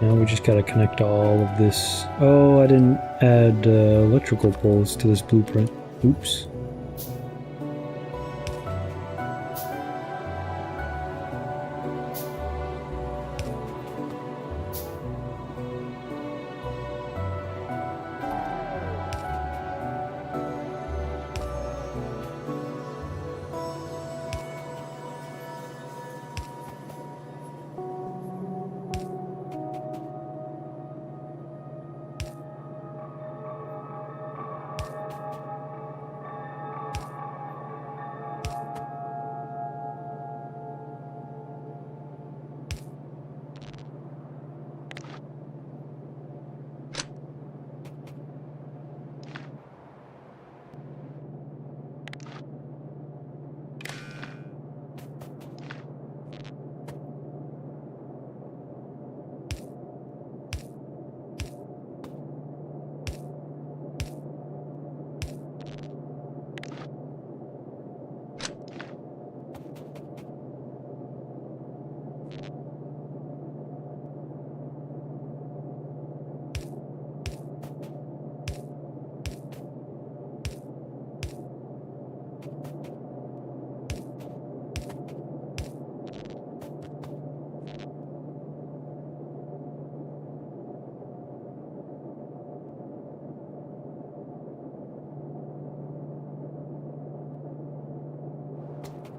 Now we just gotta connect all of this. Oh, I didn't add electrical poles to this blueprint. Oops.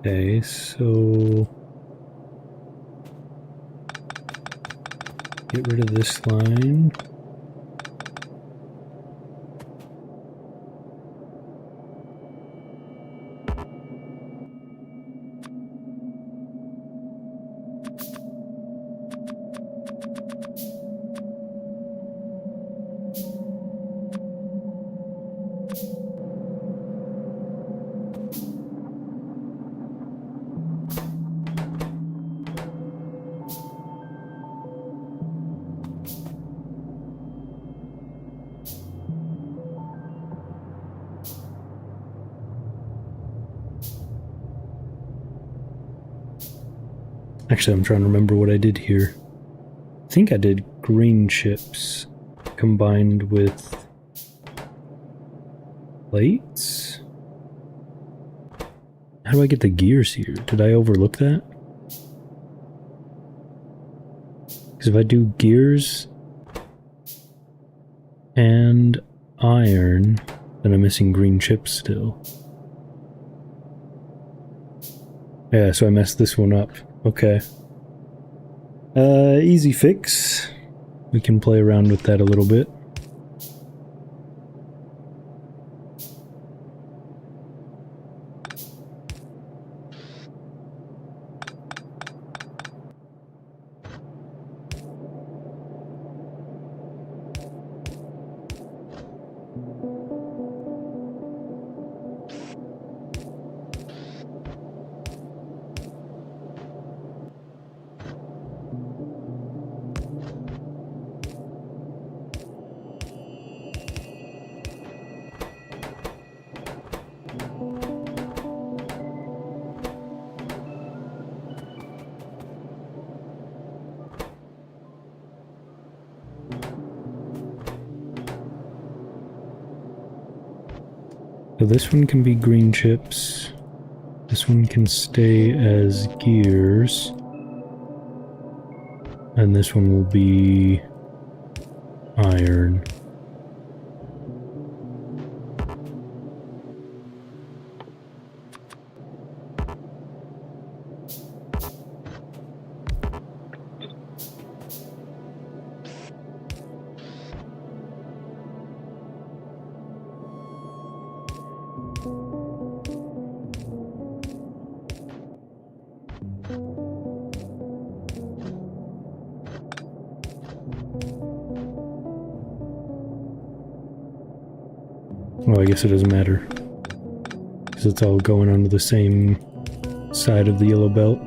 Okay, so get rid of this line. Actually, I'm trying to remember what I did here. I think I did green chips combined with plates? How do I get the gears here? Did I overlook that? Because if I do gears and iron, then I'm missing green chips still. Yeah, so I messed this one up. Okay. Easy fix. We can play around with that a little bit. So this one can be green chips. This one can stay as gears. And this one will be iron. Well, I guess it doesn't matter, because it's all going onto the same side of the yellow belt.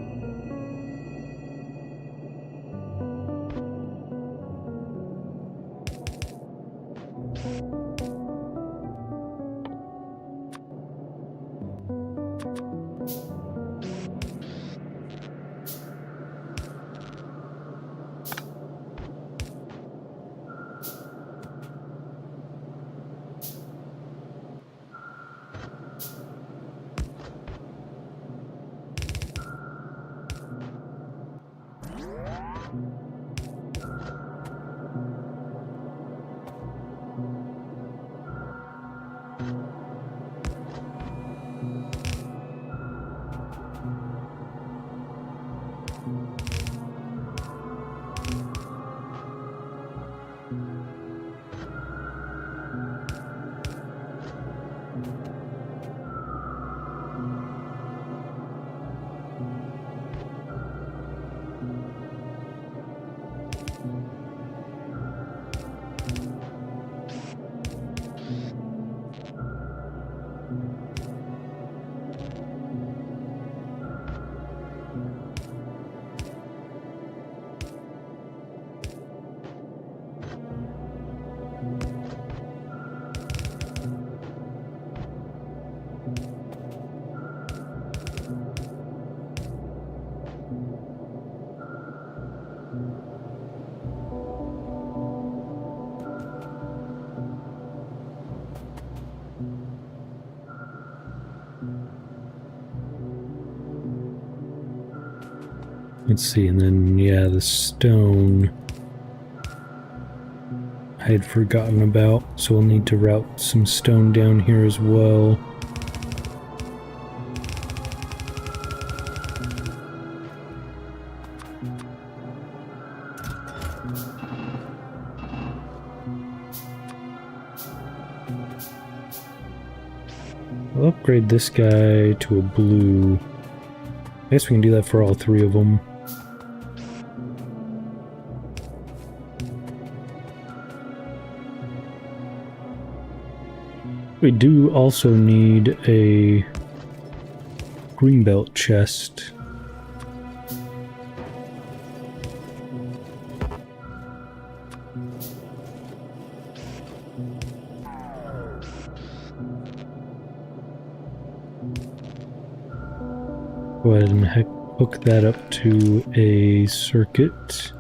Let's see, and then, yeah, the stone I had forgotten about, so we'll need to route some stone down here as well. I'll upgrade this guy to a blue. I guess we can do that for all three of them. We do also need a greenbelt chest. Go ahead and hook that up to a circuit.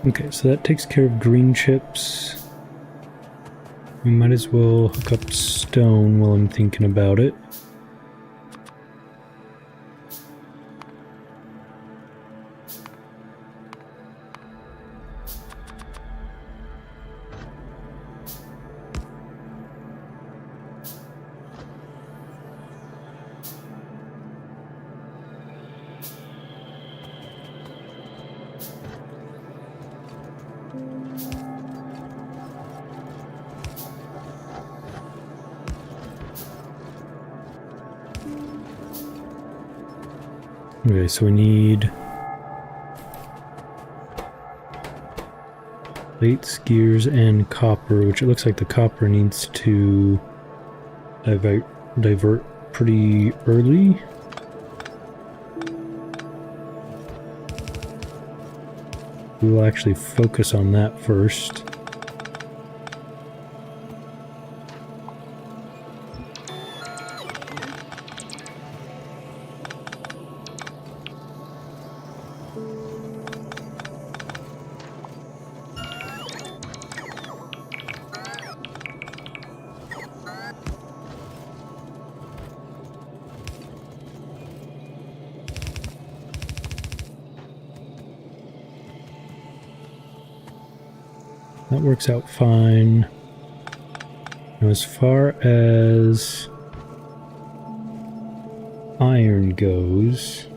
Okay, so that takes care of green chips. We might as well hook up stone while I'm thinking about it. Okay, so we need plates, gears, and copper, which it looks like the copper needs to divert pretty early. We will actually focus on that first. That works out fine. Now, as far as iron goes,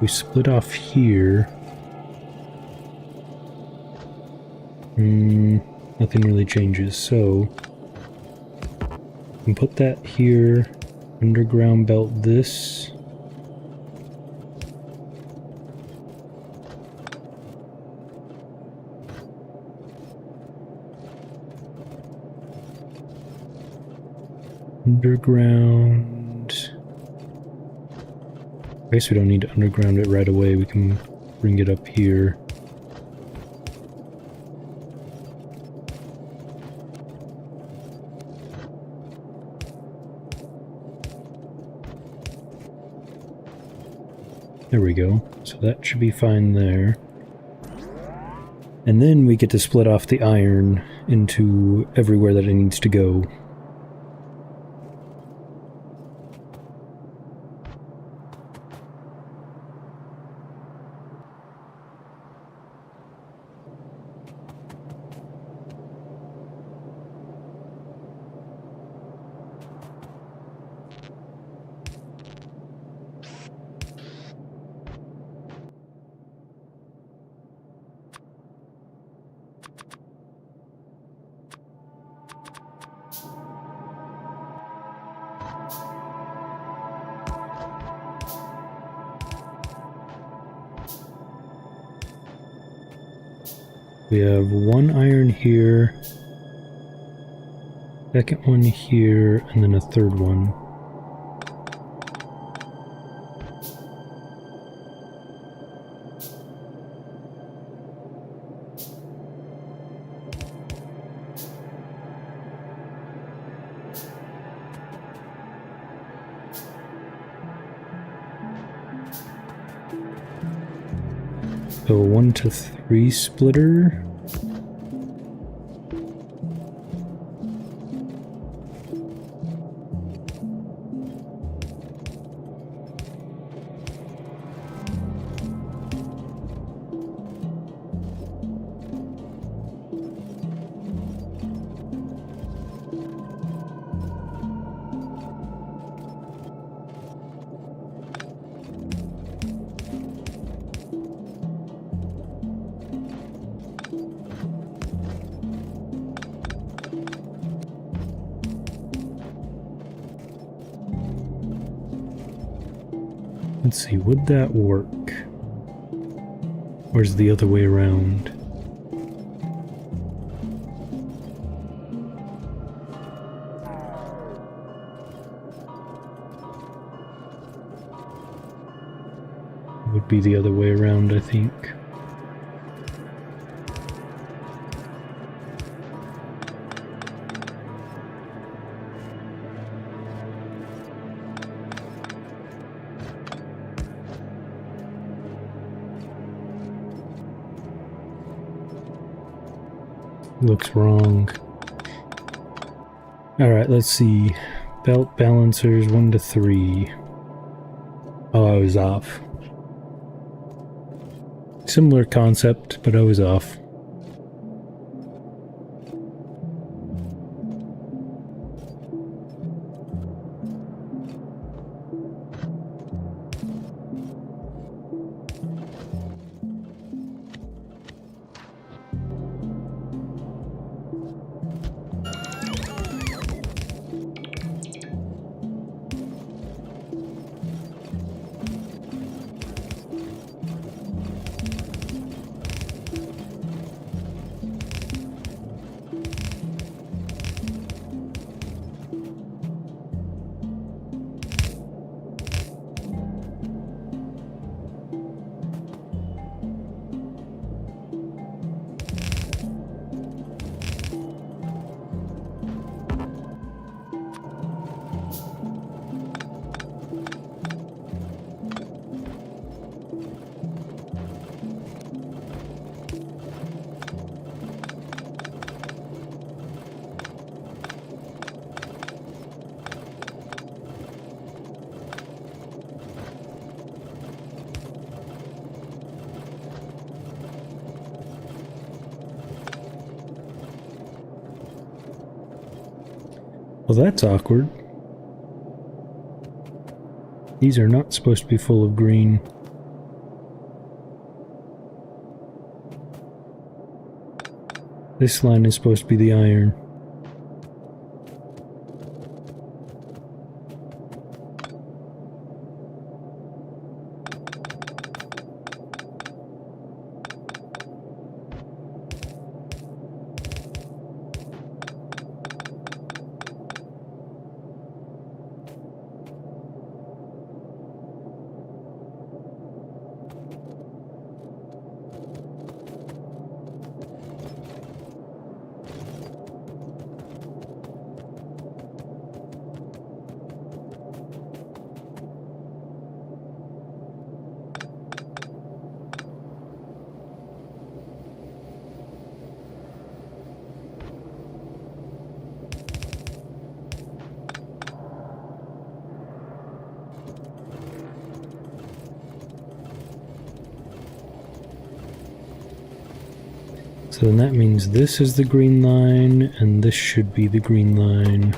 we split off here. Nothing really changes, so we can put that here, underground belt this. Underground. I guess we don't need to underground it right away. We can bring it up here. There we go. So that should be fine there. And then we get to split off the iron into everywhere that it needs to go. We have one iron here, second one here, and then a third one. So 1 to 3 splitter. Let's see, would that work? Or is it the other way around? It would be the other way around, I think. Looks wrong. Alright, let's see. Belt balancers 1 to 3. Oh, I was off. Similar concept, but I was off. Well, that's awkward. These are not supposed to be full of green. This line is supposed to be the iron. So then that means this is the green line, and this should be the green line.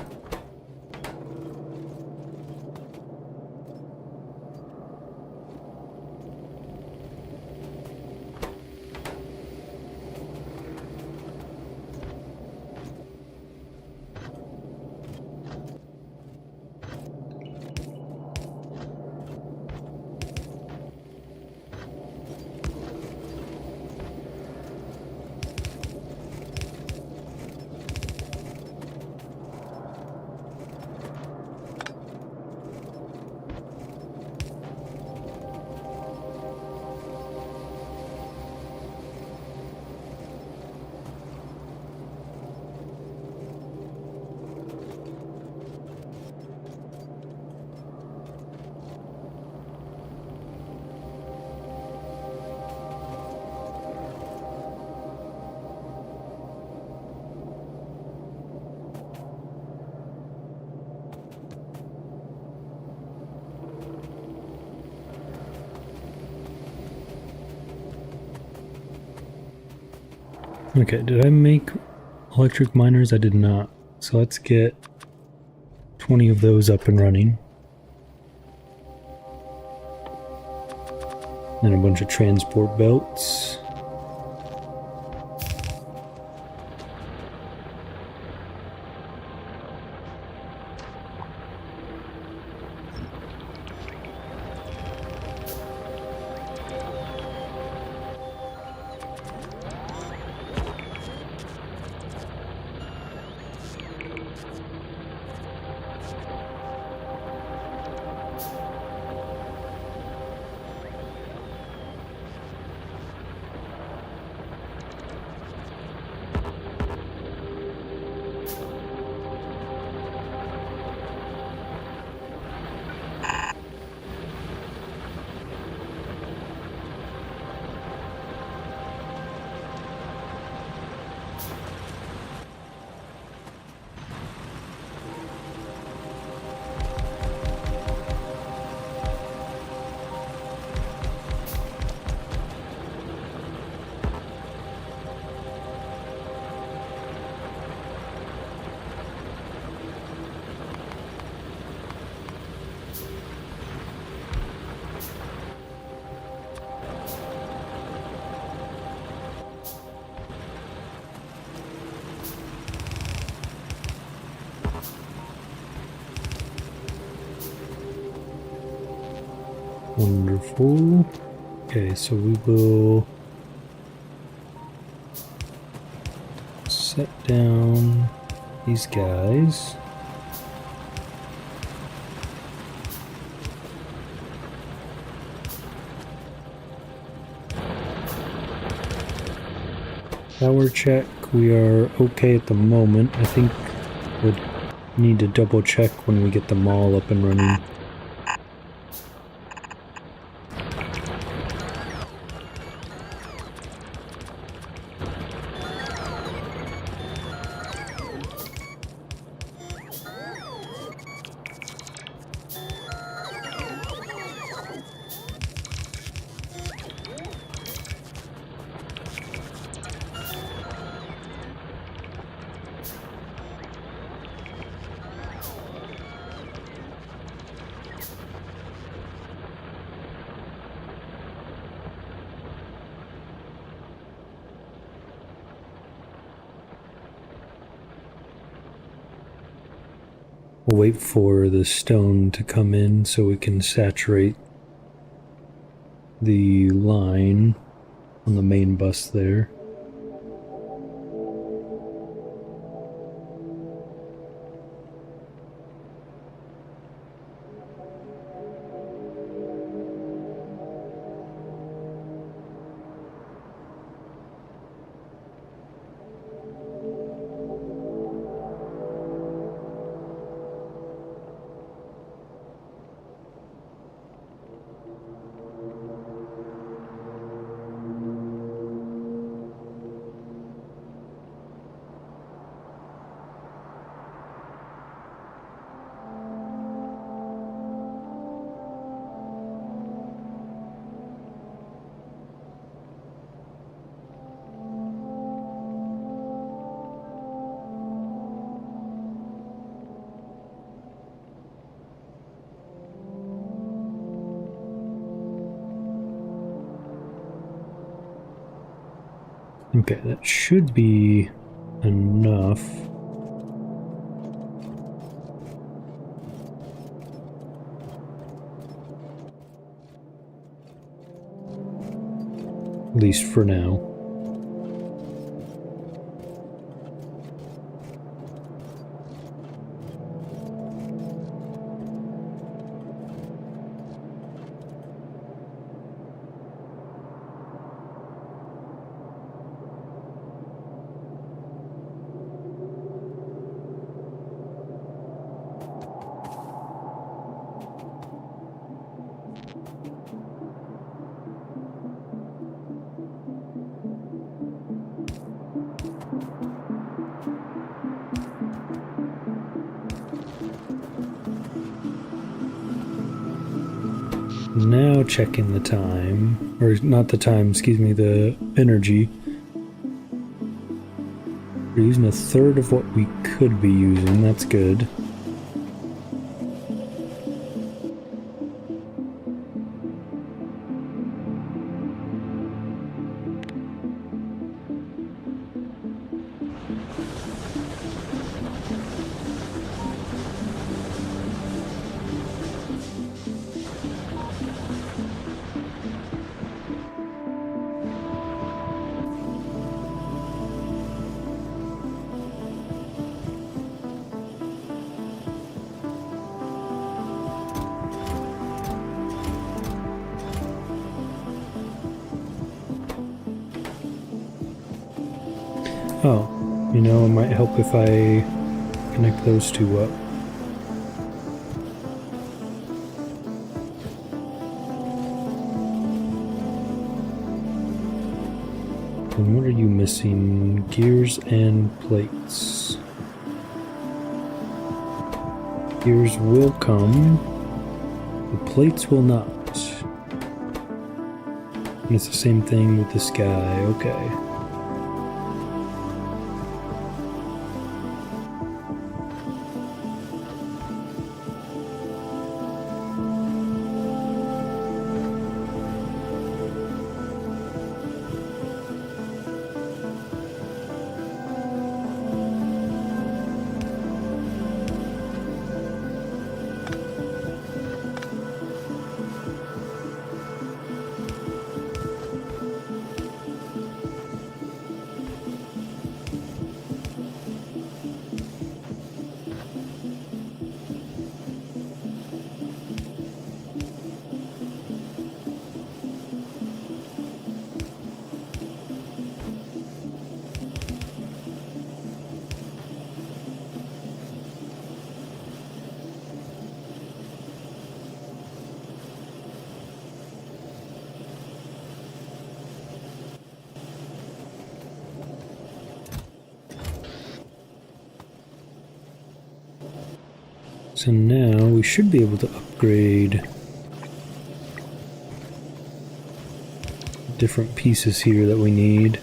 Okay, did I make electric miners? I did not. So let's get 20 of those up and running. And a bunch of transport belts. Wonderful. Okay, so we will set down these guys. Power check, we are okay at the moment. I think we'll need to double check when we get the mall up and running. We'll wait for the stone to come in so we can saturate the line on the main bus there. Okay, that should be enough. At least for now. Now checking the time, or not the time, excuse me, the energy. We're using a third of what we could be using, that's good. Oh, you know, it might help if I connect those two up. And what are you missing? Gears and plates. Gears will come. The plates will not. And it's the same thing with this guy. Okay. So now we should be able to upgrade different pieces here that we need.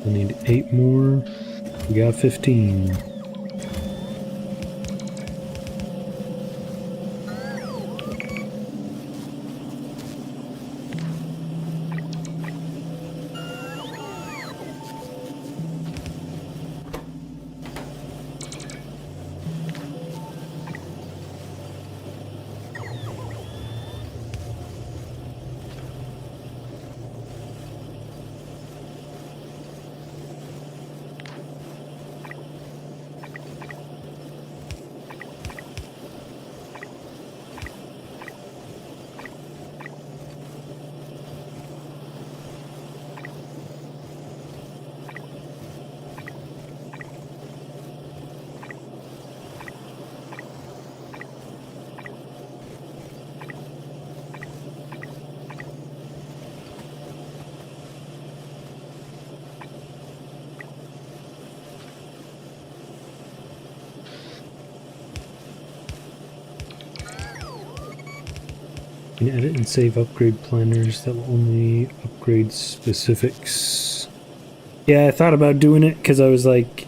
We need 8 more. We got 15. You can edit and save upgrade planners that will only upgrade specifics. Yeah, I thought about doing it because I was like,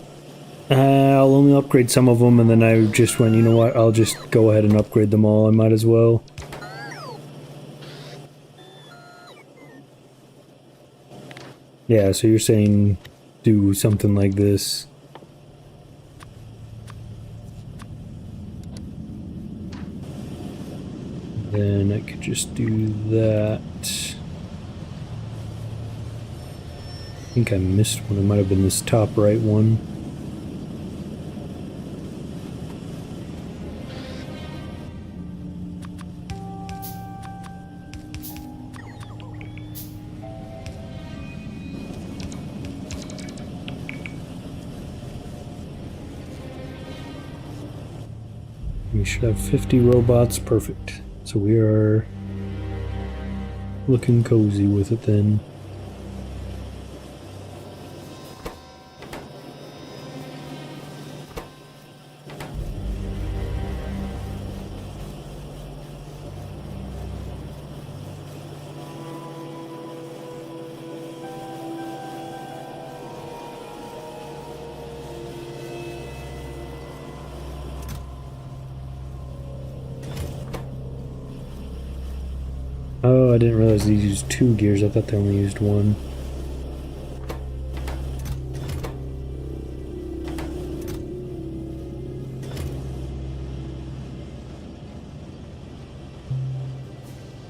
I'll only upgrade some of them, and then I just went, you know what, I'll just go ahead and upgrade them all, I might as well. Yeah, so you're saying do something like this. Then I could just do that. I think I missed one. It might have been this top right one. We should have 50 robots. Perfect. So we are looking cozy with it then. Oh, I didn't realize these used 2 gears. I thought they only used 1.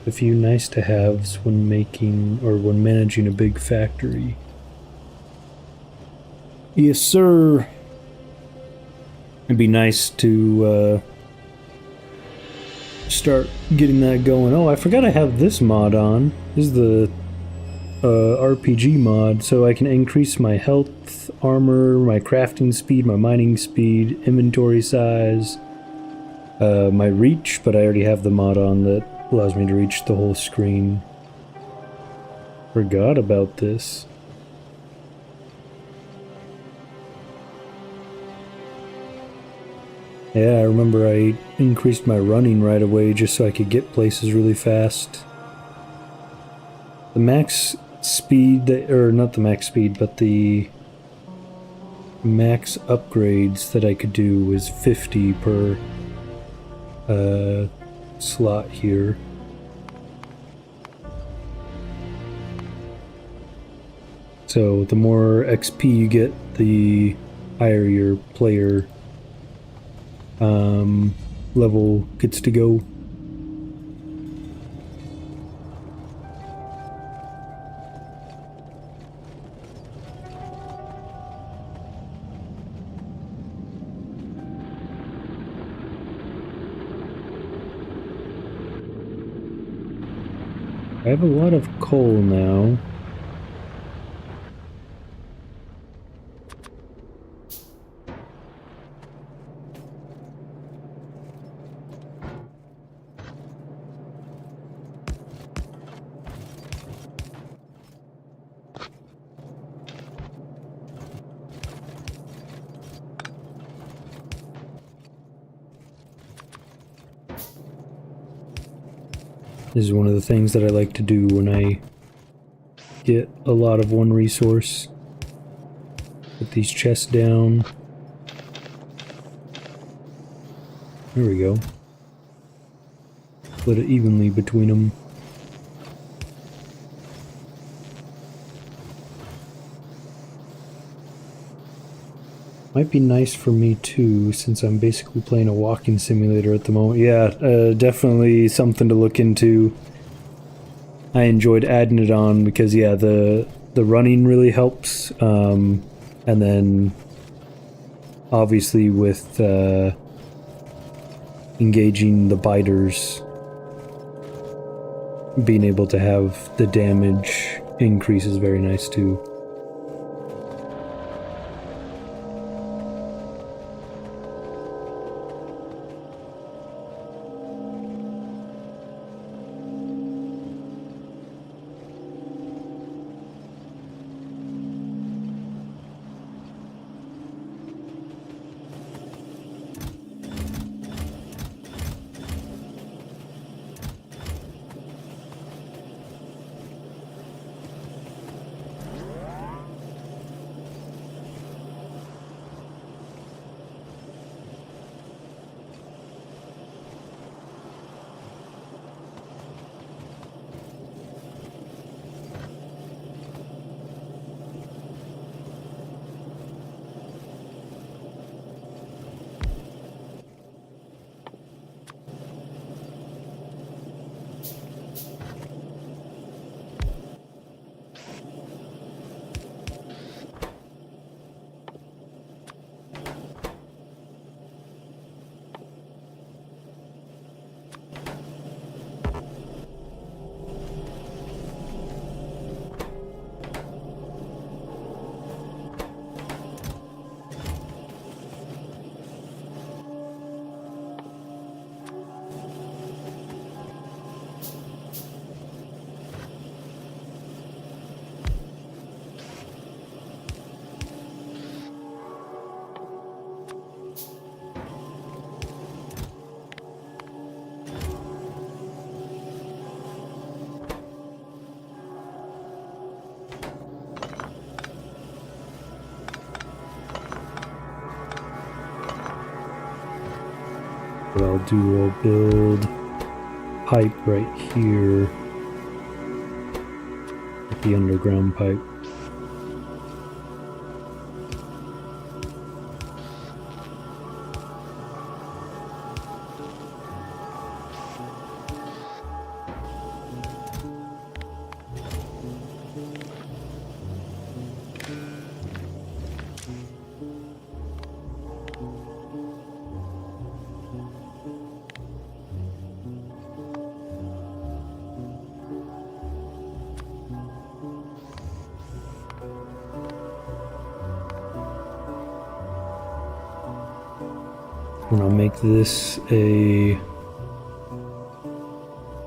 A few nice to haves when making or when managing a big factory. Yes, sir. It'd be nice to start getting that going. Oh, I forgot I have this mod on. This is the RPG mod, so I can increase my health, armor, my crafting speed, my mining speed, inventory size, my reach, but I already have the mod on that allows me to reach the whole screen. Forgot about this. Yeah, I remember I increased my running right away just so I could get places really fast. The max speed, or not the max speed, but the max upgrades that I could do was 50 per slot here. So the more XP you get, the higher your player level gets to go. I have a lot of coal now. This is one of the things that I like to do when I get a lot of one resource. Put these chests down. There we go. Split it evenly between them. Might be nice for me too, since I'm basically playing a walking simulator at the moment. Yeah, definitely something to look into. I enjoyed adding it on because, yeah, the running really helps. And then, obviously, with engaging the biters, being able to have the damage increase is very nice too. what I'll do, I'll build pipe right here with the underground pipe. And I'll make this a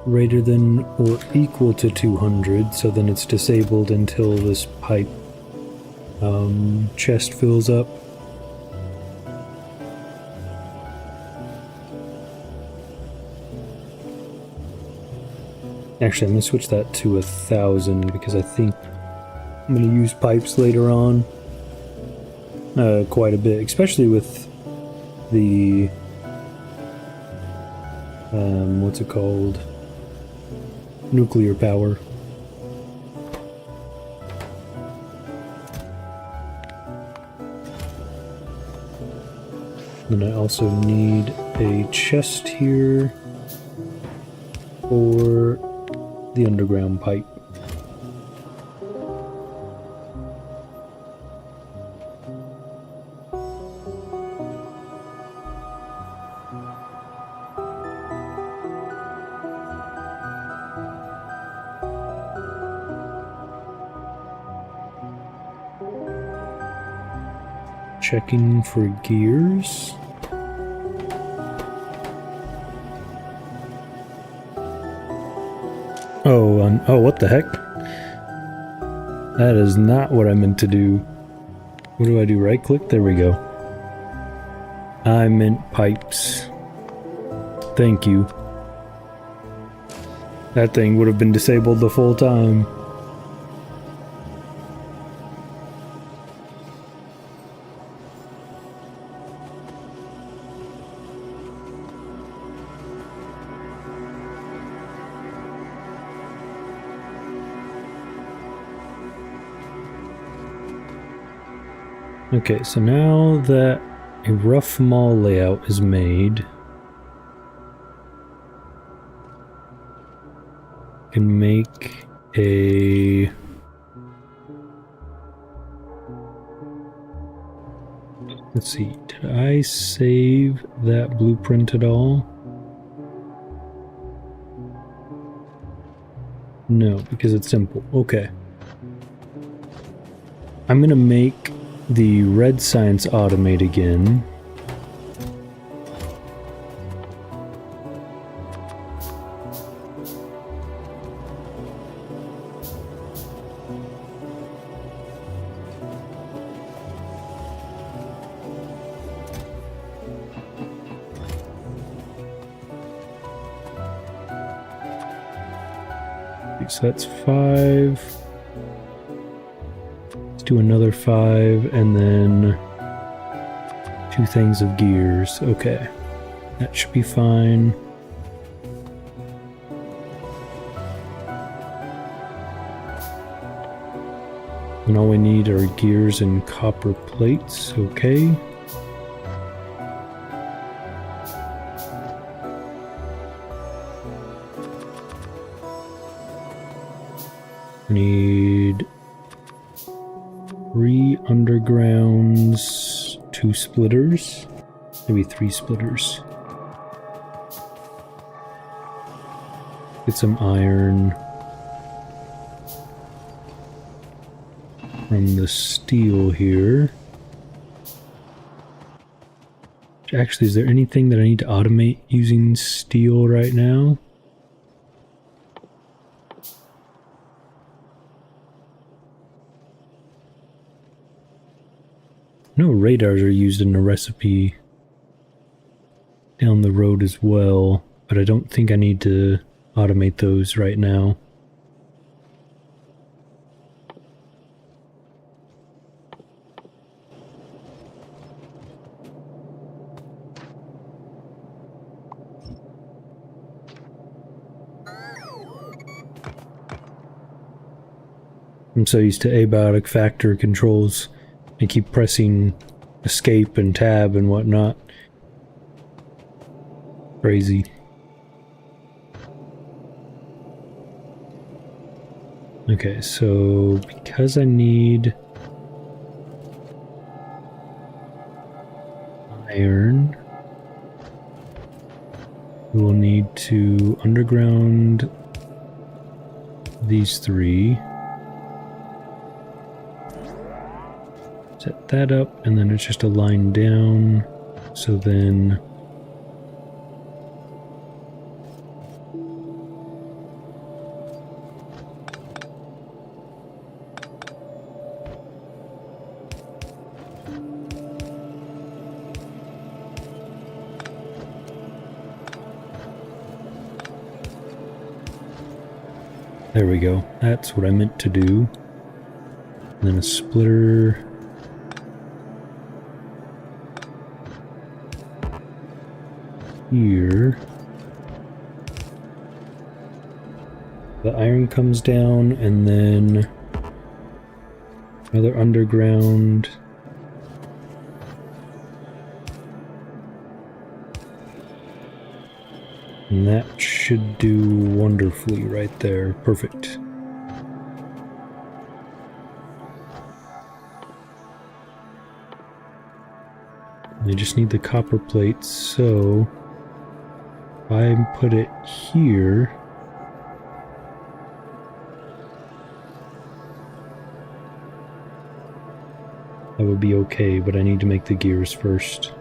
greater than or equal to 200, so then it's disabled until this pipe chest fills up. Actually, I'm going to switch that to 1,000 because I think I'm going to use pipes later on quite a bit, especially with the what's it called? Nuclear power. Then I also need a chest here for the underground pipe. Checking for gears. Oh, what the heck? That is not what I meant to do. What do I do? Right click? There we go. I meant pipes. Thank you. That thing would have been disabled the full time. Okay, so now that a rough mall layout is made, I can make a let's see, did I save that blueprint at all? No, because it's simple. Okay. I'm gonna make the red science automate again. So that's 5. Let's do another 5 and then 2 things of gears. Okay, that should be fine. And all we need are gears and copper plates. Okay. We need 3 undergrounds, 2 splitters, maybe 3 splitters. Get some iron from the steel here. Actually, is there anything that I need to automate using steel right now? No, radars are used in the recipe down the road as well, but I don't think I need to automate those right now. I'm so used to abiotic factor controls and keep pressing escape and tab and whatnot. Crazy. Okay, so because I need iron, we will need to underground these three. Set that up, and then it's just a line down. So then there we go. That's what I meant to do. And then a splitter. Here. The iron comes down, and then another underground. And that should do wonderfully right there. Perfect. I just need the copper plates, so if I put it here, that would be okay, but I need to make the gears first.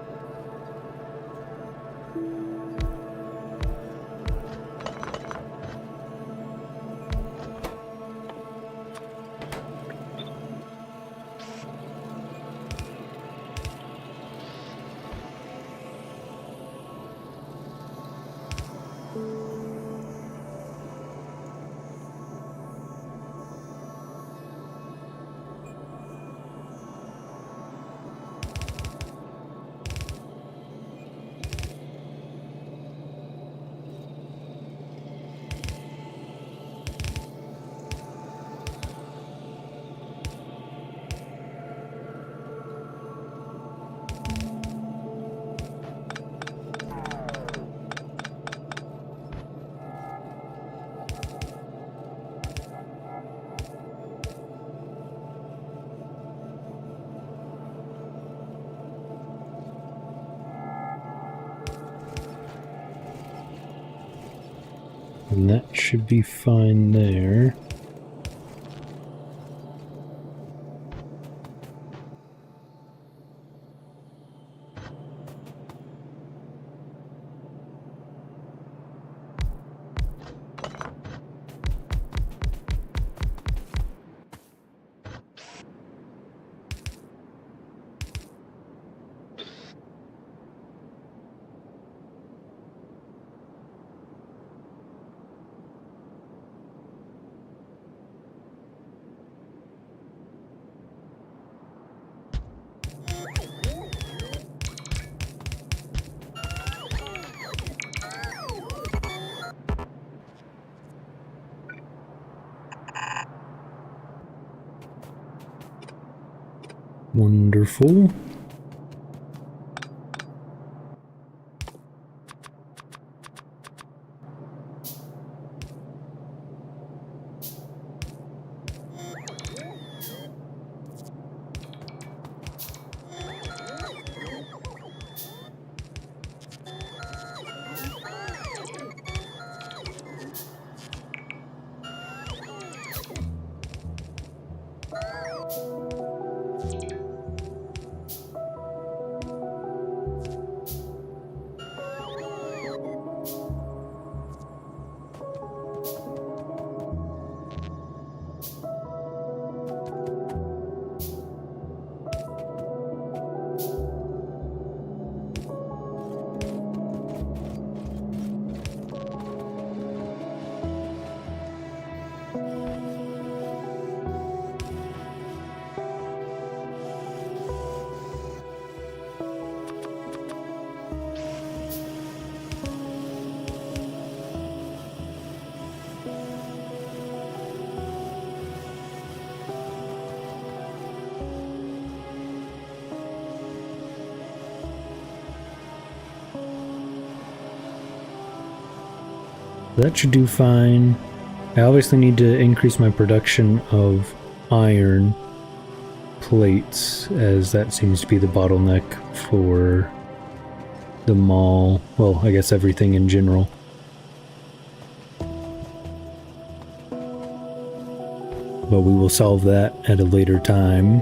And that should be fine there. Wonderful. That should do fine. I obviously need to increase my production of iron plates, as that seems to be the bottleneck for the mall. Well, I guess everything in general. But we will solve that at a later time.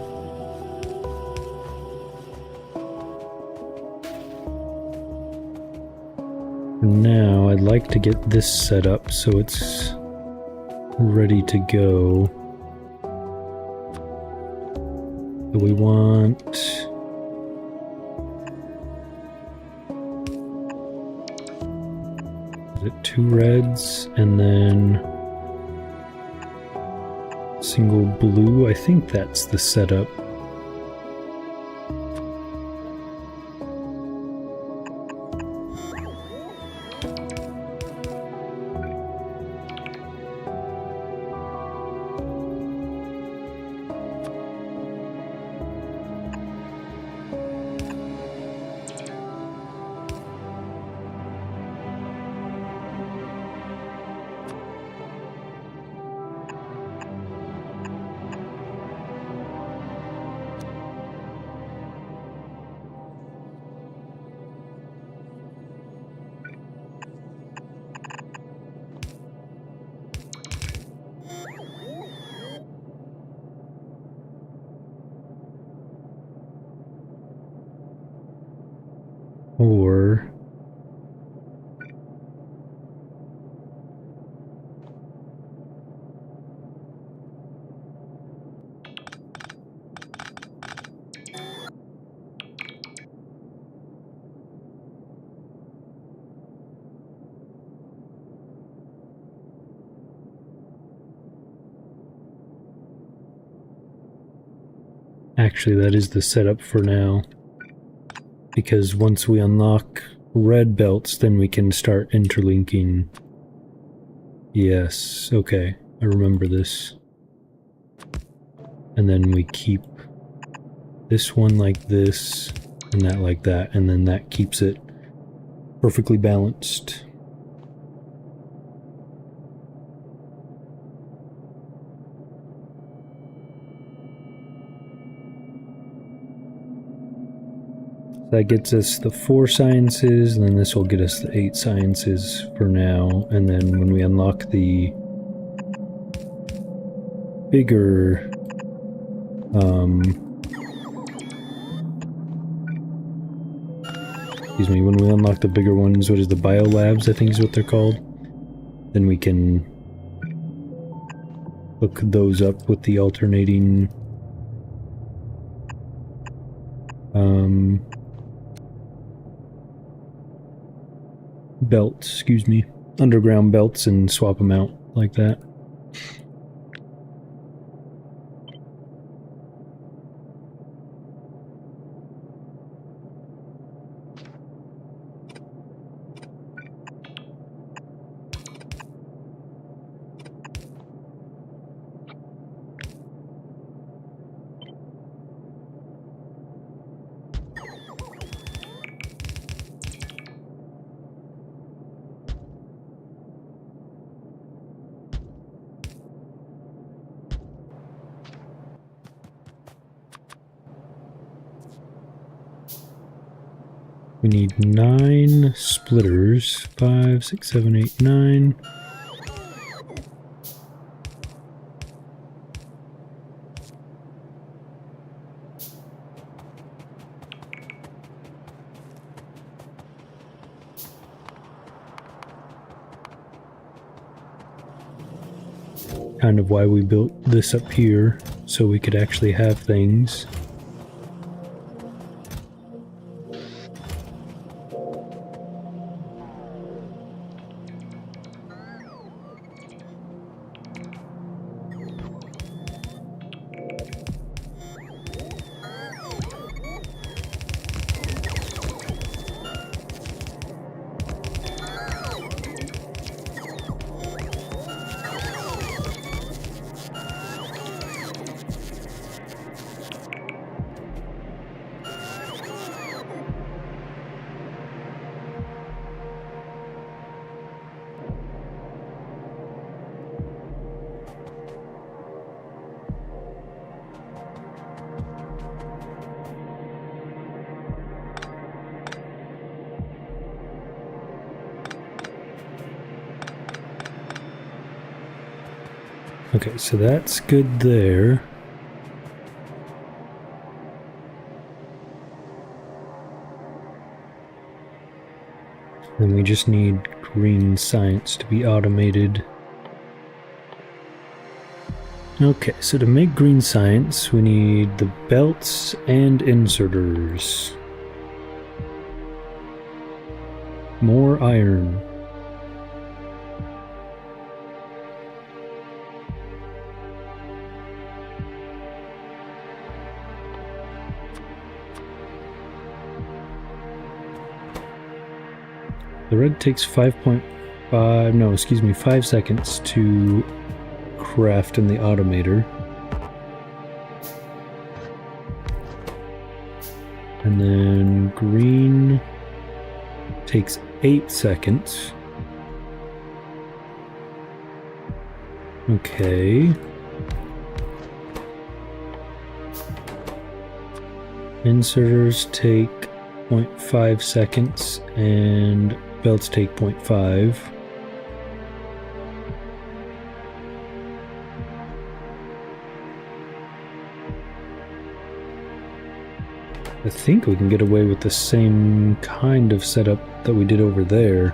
For now, I'd like to get this set up so it's ready to go. So we want... is it 2 reds and then single blue? I think that's the setup. Or actually, that is the setup for now. Because once we unlock red belts, then we can start interlinking. Yes, okay, I remember this. And then we keep this one like this, and that like that, and then that keeps it perfectly balanced. That gets us the 4 sciences, and then this will get us the 8 sciences for now. And then when we unlock the bigger excuse me, when we unlock the bigger ones, what is the biolabs, I think is what they're called, then we can hook those up with the alternating belts, excuse me, underground belts, and swap them out like that. We need 9 splitters. 5, 6, 7, 8, 9. Kind of why we built this up here, so we could actually have things. Okay, so that's good there. Then we just need green science to be automated. Okay, so to make green science, we need the belts and inserters. More iron. The red takes 5 seconds to craft in the automator. And then green takes 8 seconds. Okay. Inserters take 0.5 seconds and belts take 0.5. I think we can get away with the same kind of setup that we did over there.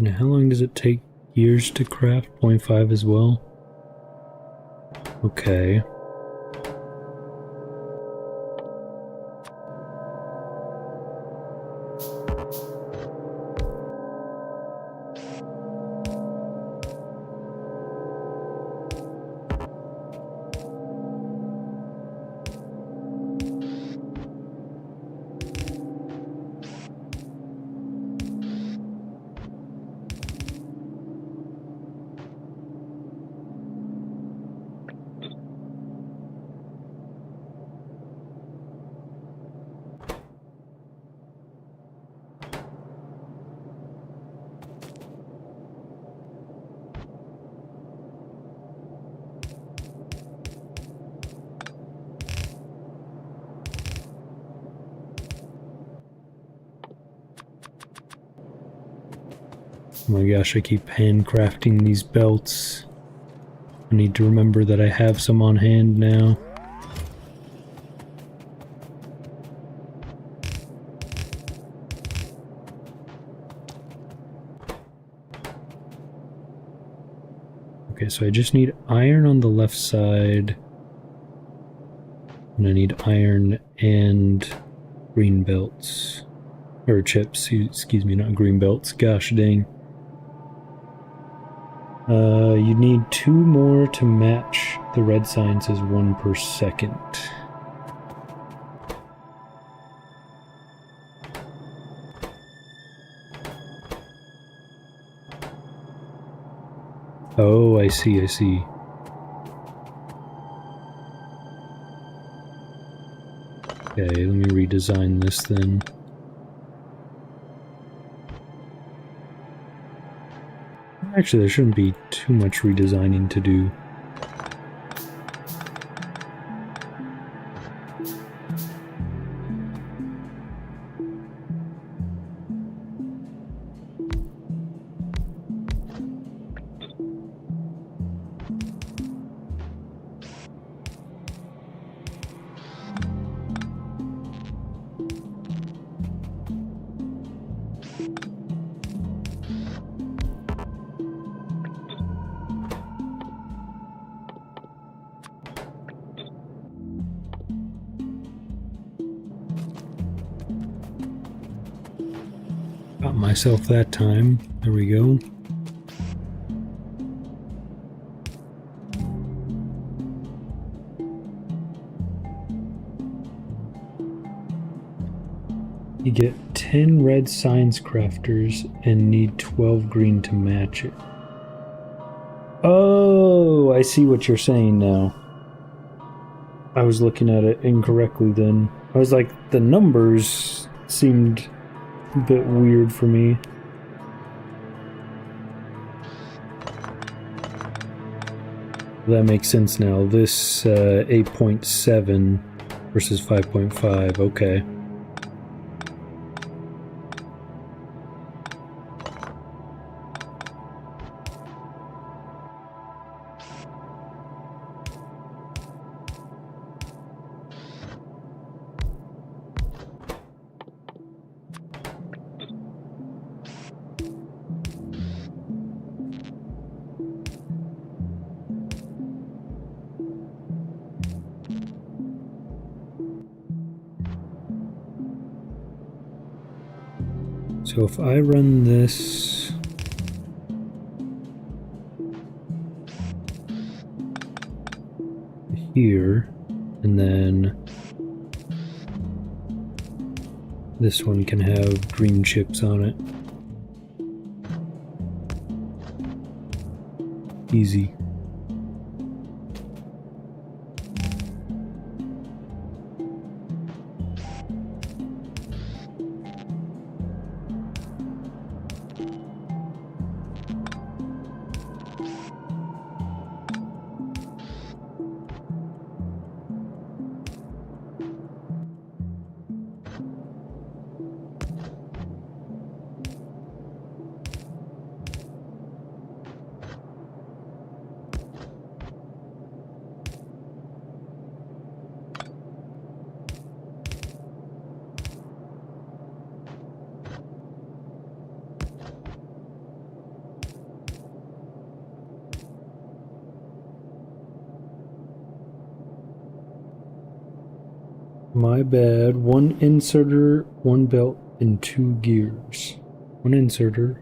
Now, how long does it take years to craft? 0.5 as well? Okay. Oh my gosh, I keep handcrafting these belts. I need to remember that I have some on hand now. Okay, so I just need iron on the left side. And I need iron and green belts. Or chips, excuse me, not green belts. Gosh dang. You need 2 more to match the red science's 1 per second. Oh, I see, I see. Okay, let me redesign this then. Actually, there shouldn't be too much redesigning to do. Got myself that time. There we go. You get 10 red science crafters and need 12 green to match it. Oh, I see what you're saying now. I was looking at it incorrectly then. I was like, the numbers seemed a bit weird for me. That makes sense now. This 8.7 versus 5.5. Okay. So if I run this here, and then this one can have green chips on it. Easy. My bad. One inserter, one belt, and 2 gears. One inserter,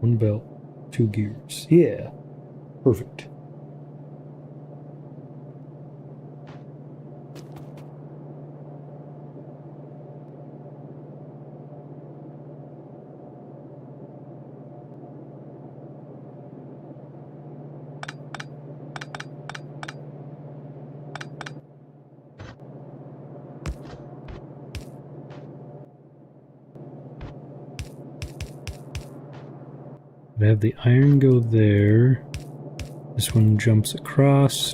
one belt, 2 gears. Yeah. Perfect. I have the iron go there. This one jumps across.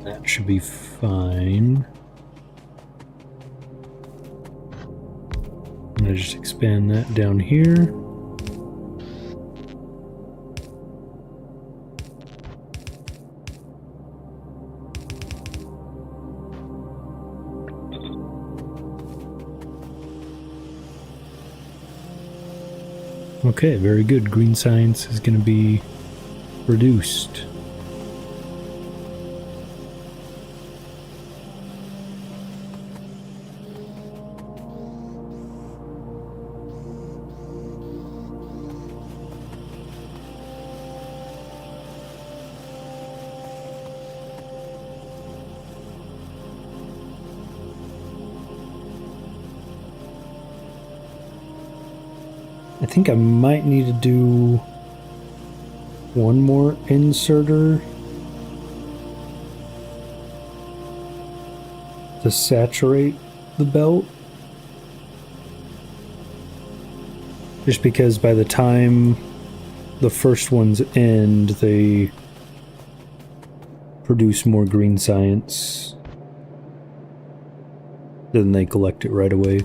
That should be fine. I'm gonna just expand that down here. Okay, very good. Green science is going to be reduced. I think I might need to do one more inserter to saturate the belt. Just because by the time the first ones end, they produce more green science. Then they collect it right away.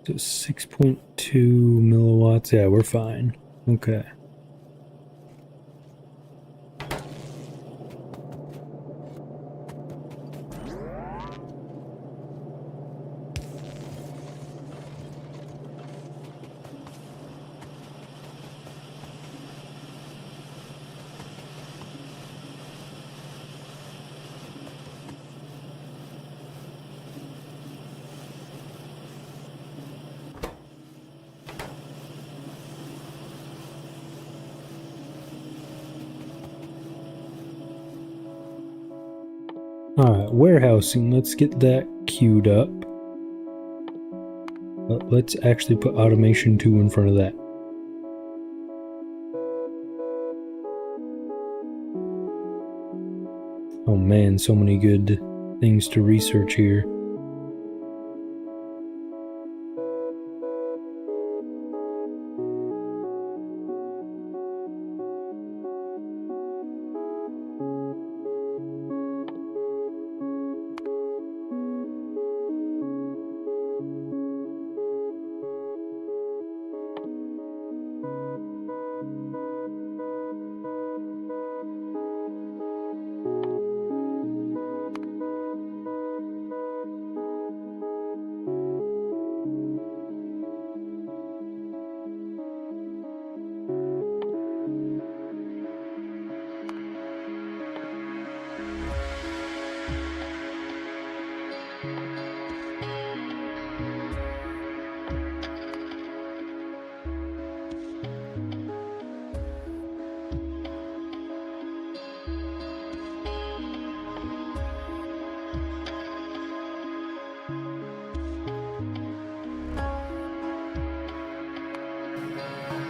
So 6.2 milliwatts. Yeah, we're fine. Okay. Alright, warehousing. Let's get that queued up. But let's actually put automation 2 in front of that. Oh man, so many good things to research here.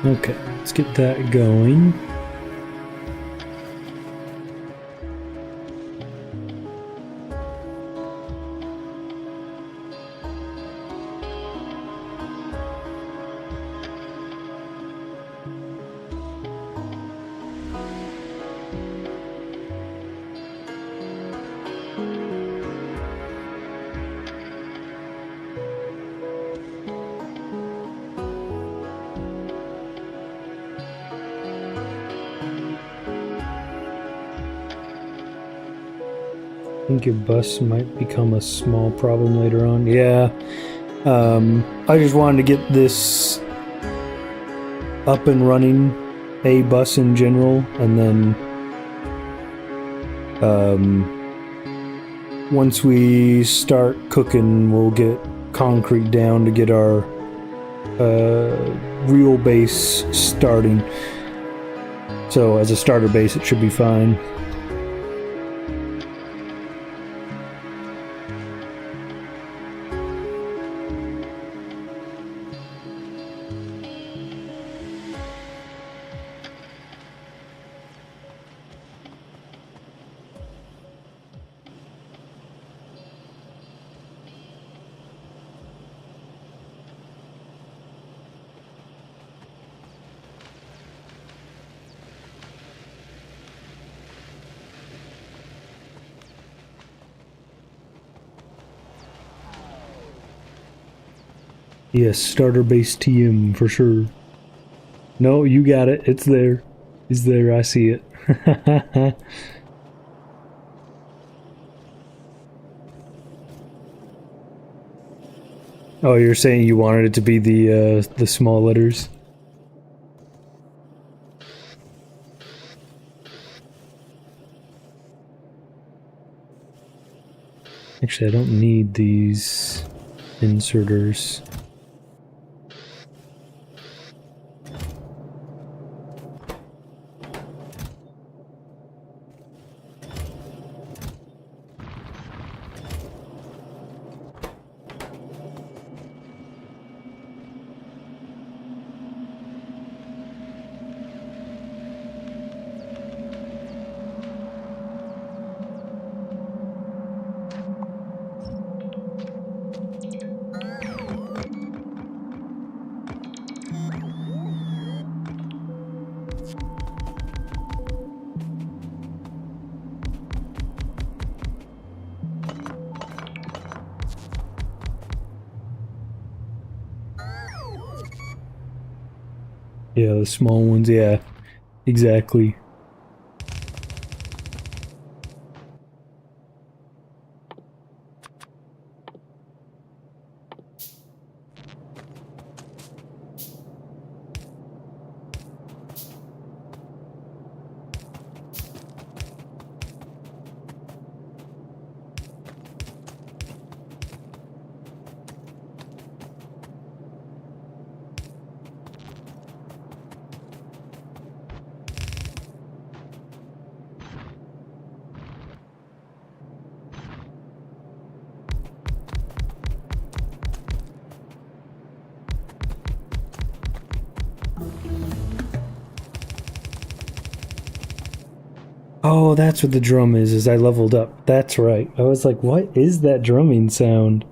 Okay, let's get that going. I think your bus might become a small problem later on. Yeah. I just wanted to get this up and running, a bus in general, and then once we start cooking, we'll get concrete down to get our real base starting. So as a starter base, it should be fine. Yes, starter base TM for sure. No, you got it. It's there. It's there. I see it. Oh, you're saying you wanted it to be the small letters? Actually, I don't need these inserters. Yeah, the small ones, yeah, exactly. Oh, that's what the drum is I leveled up. That's right. I was like, what is that drumming sound?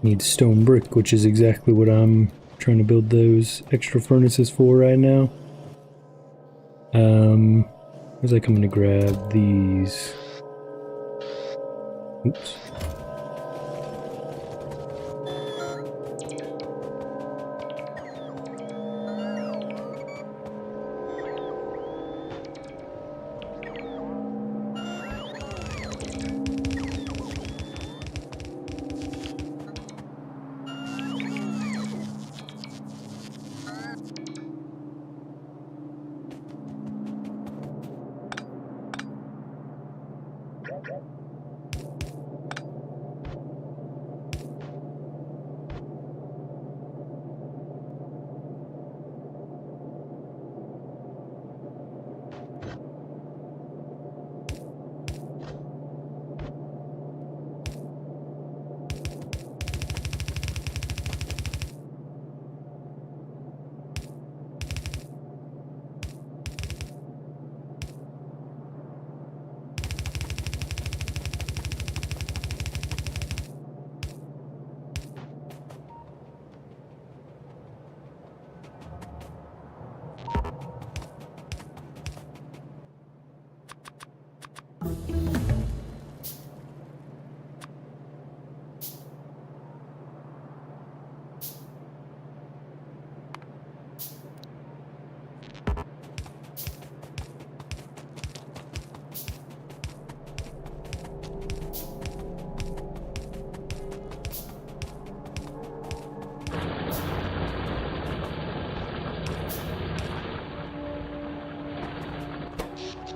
Need stone brick, which is exactly what I'm trying to build those extra furnaces for right now. Where's I coming to grab these? Oops.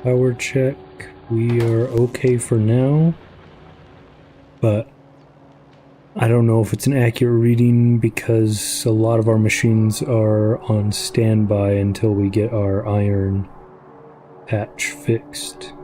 Power check. We are okay for now, but I don't know if it's an accurate reading because a lot of our machines are on standby until we get our iron patch fixed.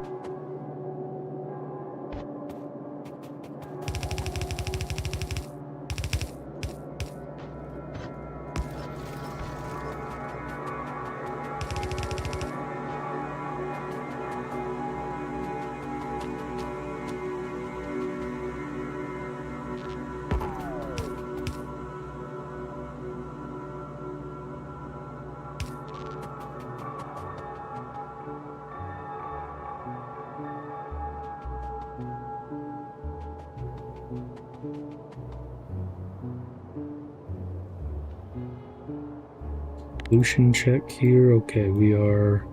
Pollution check here. Okay, we are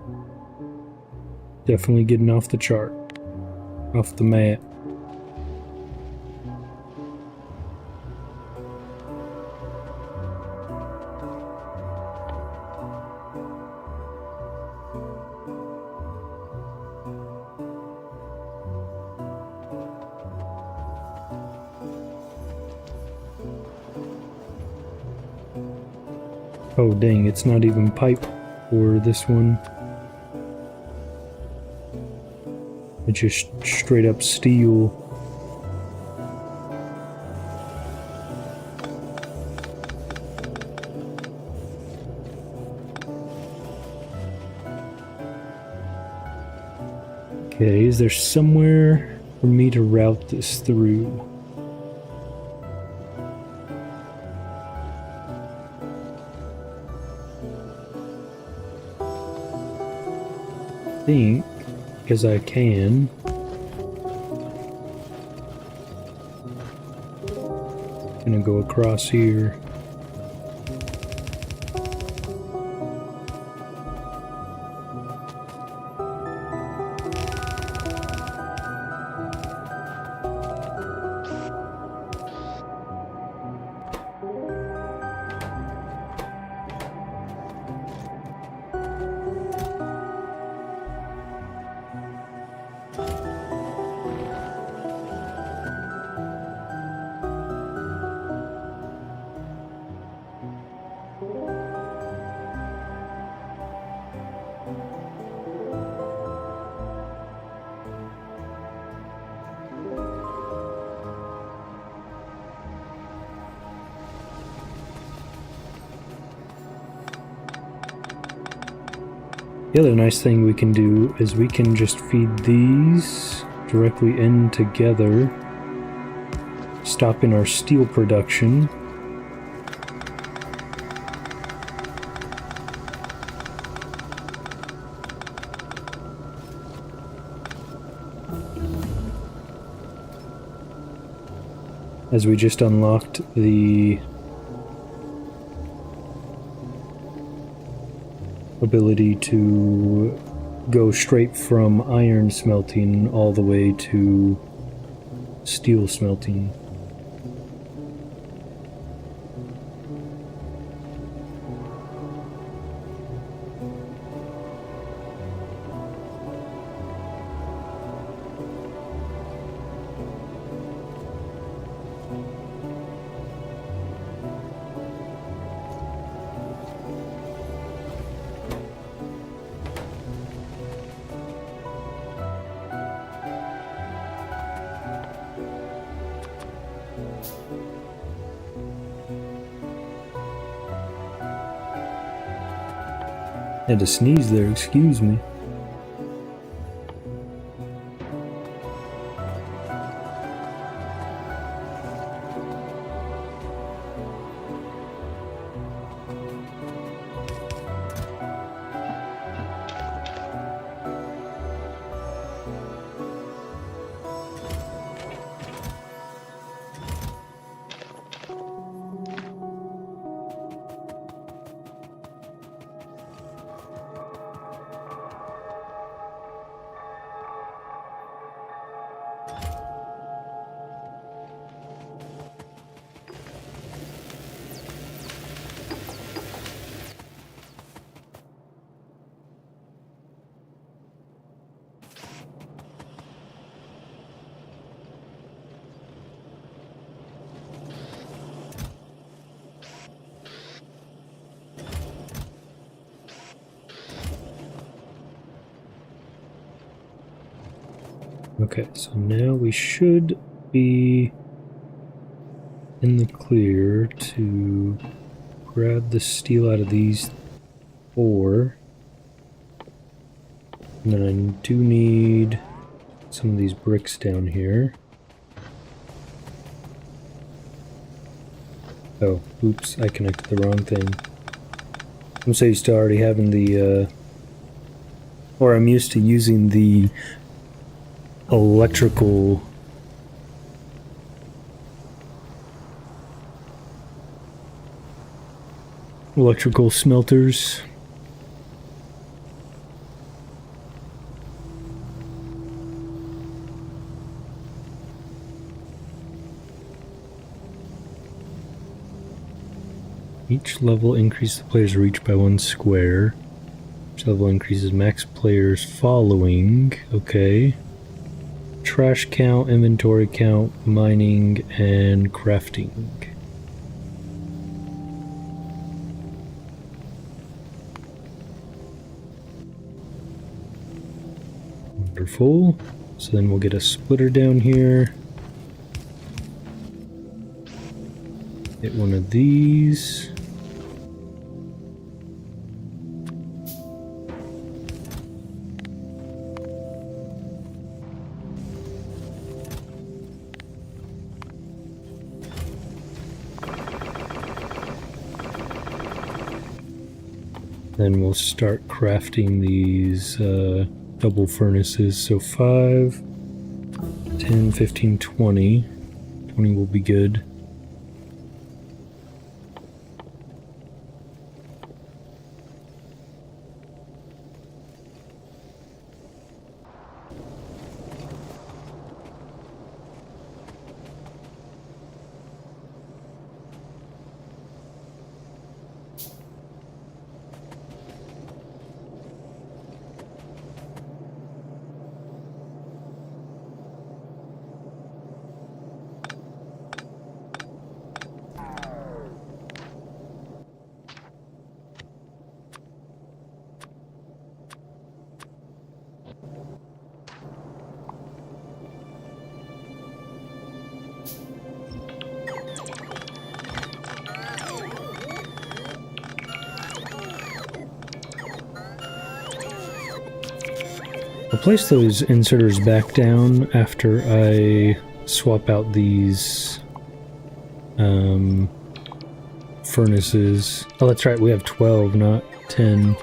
definitely getting off the chart, off the map. Oh dang, it's not even pipe for this one. It's just straight up steel. Okay, is there somewhere for me to route this through? I think, because I can. Gonna go across here. The other nice thing we can do is we can just feed these directly in together, stopping our steel production. As we just unlocked the ability to go straight from iron smelting all the way to steel smelting. Had to sneeze there, excuse me. Okay, so now we should be in the clear to grab the steel out of these 4. And then I do need some of these bricks down here. Oh, oops, I connected the wrong thing. I'm so used to already having the, or I'm used to using the electrical smelters. Each level increases the player's reach by 1 square. Each level increases max players following. Okay. Trash count, inventory count, mining, and crafting. Wonderful. So then we'll get a splitter down here. Get one of these. Then we'll start crafting these double furnaces. So 5, 10, 15, 20. 20 will be good. I'll place those inserters back down after I swap out these furnaces. Oh, that's right, we have 12, not 10.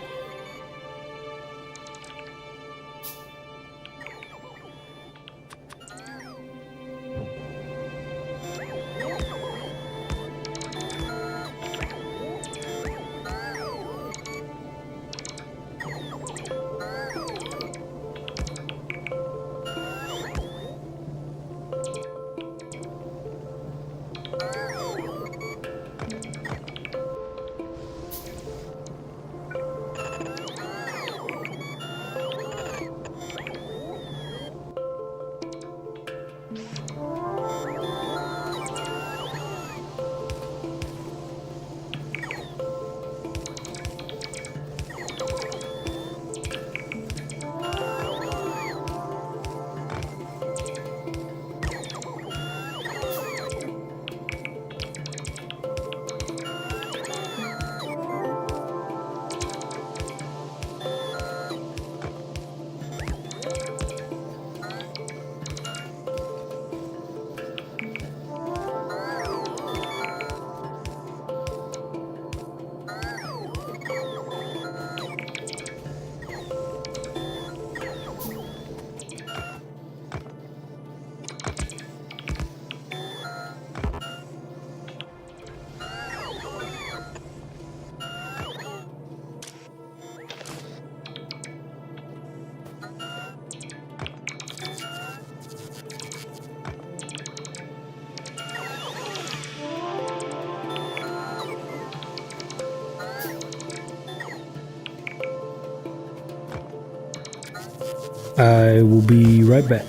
I will be right back.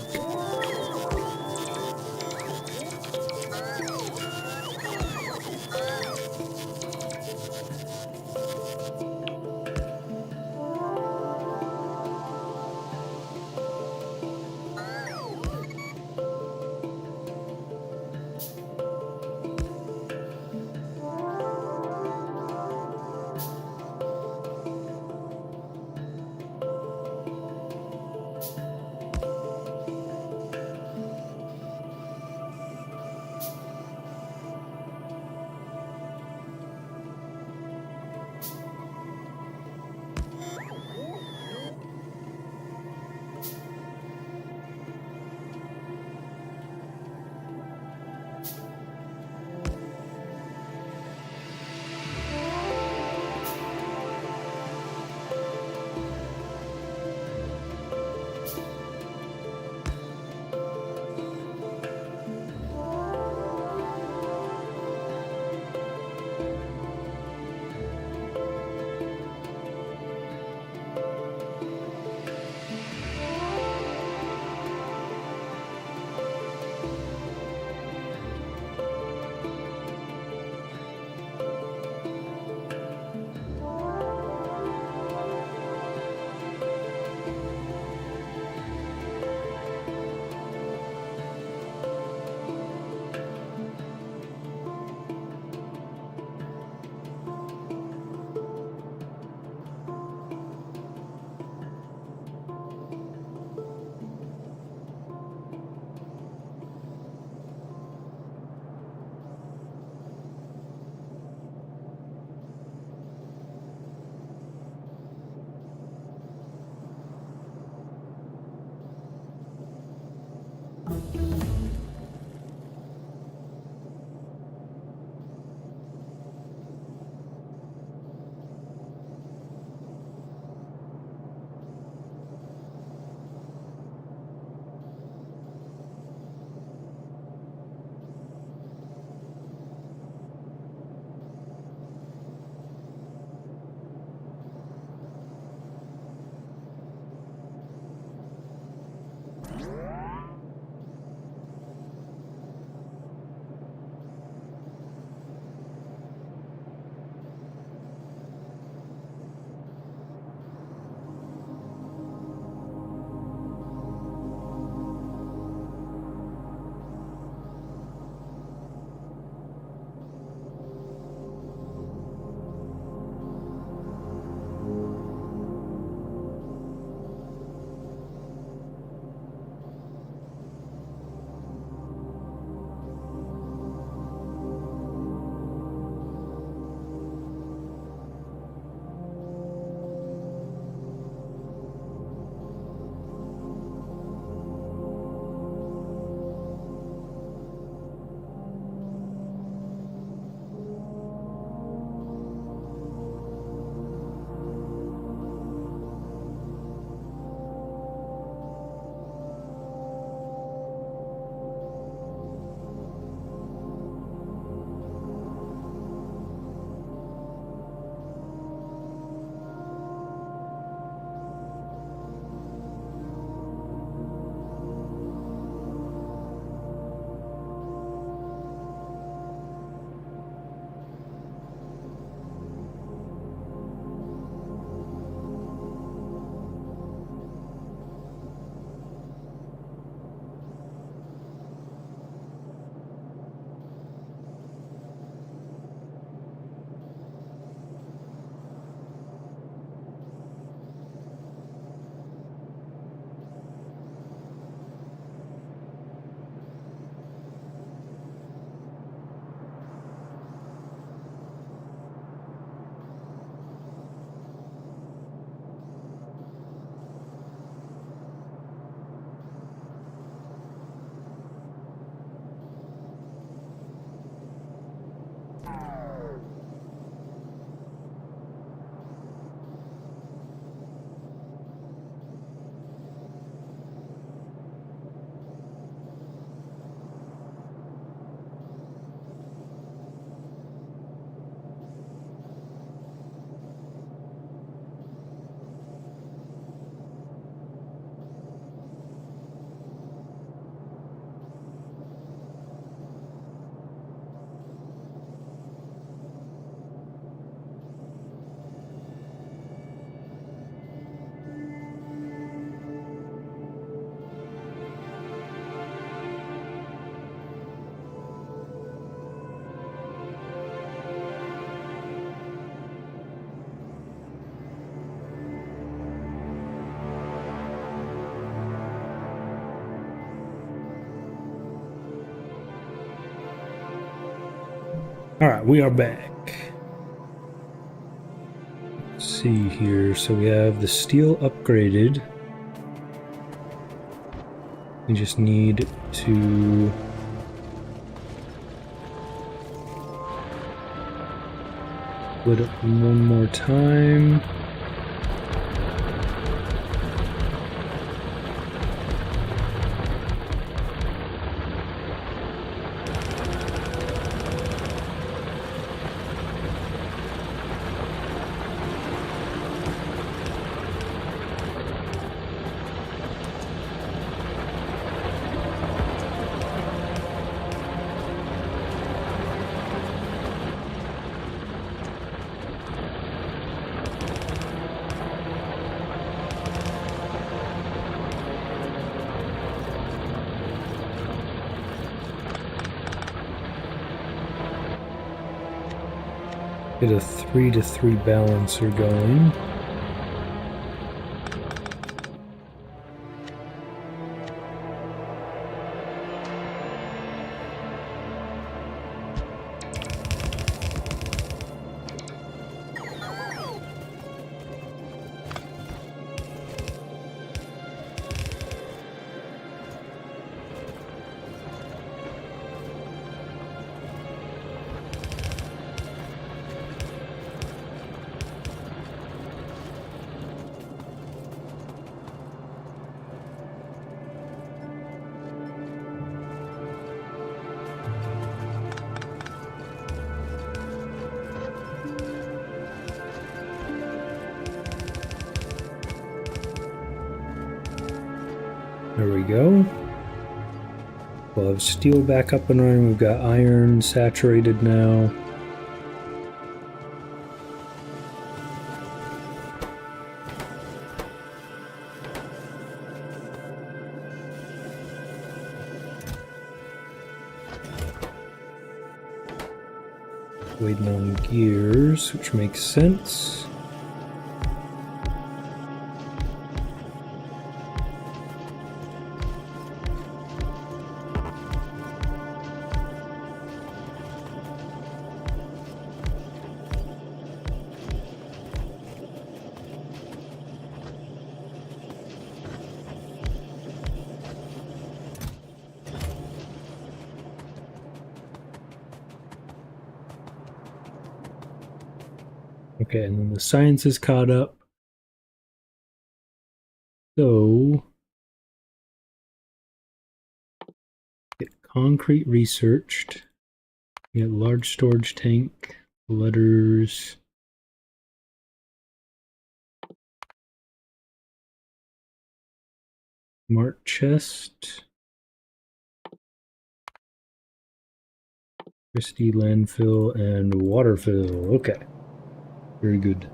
All right, we are back. Let's see here. So we have the steel upgraded. We just need to split it one more time. Get a 3-to-3 balancer going. There we go. We'll have steel back up and running. We've got iron saturated now. Waiting on gears, which makes sense. Okay, and then the science is caught up. So, get concrete researched. Get large storage tank, letters. Smart chest. Electricity, landfill, and water fill. Okay. Very good.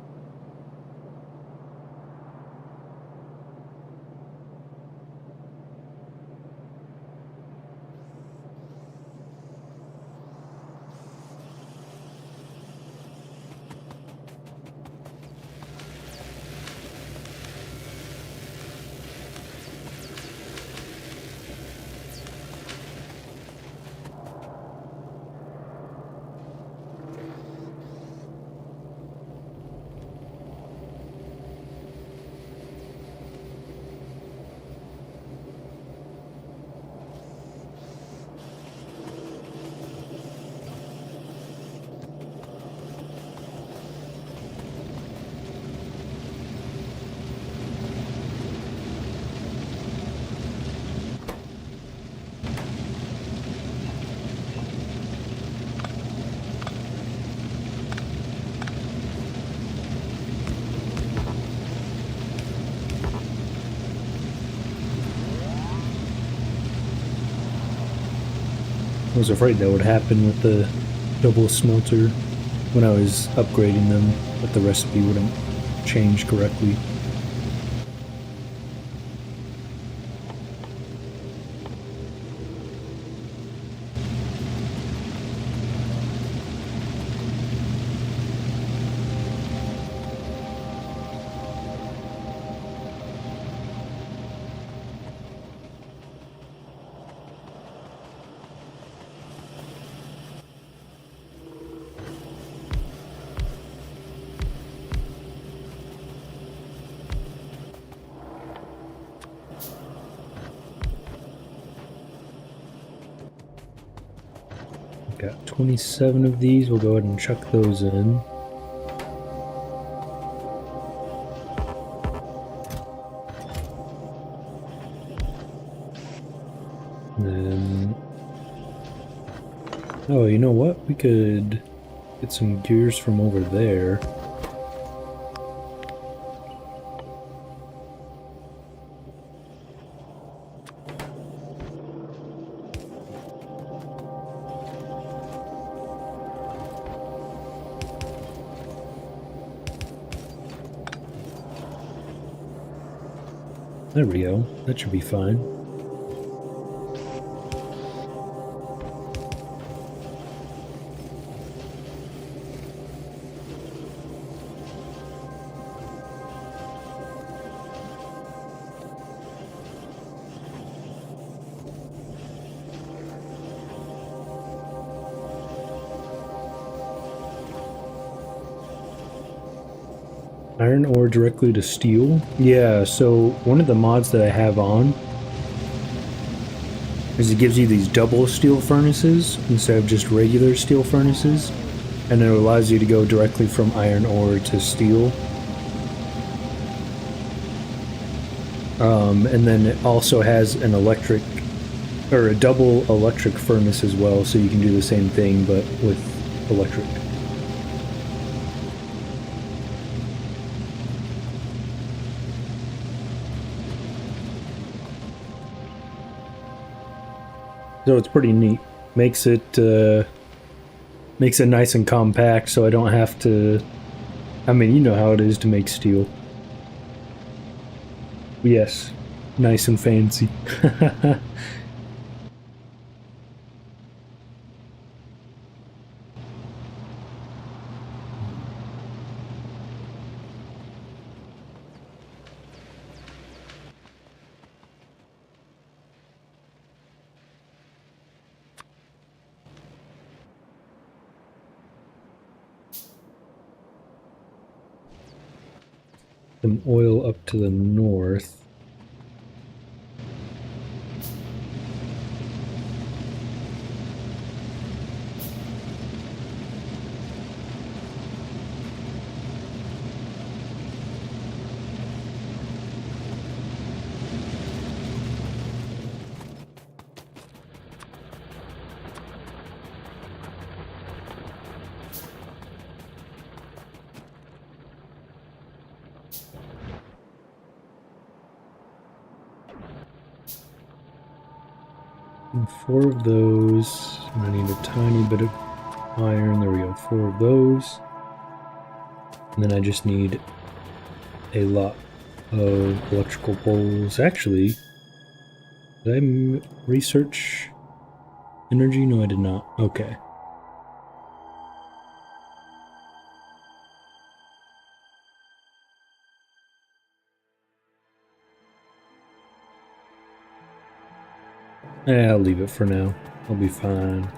I was afraid that would happen with the double smelter when I was upgrading them, but the recipe wouldn't change correctly. Got 27 of these. We'll go ahead and chuck those in. And then, oh, you know what? We could get some gears from over there. There we go. That should be fine. Iron ore directly to steel? Yeah, so one of the mods that I have on is it gives you these double steel furnaces instead of just regular steel furnaces, and it allows you to go directly from iron ore to steel. And then it also has an electric, or a double electric furnace as well, so you can do the same thing but with electric. So it's pretty neat. Makes it nice and compact, so I don't have to. I mean, you know how it is to make steel. Yes, nice and fancy. Some oil up to the north. And 4 of those. And I need a tiny bit of iron. There we go. 4 of those. And then I just need a lot of electrical poles. Actually, did I research energy? No, I did not. Okay. I'll leave it for now. I'll be fine.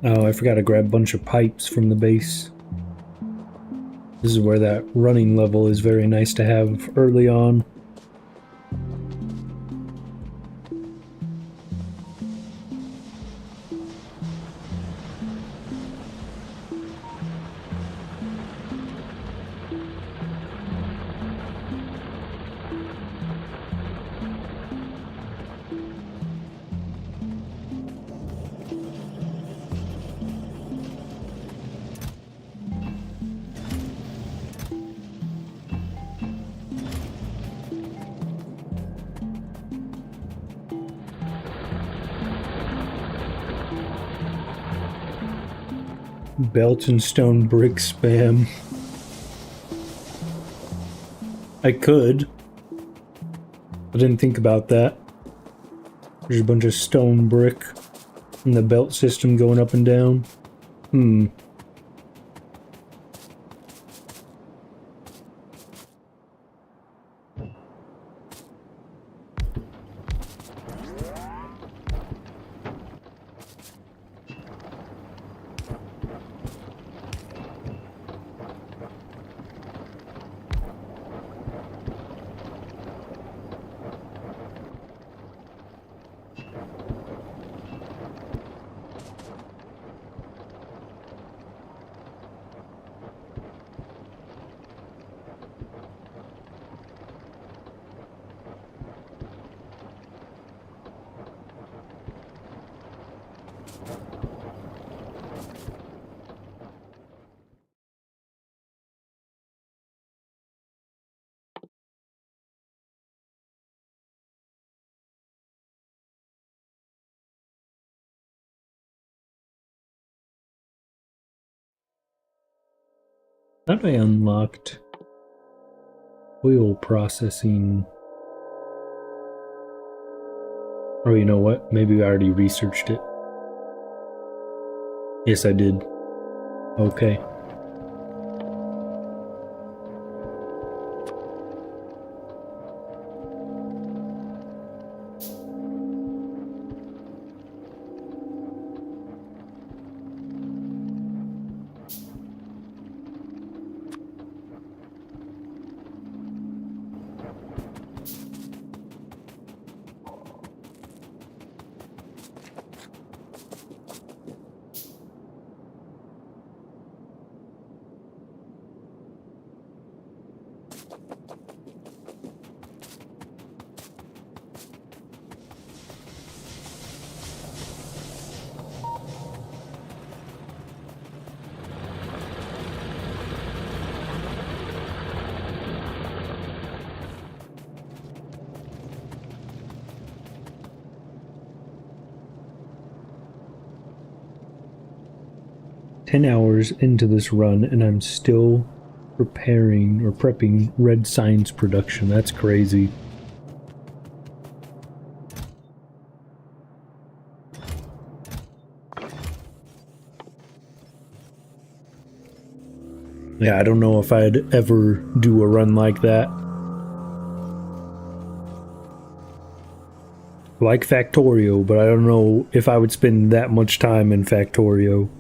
Oh, I forgot to grab a bunch of pipes from the base. This is where that running level is very nice to have early on. Belt and stone brick spam. I could. I didn't think about that. There's a bunch of stone brick in the belt system going up and down. Thought I unlocked oil processing. Oh, you know what? Maybe I already researched it. Yes, I did. Okay. $10 into this run, and I'm still prepping red signs production. That's crazy. Yeah, I don't know if I'd ever do a run like that. Like Factorio, but I don't know if I would spend that much time in Factorio.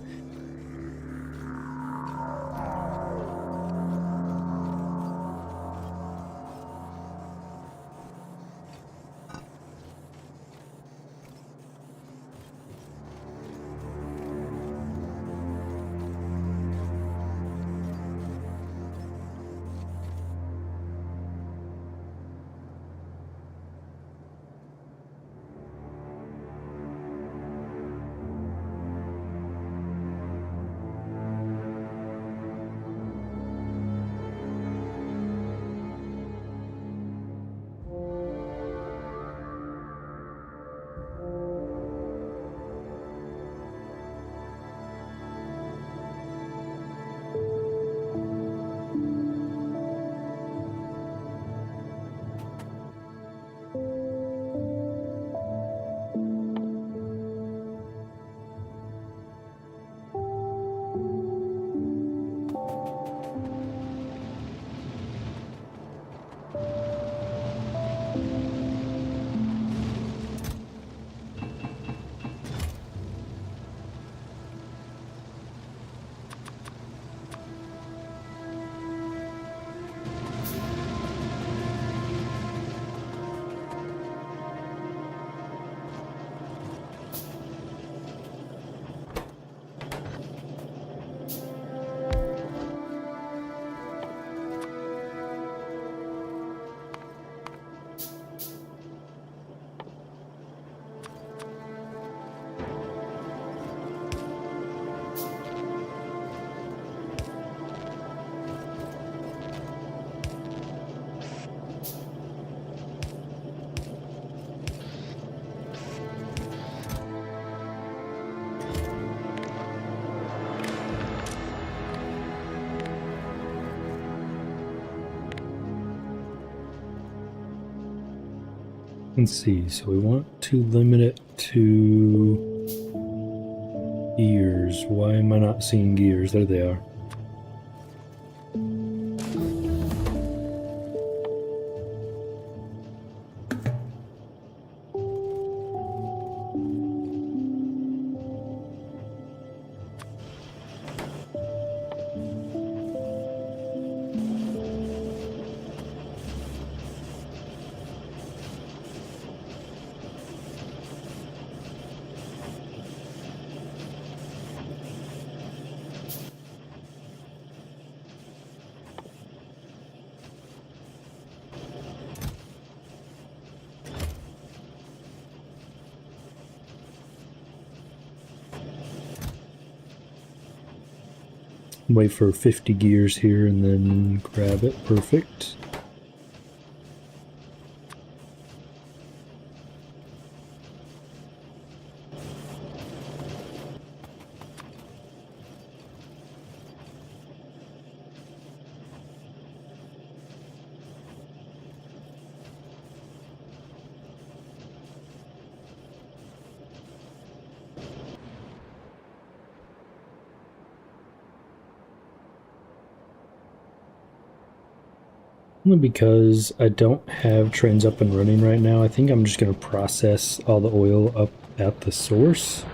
Let's see, so we want to limit it to gears. Why am I not seeing gears? There they are. Wait for 50 gears here and then grab it. Perfect. Only because I don't have trains up and running right now. I think I'm just going to process all the oil up at the source.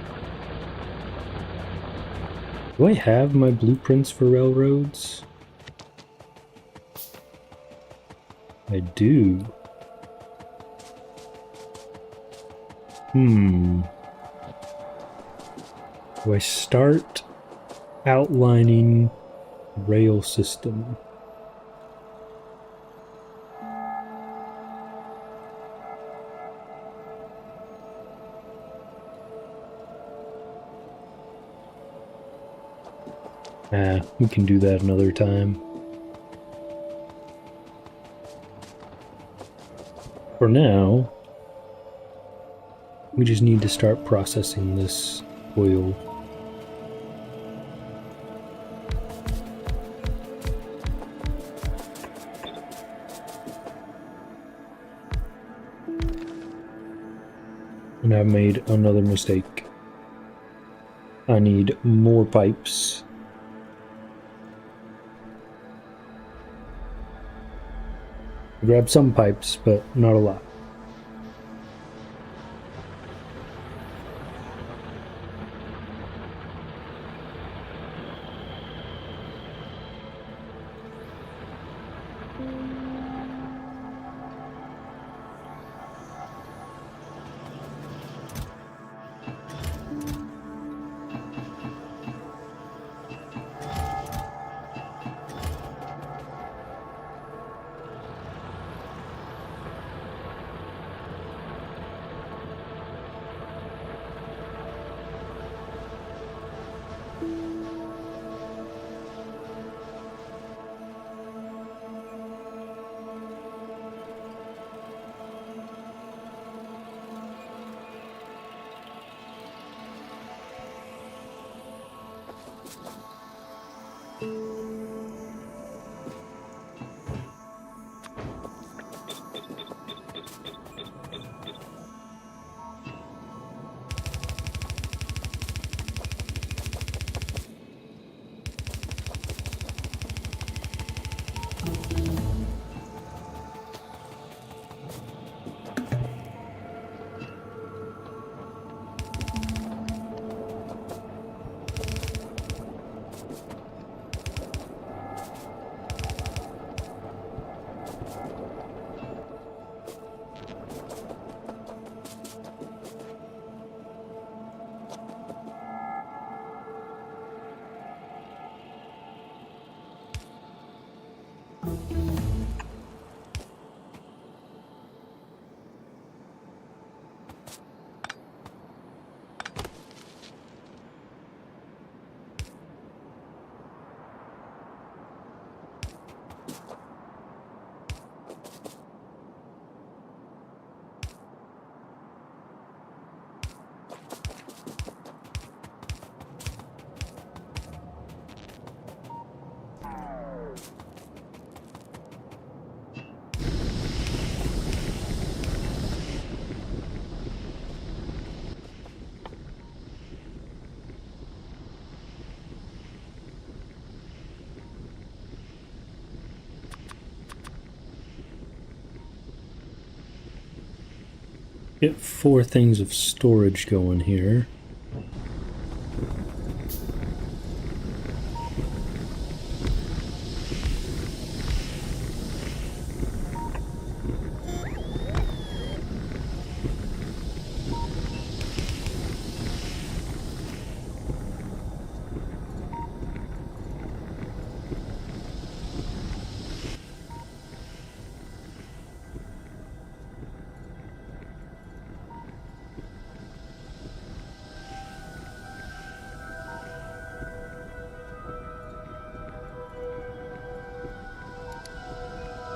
Do I have my blueprints for railroads? I do. Do I start outlining rail system? We can do that another time. For now, we just need to start processing this oil. And I've made another mistake. I need more pipes. Grab some pipes, but not a lot. Get 4 things of storage going here.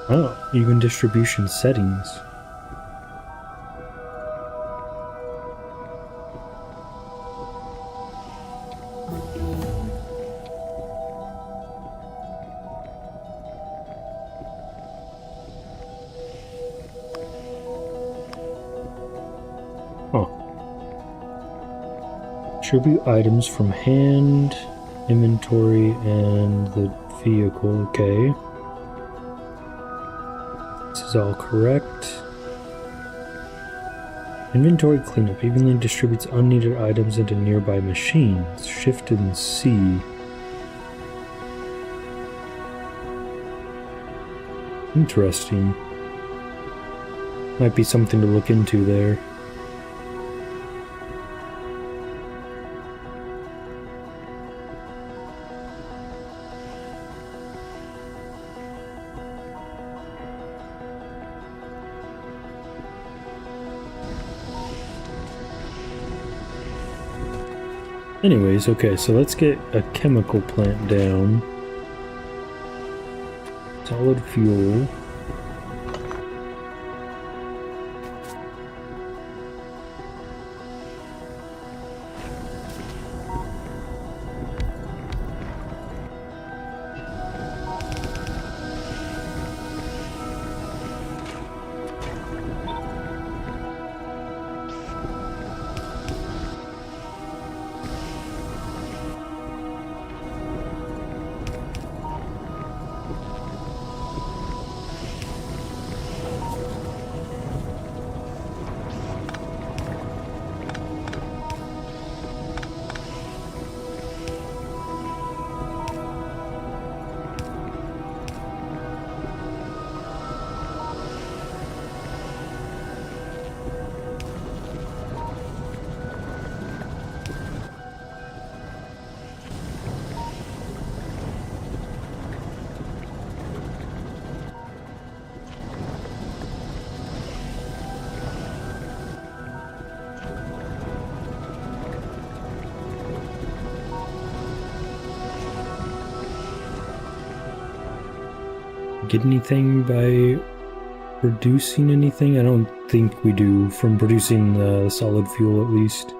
Oh, even distribution settings. Huh. Tribute items from hand, inventory, and the vehicle, okay. is all correct. Inventory cleanup evenly distributes unneeded items into nearby machines. Shift and C. Interesting. Might be something to look into there. Anyways, okay, so let's get a chemical plant down. Solid fuel. Get anything by producing anything? I don't think we do, from producing the solid fuel at least.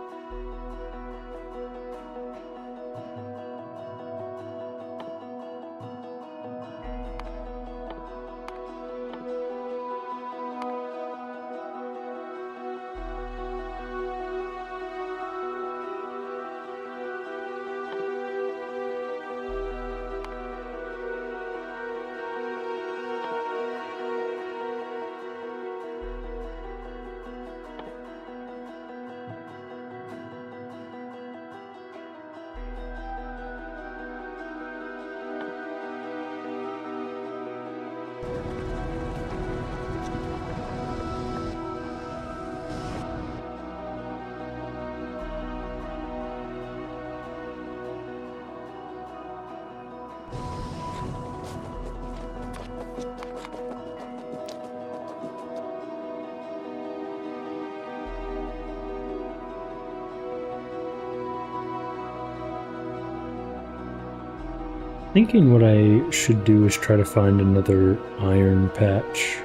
Thinking what I should do is try to find another iron patch.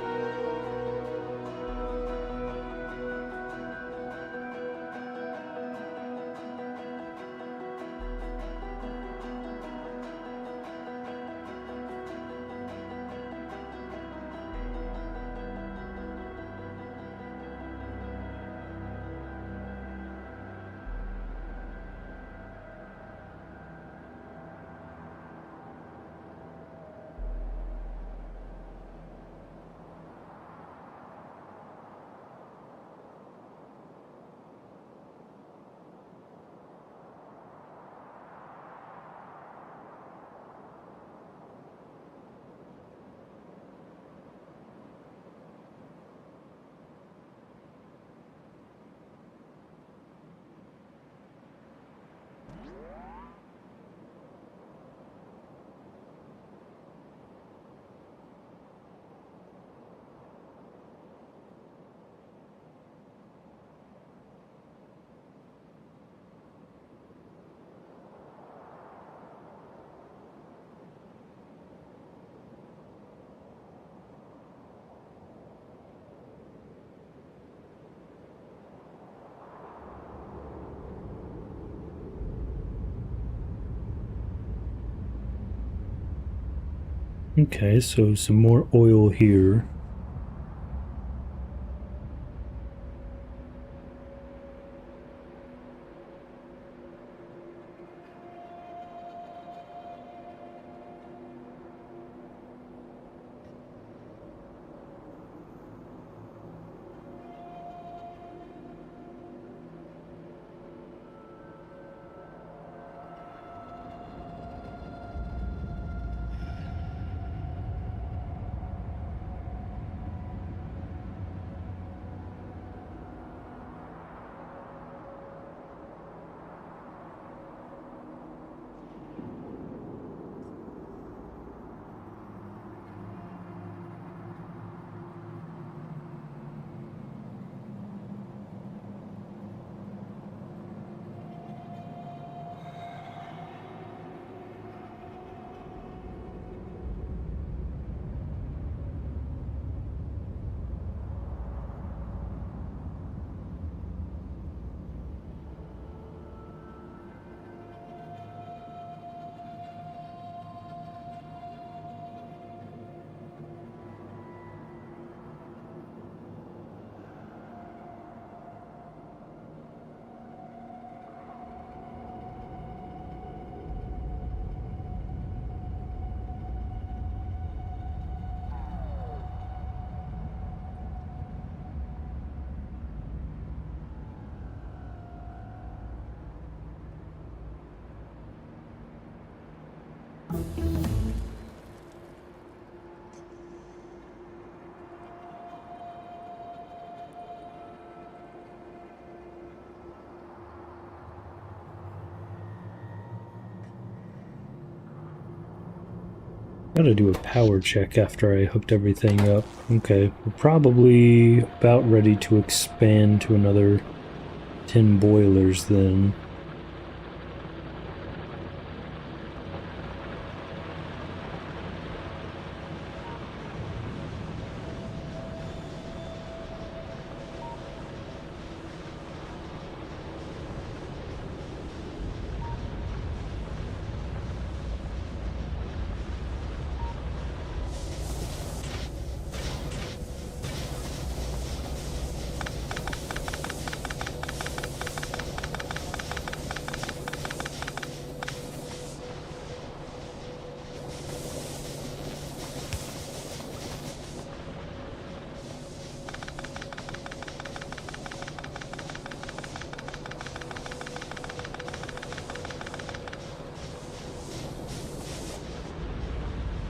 Okay, so some more oil here. Gotta do a power check after I hooked everything up. Okay, we're probably about ready to expand to another 10 boilers then.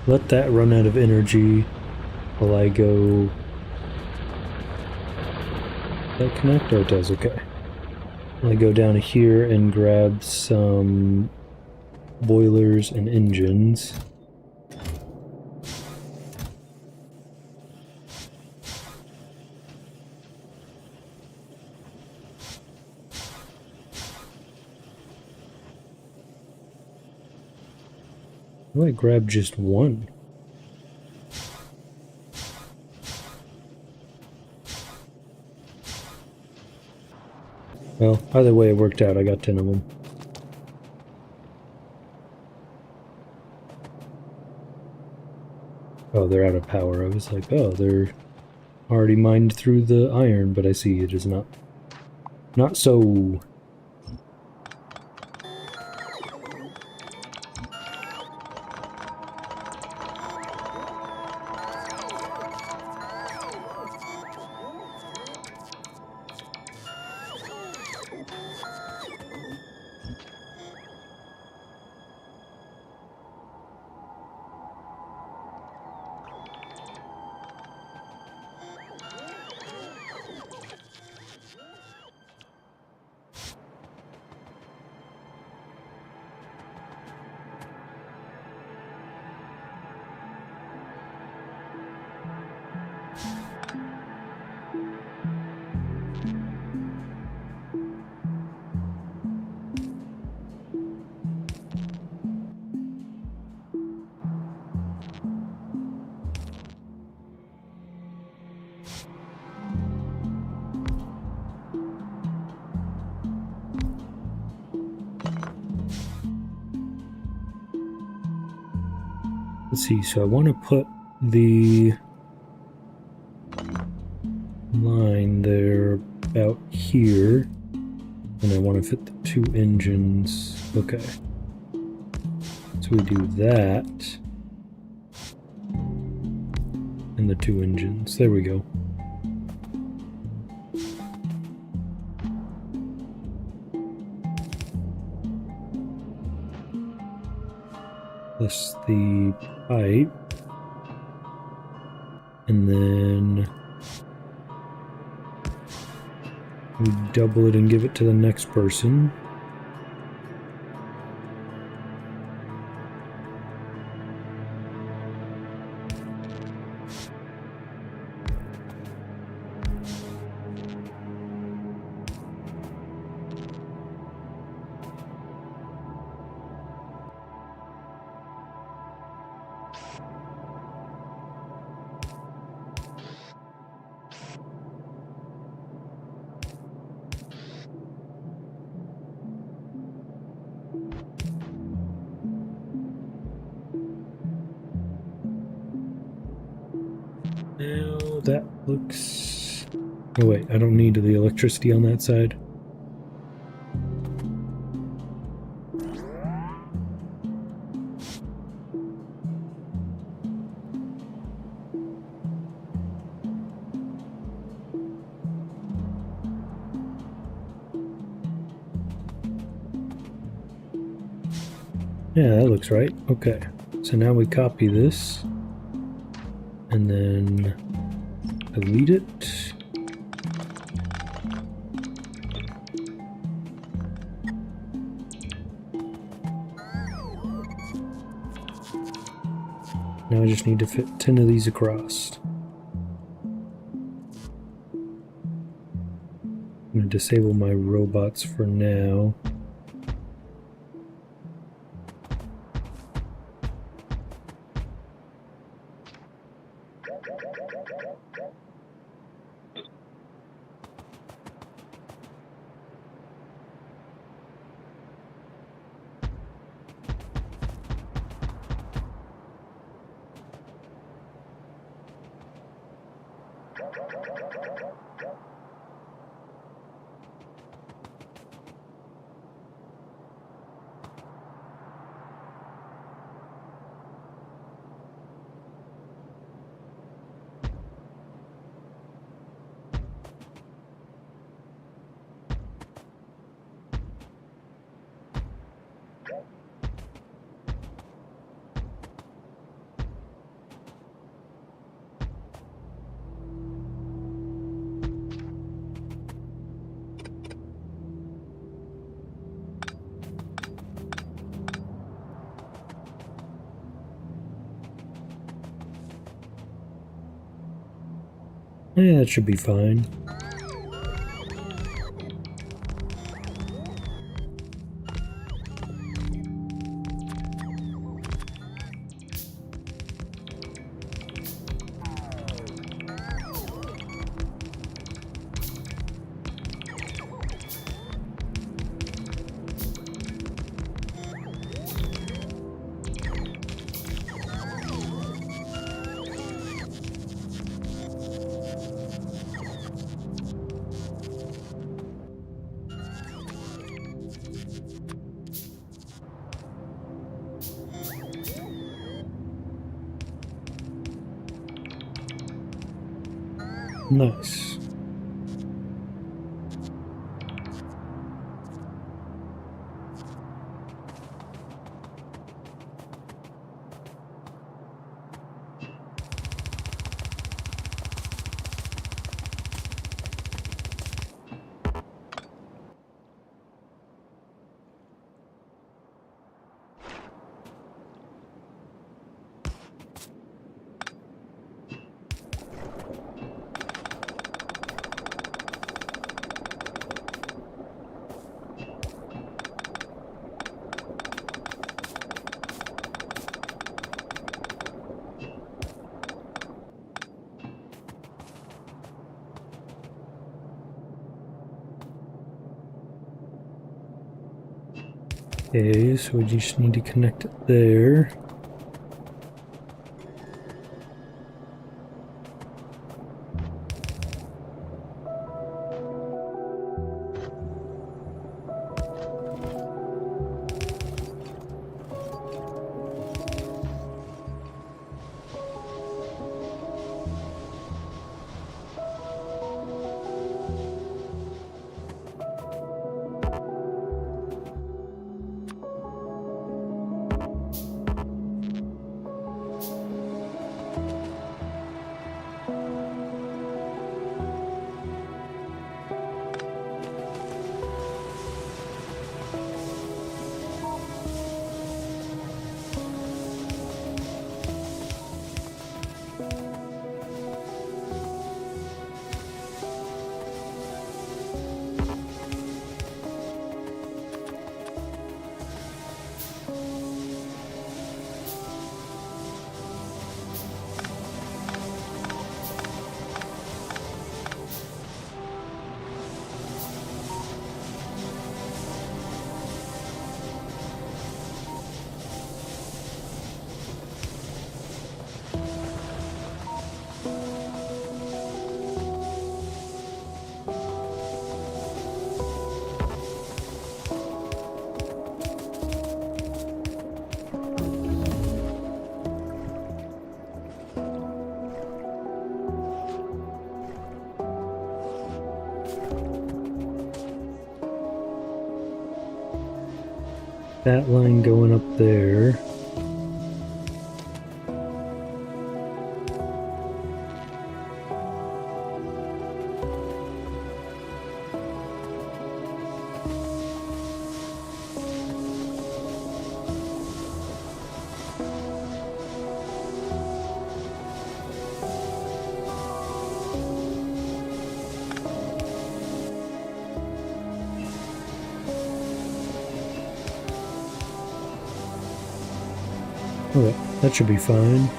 Let that run out of energy while I go... Does that connect? Oh, it does, okay. I go down here and grab some boilers and engines. Why I grab just one? Well, either way it worked out. I got 10 of them. Oh, they're out of power. I was like, oh, they're already mined through the iron, but I see it is not. Not so. Let's see, so I want to put the line there about here, and I want to fit the 2 engines. Okay. So we do that, and the 2 engines. There we go. Plus the pipe, and then we double it and give it to the next person. Now that looks... Oh wait, I don't need the electricity on that side. Yeah, that looks right. Okay, so now we copy this and then delete it. Now I just need to fit 10 of these across. I'm going to disable my robots for now. Yeah, that should be fine. Nice. Okay, so we just need to connect it there. That line going up there. Okay, that should be fine.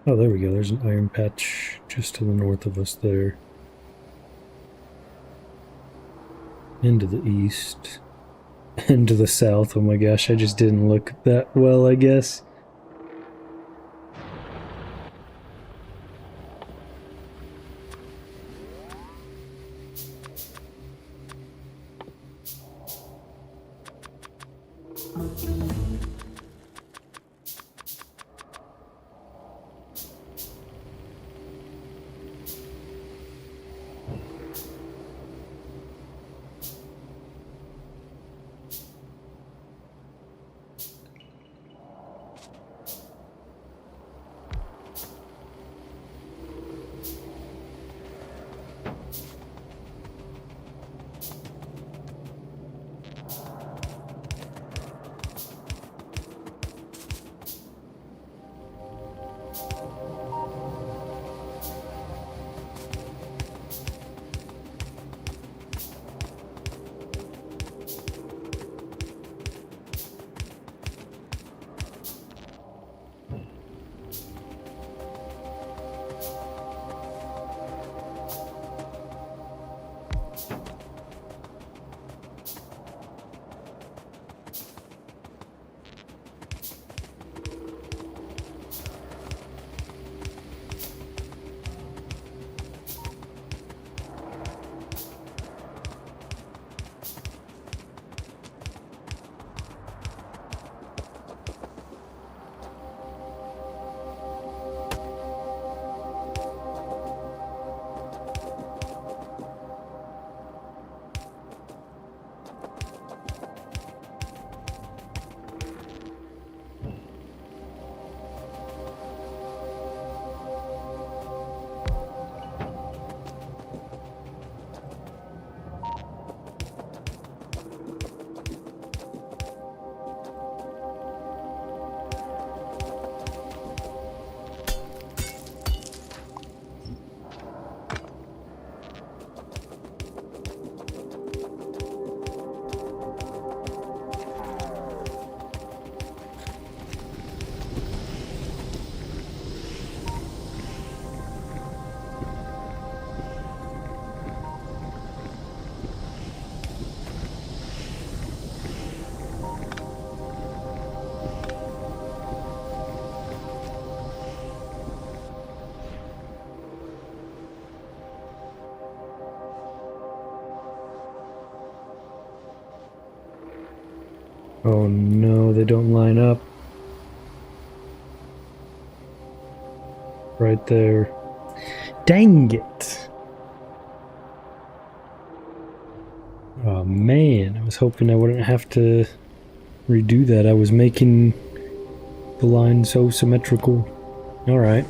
Oh, there we go. There's an iron patch just to the north of us there. And to the east. And to the south. Oh my gosh, I just didn't look that well, I guess. Oh no, they don't line up. Right there. Dang it! Oh man, I was hoping I wouldn't have to redo that. I was making the line so symmetrical. Alright.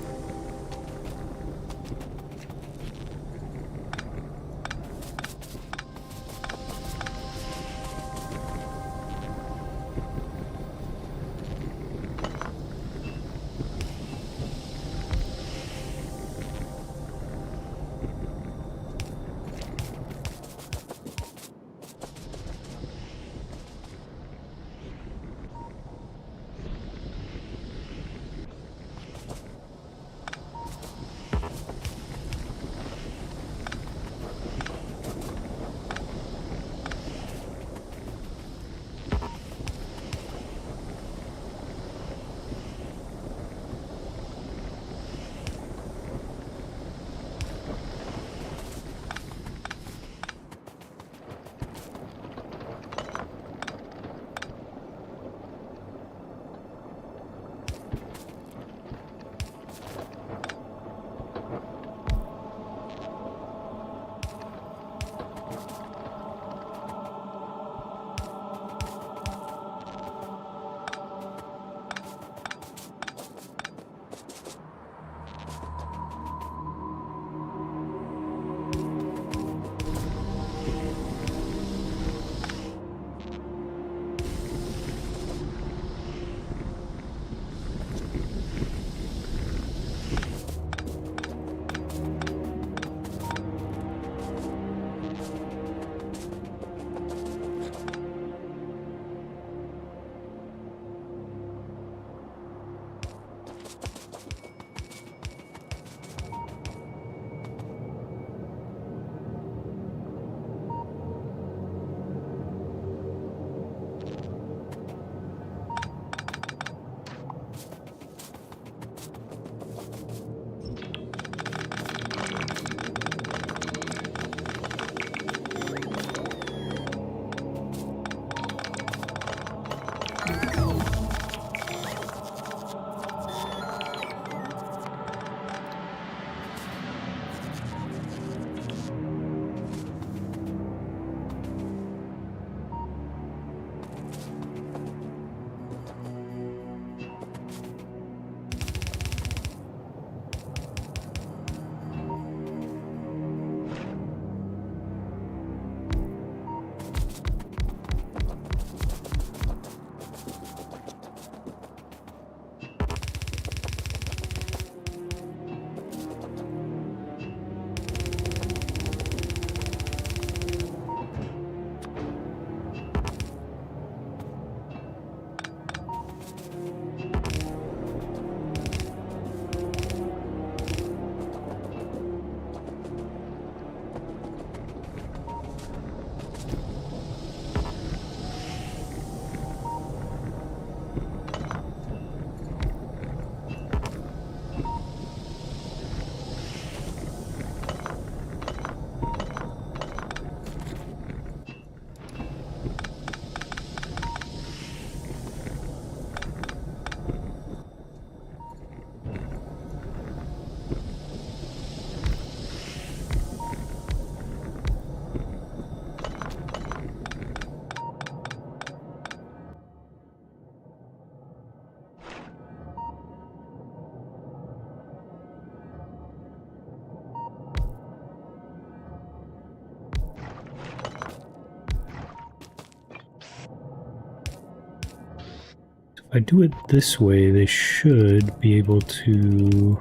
I do it this way, they should be able to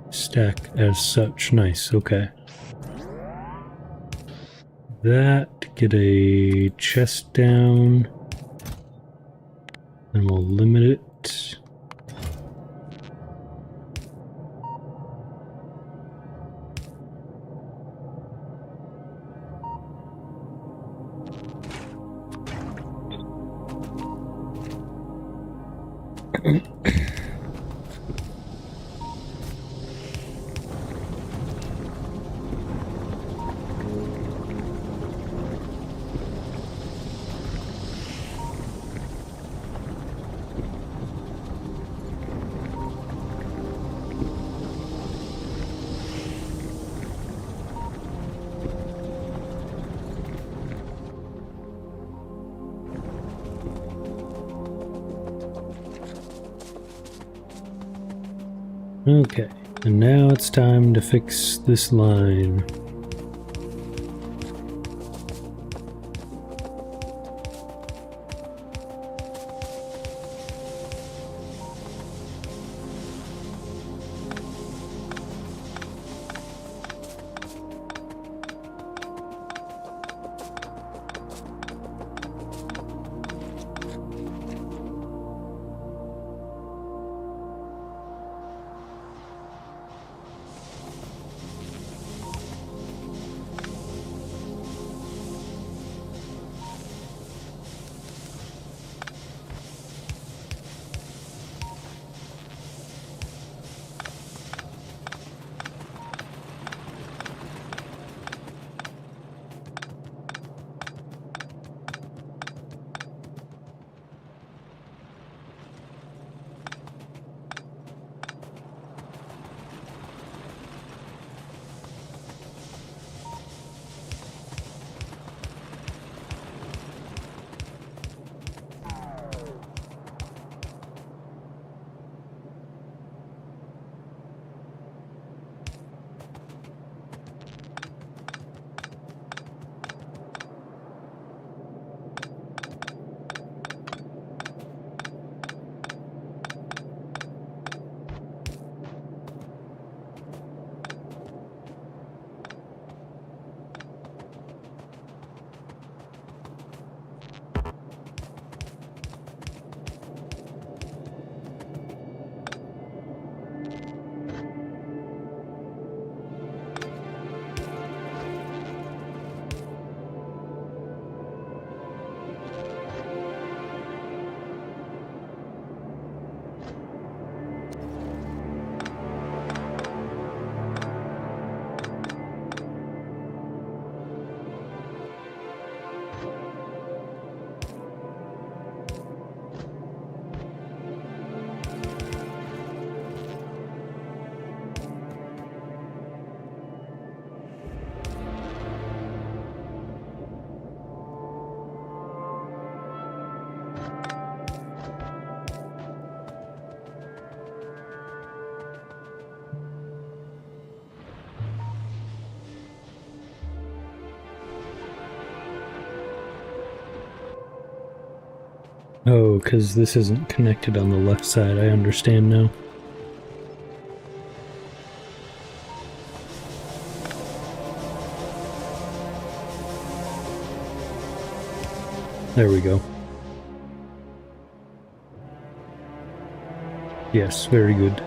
stack as such. Nice, okay. That, get a chest down, and we'll limit it. Okay, and now it's time to fix this line. Oh, because this isn't connected on the left side, I understand now. There we go. Yes, very good.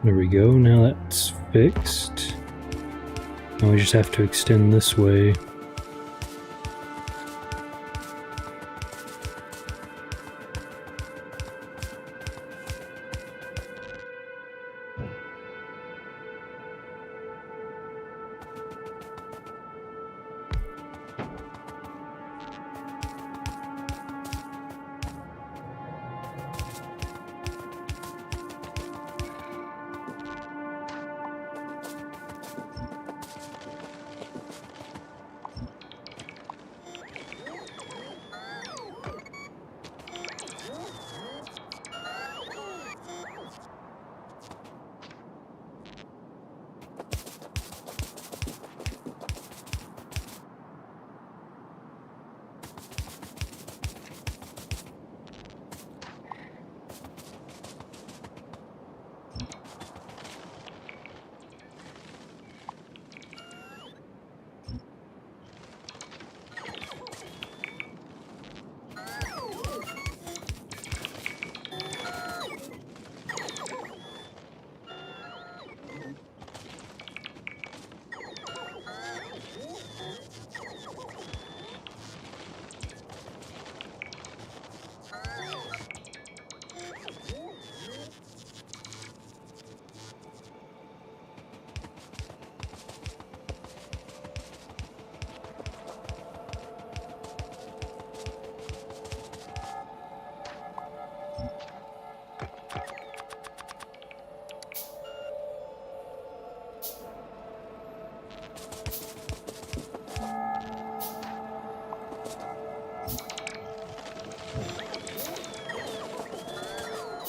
There we go, now that's fixed. Now we just have to extend this way.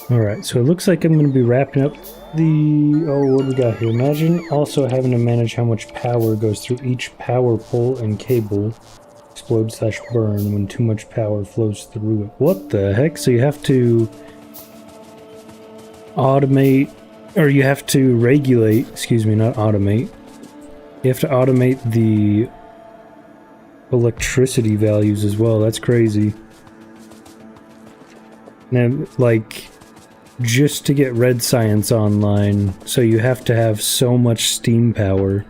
Alright, so it looks like I'm going to be wrapping up the... Oh, what do we got here? Imagine also having to manage how much power goes through each power pole and cable. Explode/burn when too much power flows through it. What the heck? So you have to automate, or you have to regulate, excuse me, not automate. You have to automate the electricity values as well. That's crazy. Now, like, just to get red science online, so you have to have so much steam power.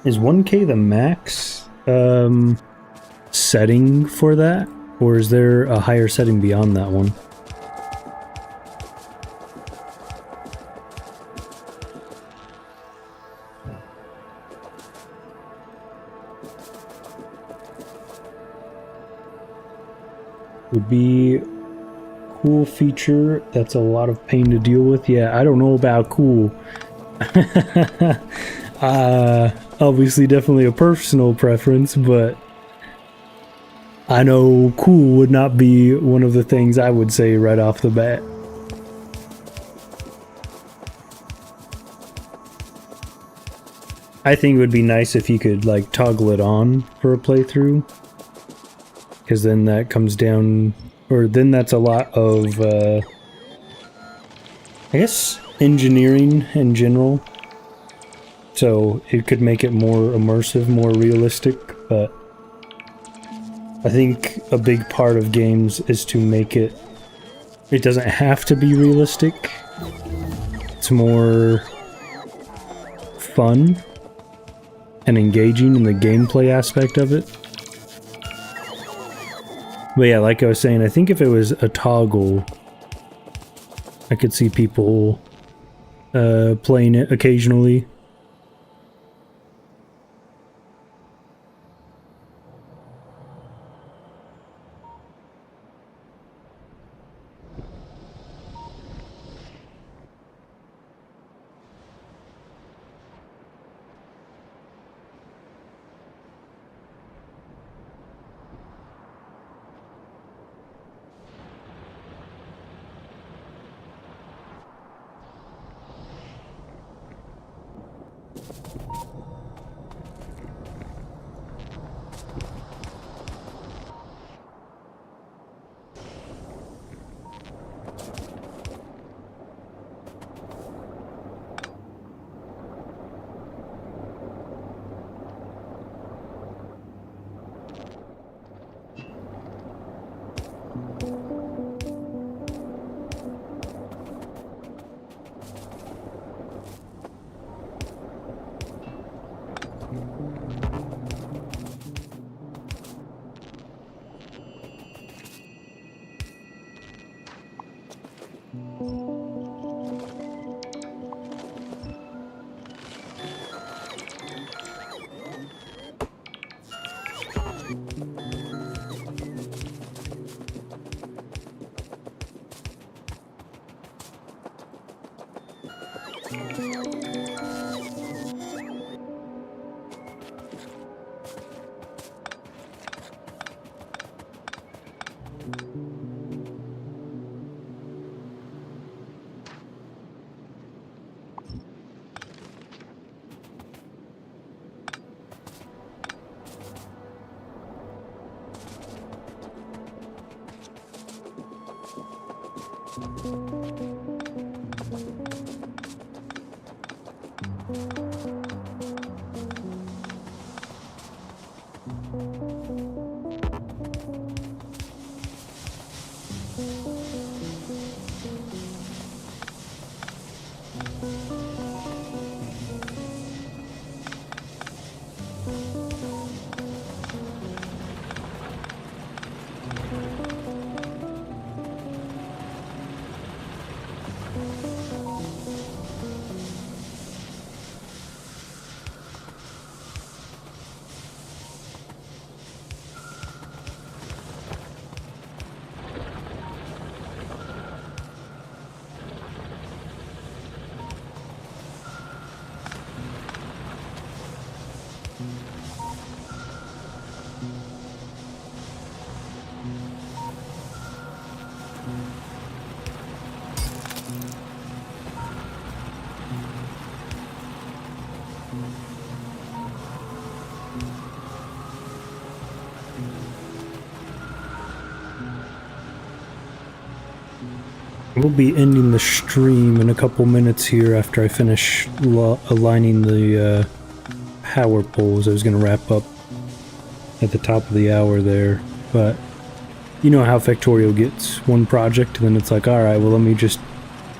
Is 1K the max setting for that? Or is there a higher setting beyond that one? Would be a cool feature that's a lot of pain to deal with. Yeah, I don't know about cool. Obviously definitely a personal preference, but I know cool would not be one of the things I would say right off the bat. I think it would be nice if you could like toggle it on for a playthrough, because then that comes down, or then that's a lot of I guess engineering in general, so it could make it more immersive, more realistic. But I think a big part of games is to make it doesn't have to be realistic. It's more fun and engaging in the gameplay aspect of it. But yeah, like I was saying, I think if it was a toggle, I could see people playing it occasionally. We'll be ending the stream in a couple minutes here after I finish aligning the power poles. I was going to wrap up at the top of the hour there, but you know how Factorio gets one project and then it's like, all right, well, let me just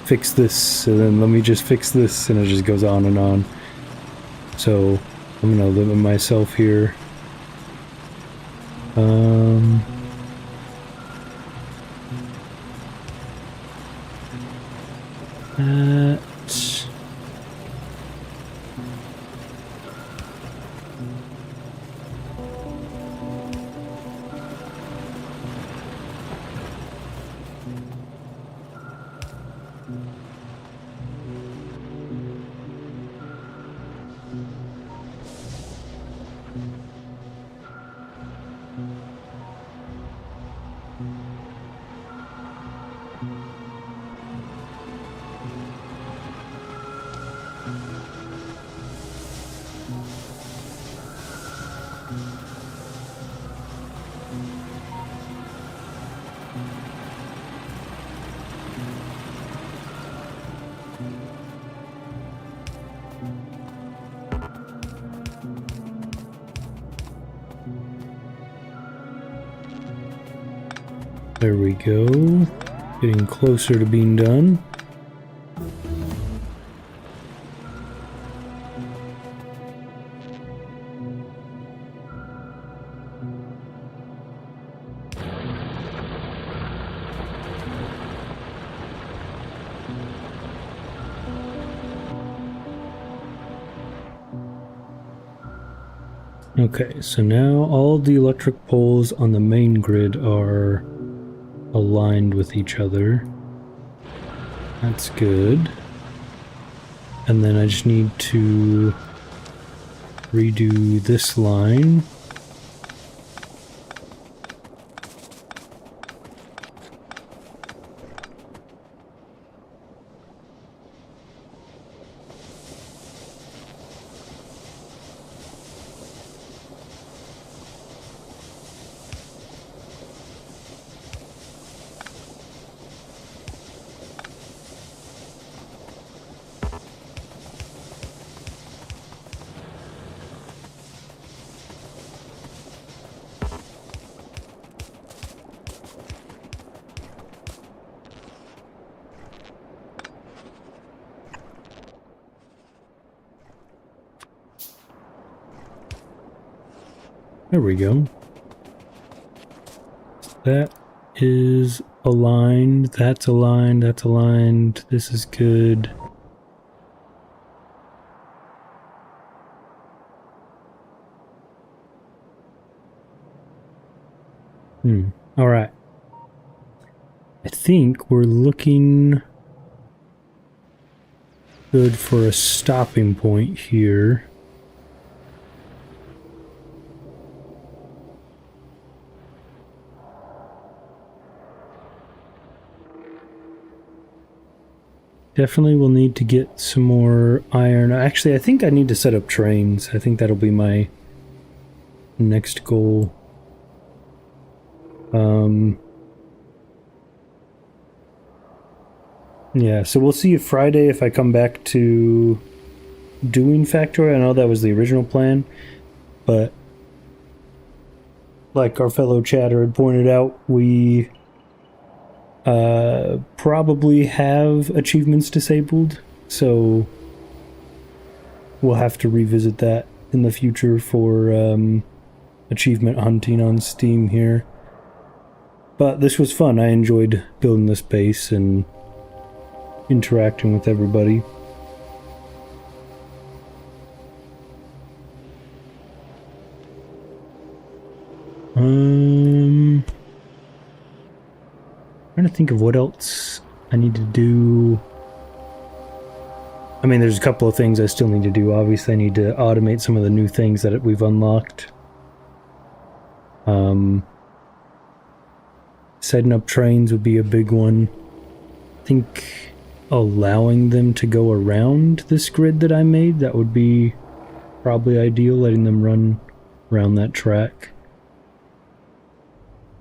fix this, and then let me just fix this, and it just goes on and on. So I'm going to limit myself here. There we go. Getting closer to being done. Okay, so now all the electric poles on the main grid are aligned with each other. That's good. And then I just need to redo this line. There we go. That is aligned, that's aligned, that's aligned. This is good. All right. I think we're looking good for a stopping point here. Definitely will need to get some more iron. Actually, I think I need to set up trains. I think that'll be my next goal. Yeah, so we'll see you Friday if I come back to doing Factorio. I know that was the original plan, but like our fellow chatter had pointed out, we probably have achievements disabled, so we'll have to revisit that in the future for achievement hunting on Steam here. But this was fun. I enjoyed building this base and interacting with everybody. Trying to think of what else I need to do. I mean, there's a couple of things I still need to do. Obviously, I need to automate some of the new things that we've unlocked. Setting up trains would be a big one. I think allowing them to go around this grid that I made, that would be probably ideal, letting them run around that track.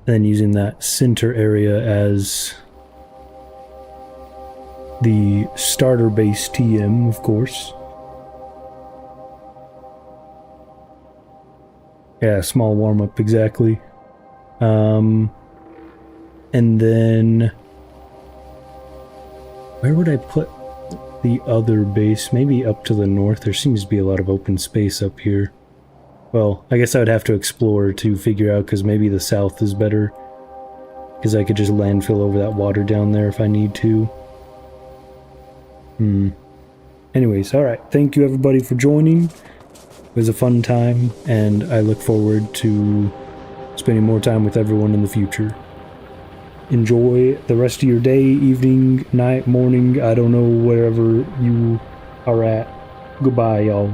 Then using that center area as the starter base TM, of course. Yeah, small warm-up, exactly. And then where would I put the other base? Maybe up to the north. There seems to be a lot of open space up here. Well, I guess I would have to explore to figure out, because maybe the south is better. Because I could just landfill over that water down there if I need to. Anyways, alright. Thank you everybody for joining. It was a fun time, and I look forward to spending more time with everyone in the future. Enjoy the rest of your day, evening, night, morning, I don't know, wherever you are at. Goodbye, y'all.